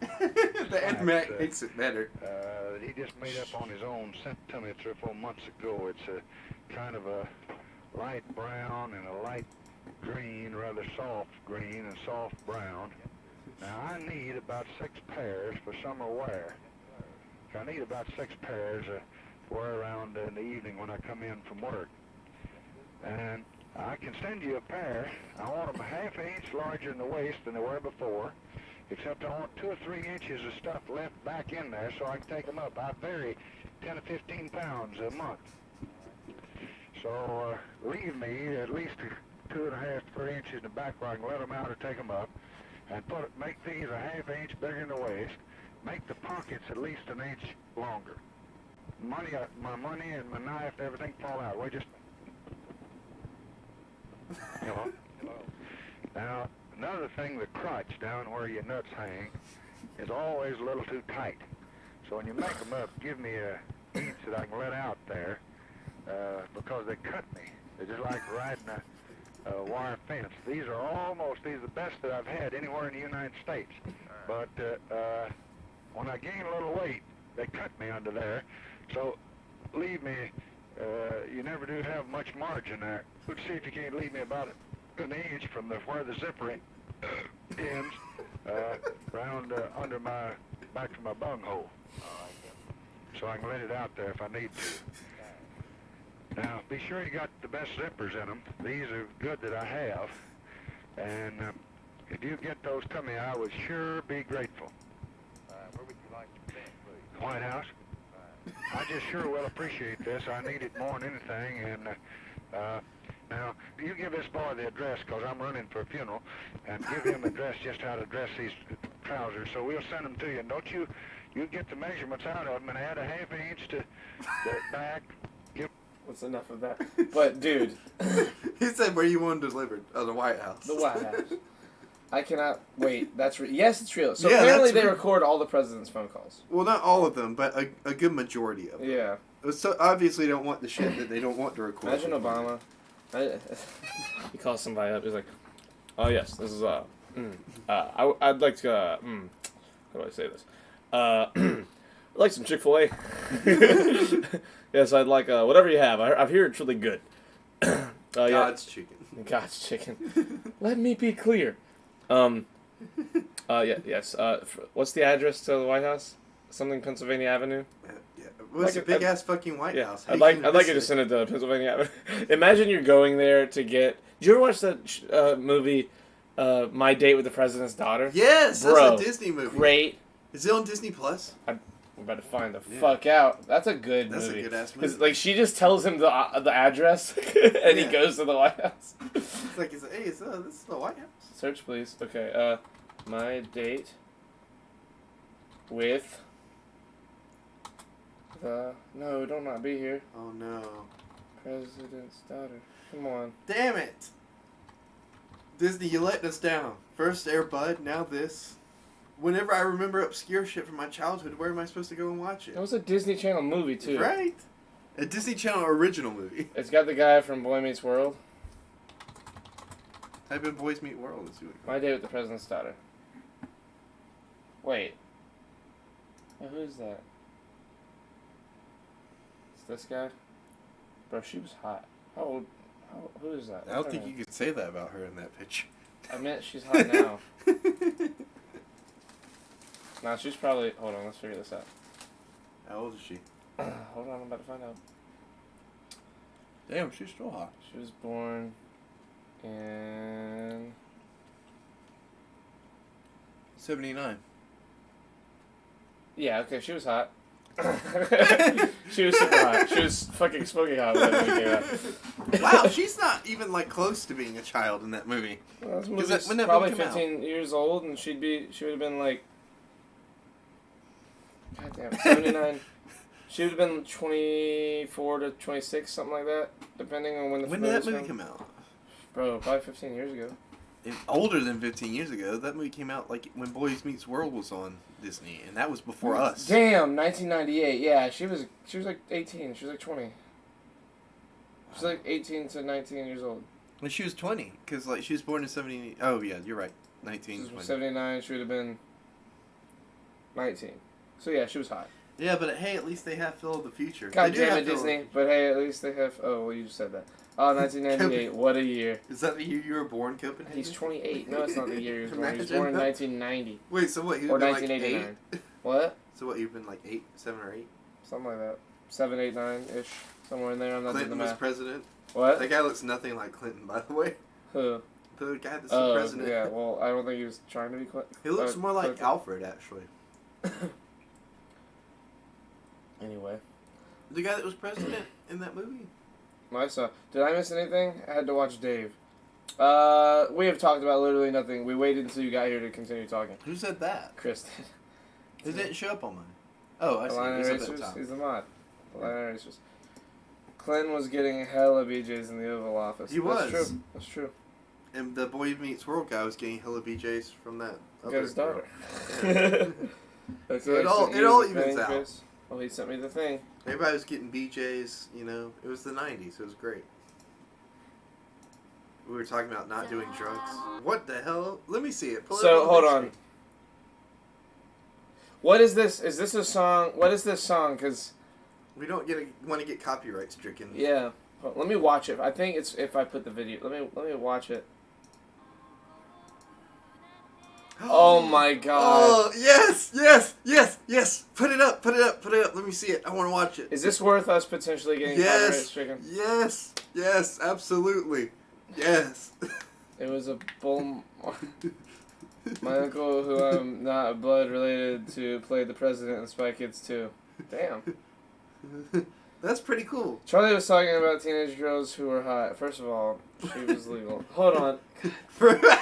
The animatic makes it better. That he just made up on his own. Sent to me 3 or 4 months ago. It's a kind of a light brown and a light green, rather soft green and soft brown. Now I need about 6 pairs for summer wear. I need about 6 pairs to wear around in the evening when I come in from work. And I can send you a pair. I want them a half an inch larger in the waist than they were before, except I want 2 or 3 inches of stuff left back in there so I can take them up. I vary 10 to 15 pounds a month. So leave me at least 2.5 to 3 inches in the back where I can let them out or take them up, and make these a half inch bigger in the waist. Make the pockets at least an inch longer. My money and my knife, everything fall out. Wait just. Hello. Now another thing, the crotch down where your nuts hang is always a little too tight. So when you make them up, give me a inch that I can let out there, because they cut me. They're just like riding a wire fence. These are the best that I've had anywhere in the United States. But when I gain a little weight, they cut me under there. So leave me, you never do have much margin there. Let's see if you can't leave me about an inch from where the zipper ends, round under my, back to my bunghole. So I can let it out there if I need to. Now, be sure you got the best zippers in them. These are good that I have. And if you get those to me, I would sure be grateful. Where would you like to send, please? White House. I just sure will appreciate this. I need it more than anything. And now, you give this boy the address, because I'm running for a funeral, and give him the address just how to dress these trousers. So we'll send them to you. And don't you get the measurements out of them and add a half inch to the back. What's enough of that? But, dude. He said where you want them delivered. Oh, the White House. The White House. I cannot wait. That's yes, it's real. So Yeah, apparently that's they real. record all the president's phone calls. Well, not all of them, but a good majority of them. Yeah. So obviously, don't want the shit that they don't want to record. Imagine Obama. He calls somebody up. He's like, "Oh yes, this is I'd like to how do I say this? I'd like some Chick-fil-A. Yes, I'd like whatever you have. I've heard it's really good. God's chicken. God's chicken. Let me be clear. Yes. What's the address to the White House? Something Pennsylvania Avenue. Yeah. Well, it's a big ass fucking White House. I'd like you to send it to Pennsylvania Avenue. Imagine you're going there to get. Did you ever watch that movie, My Date with the President's Daughter? Yes, Bro, that's a Disney movie. Great. Is it on Disney Plus? We're about to find the fuck out. That's a good That's movie. a good ass movie. Because like she just tells him the address, and he goes to the White House. It's like, hey, this is the White House. Search, please. Okay. My date with the don't not be here. Oh no. President's daughter. Come on. Damn it. Disney, you letting us down. First Air Bud, now this. Whenever I remember obscure shit from my childhood, where am I supposed to go and watch it? That was a Disney Channel movie too. Right. A Disney Channel original movie. It's got the guy from Boy Meets World. Type in Boys Meet World and see what My Date with the President's Daughter. Wait. Oh, who's that? It's this guy? Bro, she was hot. How old? Who is that? I don't think you could say that about her in that picture. I meant she's hot now. Nah, she's probably... Hold on, let's figure this out. How old is she? Hold on, I'm about to find out. Damn, she's still hot. She was born in... 79. Yeah, okay, she was hot. She was super hot. She was fucking smoking hot when that movie came out. Wow, she's not even like close to being a child in that movie. Well, this 'Cause movie's when that probably movie came 15 years old, and she would have been like... God damn, 79... She would have been 24 to 26, something like that, depending on when the When did that movie movie come out? Bro, probably 15 years ago. Older than 15 years ago. That movie came out like when Boys Meets World was on Disney, and that was before us. Damn, 1998. Yeah, she was like 18. She was like 20. She was like 18 to 19 years old. When she was 20, because like she was born in 70. Oh yeah, you're right. 19. She was 20. 79. She would have been 19. So yeah, she was hot. Yeah, but hey, at least they have Phil of the Future. God They do damn have it, Phil of the Disney. But hey, at least they have... Oh, well, you just said that. Oh, 1998. What a year. Is that the year you were born, Copenhagen? He's 28. No, it's not the year he was born. He was Imagine born in that. 1990. Wait, so what? You've Or been like 1989. 8? What? So what? You've been like 8, 7 or 8? Something like that. 7, 8, 9-ish. Somewhere in there. I'm not doing the Clinton was math. president. What? That guy looks nothing like Clinton, by the way. Who? The guy that's the Oh, president. yeah. Well, I don't think he was trying to be. He looks more like Clinton. Alfred, actually. Anyway, The guy that was president in that movie. I saw. Did I miss anything? I had to watch Dave. We have talked about literally nothing. We waited until you got here to continue talking. Who said that? Chris did. It didn't show up on mine. Oh, I see. Atlanta He's up at the Racers. top. He's the mod. Atlanta Racers. Clinton was getting hella BJs in the Oval Office. He That's was. true. That's true. And the Boy Meets World guy was getting hella BJs from that other Guy's girl. daughter. Okay, So it all- sent it you all the evens thing, out. Chris. Oh, he sent me the thing. Everybody was getting BJs, you know. It was the 90s. It was great. We were talking about not doing drugs. What the hell? Let me see it. Pull it So, up the hold big on. screen. What is this? Is this a song? What is this song? Because, We don't want to get copyright stricken. yeah. Let me watch it. I think it's if I put the video. Let me watch it. Oh my god. Oh, yes, yes, yes, yes. Put it up, put it up, put it up. Let me see it. I want to watch it. Is this worth us potentially getting copyright Yes, stricken? yes, yes, absolutely. Yes. It was a bull. My uncle, who I'm not blood related to, played the president in Spy Kids 2. Damn. That's pretty cool. Charlie was talking about teenage girls who were hot. First of all, she was legal. Hold on. I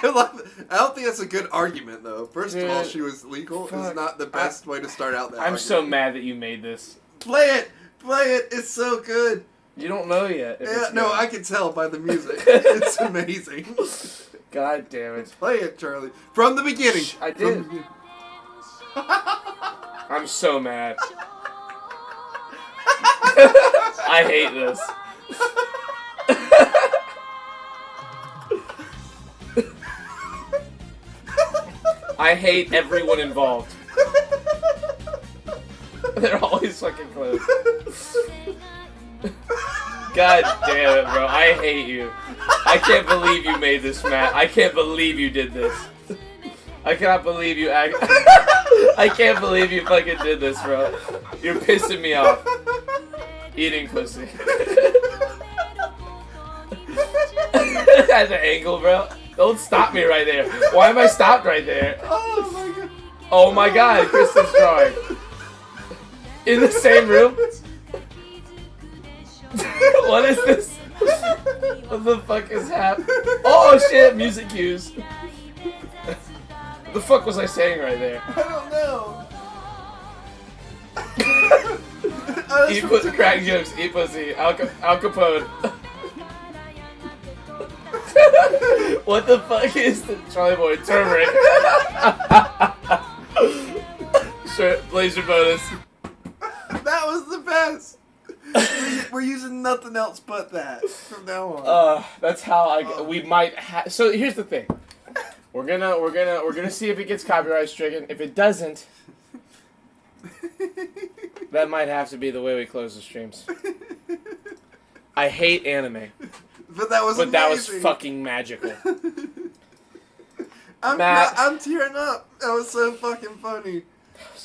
don't think that's a good argument, though. First of all, Dude, she was legal. fuck. Is not the best way to start out that I'm argument. so mad that you made this. Play it! Play it! It's so good! You don't know yet. if Yeah, it's no, good. I can tell by the music. It's amazing. God damn it. Play it, Charlie. From the beginning. I From did. the beginning. I'm so mad. I hate this. I hate everyone involved. They're always fucking close. God damn it, bro. I hate you. I can't believe you made this, Matt. I can't believe you did this. I cannot believe you I can't believe you fucking did this, bro. You're pissing me off. Eating pussy. At the angle, bro. Don't stop me right there. Why am I stopped right there? Oh my god. Oh my god, Kristen's drawing. In the same room? What is this? What the fuck is happening? Oh shit, music cues. What the fuck was I saying right there? I don't know. Eat pussy, crack jokes, eat pussy, Al Capone. What the fuck is the Charlie Boy turmeric? Sure, blazer bonus. That was the best. We're using nothing else but that from now on. That's how we might so here's the thing. We're gonna see if it gets copyright stricken. If it doesn't, that might have to be the way we close the streams. I hate anime, But that was but that was amazing. fucking magical. I'm Matt. I'm tearing up. That was so fucking funny.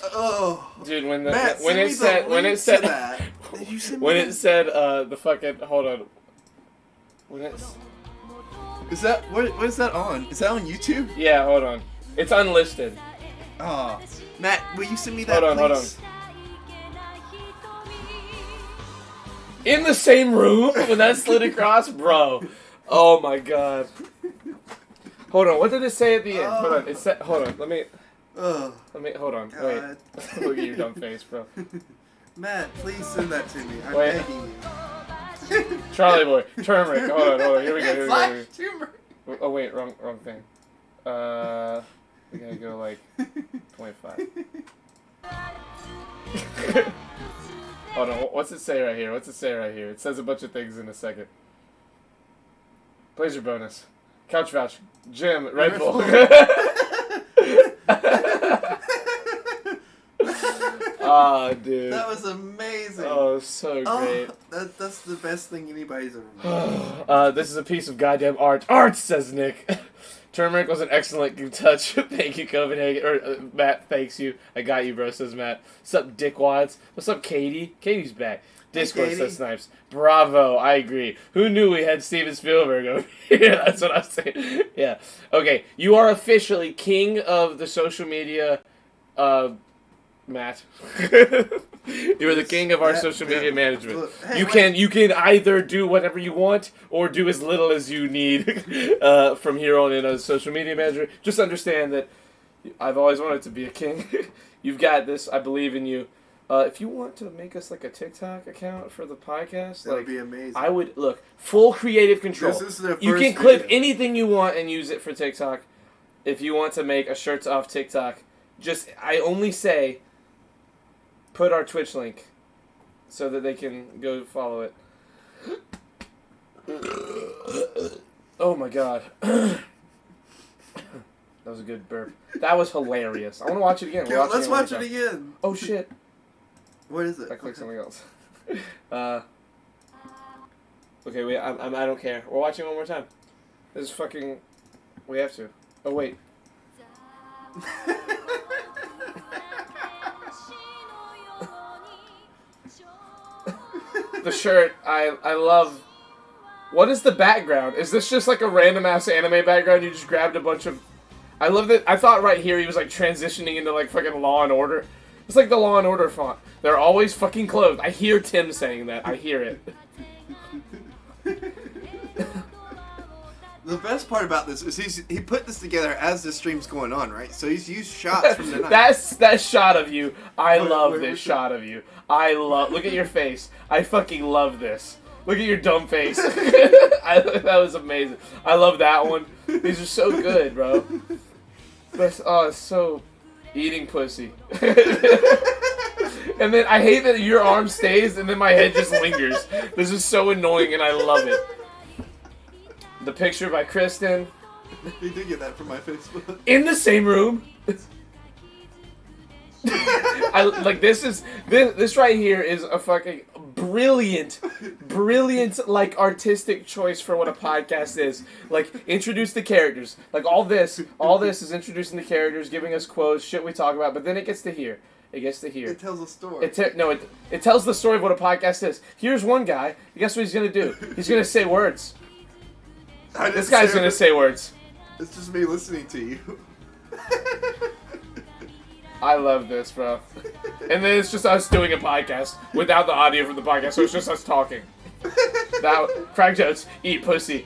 Oh, Dude, when Matt, when send it me said the when it link said to that. Did you send me when that? it said the fucking hold on. When it's Is that what is that on? Is that on YouTube? yeah, hold on. It's unlisted. Oh, Matt, will you send me that? Hold on, please? In the same room when that slid across, bro. Oh my god. Hold on, what did it say at the end? Hold on, it said. Hold on, let me. Oh, Hold on. God. Wait. Look at your dumb face, bro. Matt, please send that to me. I'm Wait. begging you. Charlie Boy, turmeric. Hold on. Here we go. Here we go. Black tumor. Oh wait, wrong thing. We gotta go like 25. Hold on. What's it say right here? What's it say right here? It says a bunch of things in a second. Blazer bonus, couch vouch, gym, Red Bull. Ah, dude. That was amazing. Oh, so great. That's the best thing anybody's ever made. This is a piece of goddamn art. Art, says Nick. Turmeric was an excellent touch. Thank you, Copenhagen. Or Matt thanks you. I got you, bro, says Matt. What's up, Dickwads? What's up, Katie? Katie's back. Discord Katie. says Snipes. Bravo, I agree. Who knew we had Steven Spielberg over here? That's what I'm saying. Yeah. Okay, you are officially king of the social media, Matt. You are the king of our social media management. Look, hey, You can either do whatever you want or do as little as you need from here on in as social media manager. Just understand that I've always wanted to be a king. You've got this. I believe in you. If you want to make us like a TikTok account for the podcast, That would like be amazing. I would look full creative control. This is the You first can clip video. anything you want and use it for TikTok. If you want to make a shirts off TikTok, I only say put our Twitch link so that they can go follow it. Oh my god. That was a good burp. That was hilarious. I want to watch it again. We're Yo, watching let's one watch more it time. again. Oh shit. What is it? I clicked something else. Okay, wait. I don't care. We're watching one more time. This is fucking. We have to. Oh wait. The shirt. I love. What is the background? Is this just like a random ass anime background? You just grabbed a bunch of. I love that. I thought right here he was like transitioning into like fucking Law and Order. It's like the Law and Order font. They're always fucking clothed. I hear Tim saying that. I hear it. The best part about this is he put this together as the stream's going on, right? So he's used shots from the night. That shot of you. I love wait, this what's shot of you. I love. Look at your face. I fucking love this. Look at your dumb face. That was amazing. I love that one. These are so good, bro. But, oh, it's so eating pussy. And then I hate that your arm stays and then my head just lingers. This is so annoying and I love it. The picture by Kristen. He did get that from my Facebook. In the same room. I like this right here is a fucking brilliant like artistic choice for what a podcast is. Like introduce the characters. Like all this is introducing the characters, giving us quotes, shit we talk about, but then it gets to here. It gets to here. It tells a story. It tells the story of what a podcast is. Here's one guy. Guess what he's gonna do? He's gonna say words. This guy's gonna say words. It's just me listening to you. I love this, bro. And then it's just us doing a podcast without the audio from the podcast, so it's just us talking. Crack jokes, eat pussy.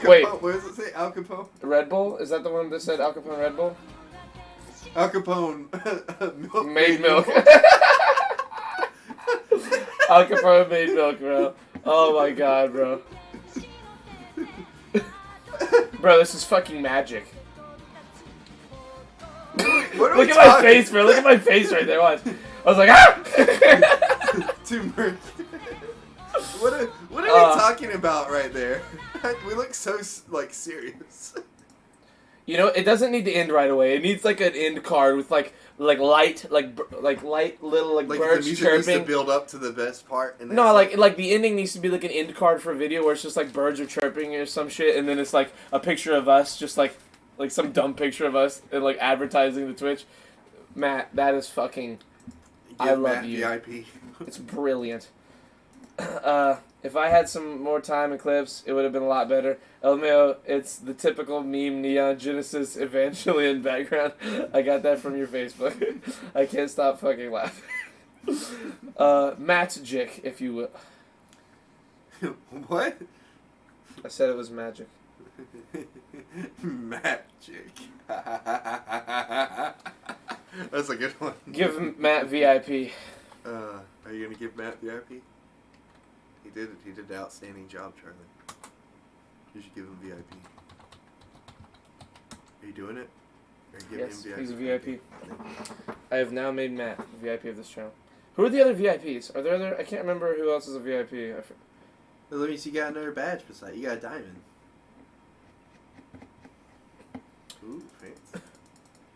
Wait, What does it say? Al Capone? Red Bull? Is that the one that said Al Capone Red Bull? Al Capone. Milk Made milk. Al Capone made milk, bro. Oh my god, bro. Bro, this is fucking magic. Look at my face, bro. Look at my face right there. Watch. I was like, ah! Too murky. What are we talking about right there? We look so like serious. You know, it doesn't need to end right away. It needs like an end card with light little Like birds the music chirping. needs to build up to the best part. And No, that's like the ending needs to be like an end card for a video where it's just like birds are chirping or some shit, and then it's like a picture of us, just like some dumb picture of us, and like advertising the Twitch. Matt, that is fucking. I love Matt you. VIP. It's brilliant. If I had some more time and clips, it would have been a lot better. LMAO, it's the typical meme Neon Genesis Evangelion background. I got that from your Facebook. I can't stop fucking laughing. Magic, if you will. What? I said it was magic. Magic. That's a good one. Give Matt VIP. Are you gonna give Matt VIP? He did it. He did an outstanding job, Charlie. You should give him VIP. Are you doing it? Are you giving Yes, him VIP? he's a VIP. I have now made Matt the VIP of this channel. Who are the other VIPs? Are there other? I can't remember who else is a VIP. Well, that means you got another badge beside. You got a diamond. Ooh, fancy.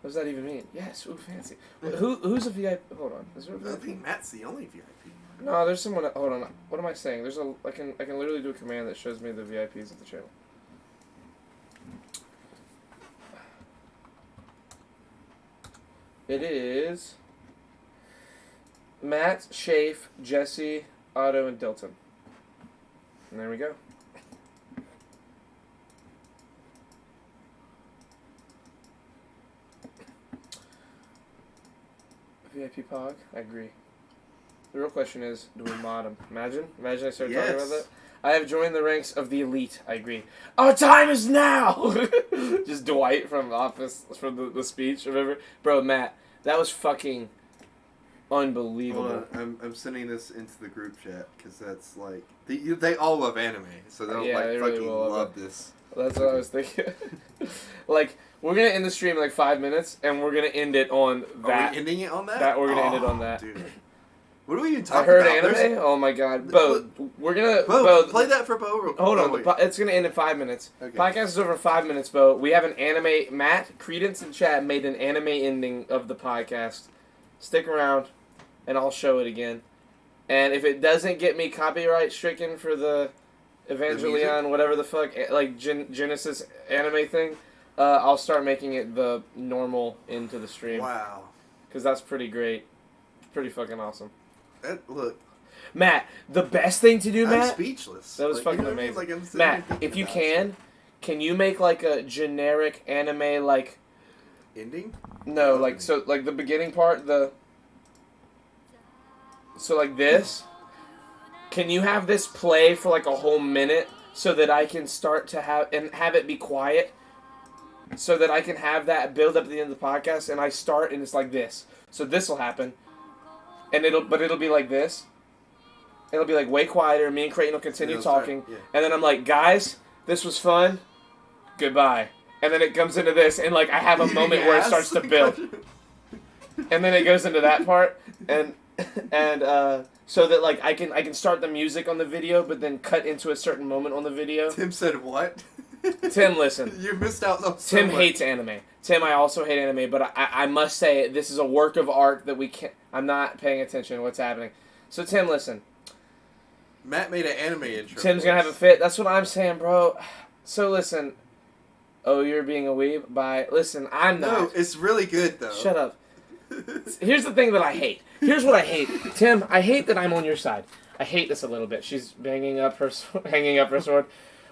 What does that even mean? Yes, ooh, fancy. Who's a VIP? Hold on. Is there a I VIP? think Matt's the only VIP. No, there's someone. Hold on. What am I saying? There's a. I can literally do a command that shows me the VIPs of the channel. It is Matt, Shafe, Jesse, Otto, and Dilton. And there we go. VIP Pog, I agree. The real question is, do we mod him? Imagine I started talking about that. I have joined the ranks of the elite. I agree. Our time is now! Just Dwight from Office, from the speech, remember? Bro, Matt, that was fucking unbelievable. Hold on, I'm sending this into the group chat because that's like they all love anime, so they'll Yeah, like they really fucking will love this. That's what I was thinking. Like, we're gonna end the stream in like 5 minutes, and we're gonna end it on that. Are we ending it on that? That we're gonna end it on that. Dude. What are we even I talking heard about? anime? Oh my god. Bo, we're gonna... Bo, play that for Bo real quick. Hold on, wait. it's gonna end in 5 minutes. Okay. Podcast is over in 5 minutes, Bo. We have an anime... Matt, Credence, and Chat made an anime ending of the podcast. Stick around, and I'll show it again. And if it doesn't get me copyright stricken for the Evangelion, whatever the fuck, like Genesis anime thing, I'll start making it the normal into the stream. Wow. Because that's pretty great. Pretty fucking awesome. Look, Matt, the best thing to do, I'm Matt... speechless. That was Like, fucking you know what I mean? amazing. Like, I'm sitting Matt, here thinking if you about can you make like a generic anime like... ending? No, like, so, like the beginning part, so like this? Can you have this play for like a whole minute so that I can start to have it be quiet? So that I can have that build up at the end of the podcast and I start and it's like this. So this will happen. And it'll be like this. It'll be like way quieter. Me and Creighton will continue It'll start, talking. yeah. And then I'm like, guys, this was fun. Goodbye. And then it comes into this, and like I have a moment where it starts to build. And then it goes into that part, and so that like I can start the music on the video, but then cut into a certain moment on the video. Tim said what? Tim, listen. You missed out on so Tim much. hates anime. Tim, I also hate anime, but I must say this is a work of art that we can't. I'm not paying attention to what's happening. So Tim, listen. Matt made an anime intro. Tim's gonna have a fit. That's what I'm saying, bro. So listen. Oh, you're being a weeb? Bye. Listen, I'm not. No, it's really good though. Shut up. Here's the thing that I hate. Here's what I hate. Tim, I hate that I'm on your side. I hate this a little bit. She's hanging up her sword.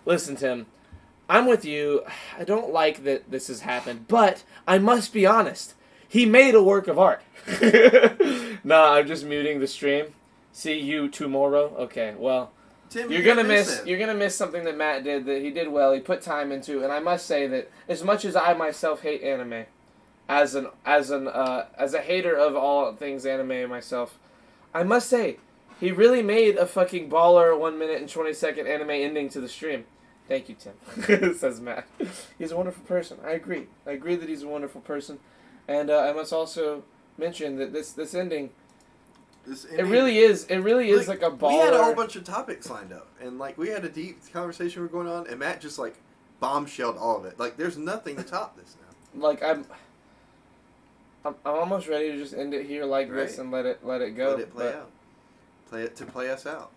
Listen, Tim. I'm with you. I don't like that this has happened, but I must be honest. He made a work of art. Nah, I'm just muting the stream. See you tomorrow. Okay, well, Tim, you're gonna miss something that Matt did that he did well. He put time into, and I must say that as much as I myself hate anime, as a hater of all things anime myself, I must say he really made a fucking baller 1 minute and 20-second anime ending to the stream. Thank you, Tim. Says Matt. He's a wonderful person. I agree. I agree that he's a wonderful person, and I must also mention that this ending. It really is like a baller. We had a whole bunch of topics lined up, and like we had a deep conversation we're going on, and Matt just like bombshelled all of it. Like there's nothing to top this now. Like I'm almost ready to just end it here like this and let it go. Let it play out. Play it to play us out.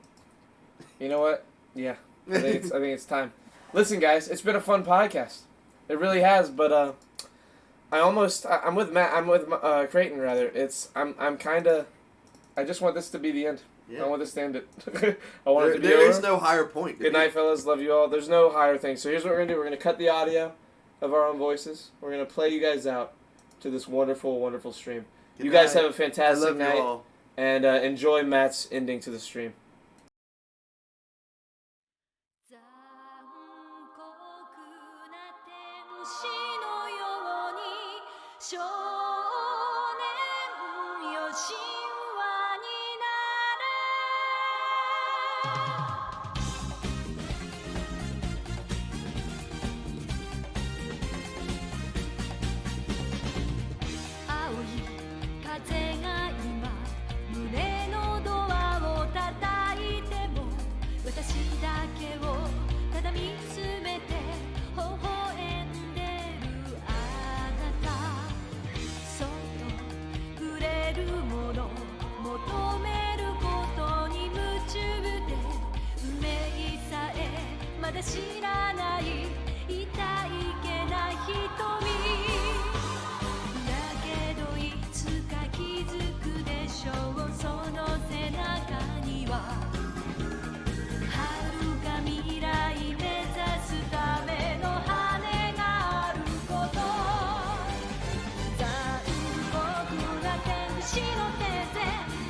You know what? Yeah, I think it's time. Listen, guys, it's been a fun podcast. It really has, but I'm with Matt. I'm with Creighton rather. I just want this to be the end. Yeah. I want this to end it. I want it to be There over. is no higher point. Good night, fellas. Love you all. There's no higher thing. So here's what we're going to do. We're going to cut the audio of our own voices. We're going to play you guys out to this wonderful, wonderful stream. Good you guys night. have a fantastic I love night. You all. And enjoy Matt's ending to the stream. 残酷な天使のように少年よ神話になれ青い風が今胸のドアを叩いても私だけをただ見つめて微笑んでるあなたそっと触れるもの求めることに夢中で運命さえまだ知らない痛いけな瞳だけどいつ私の手で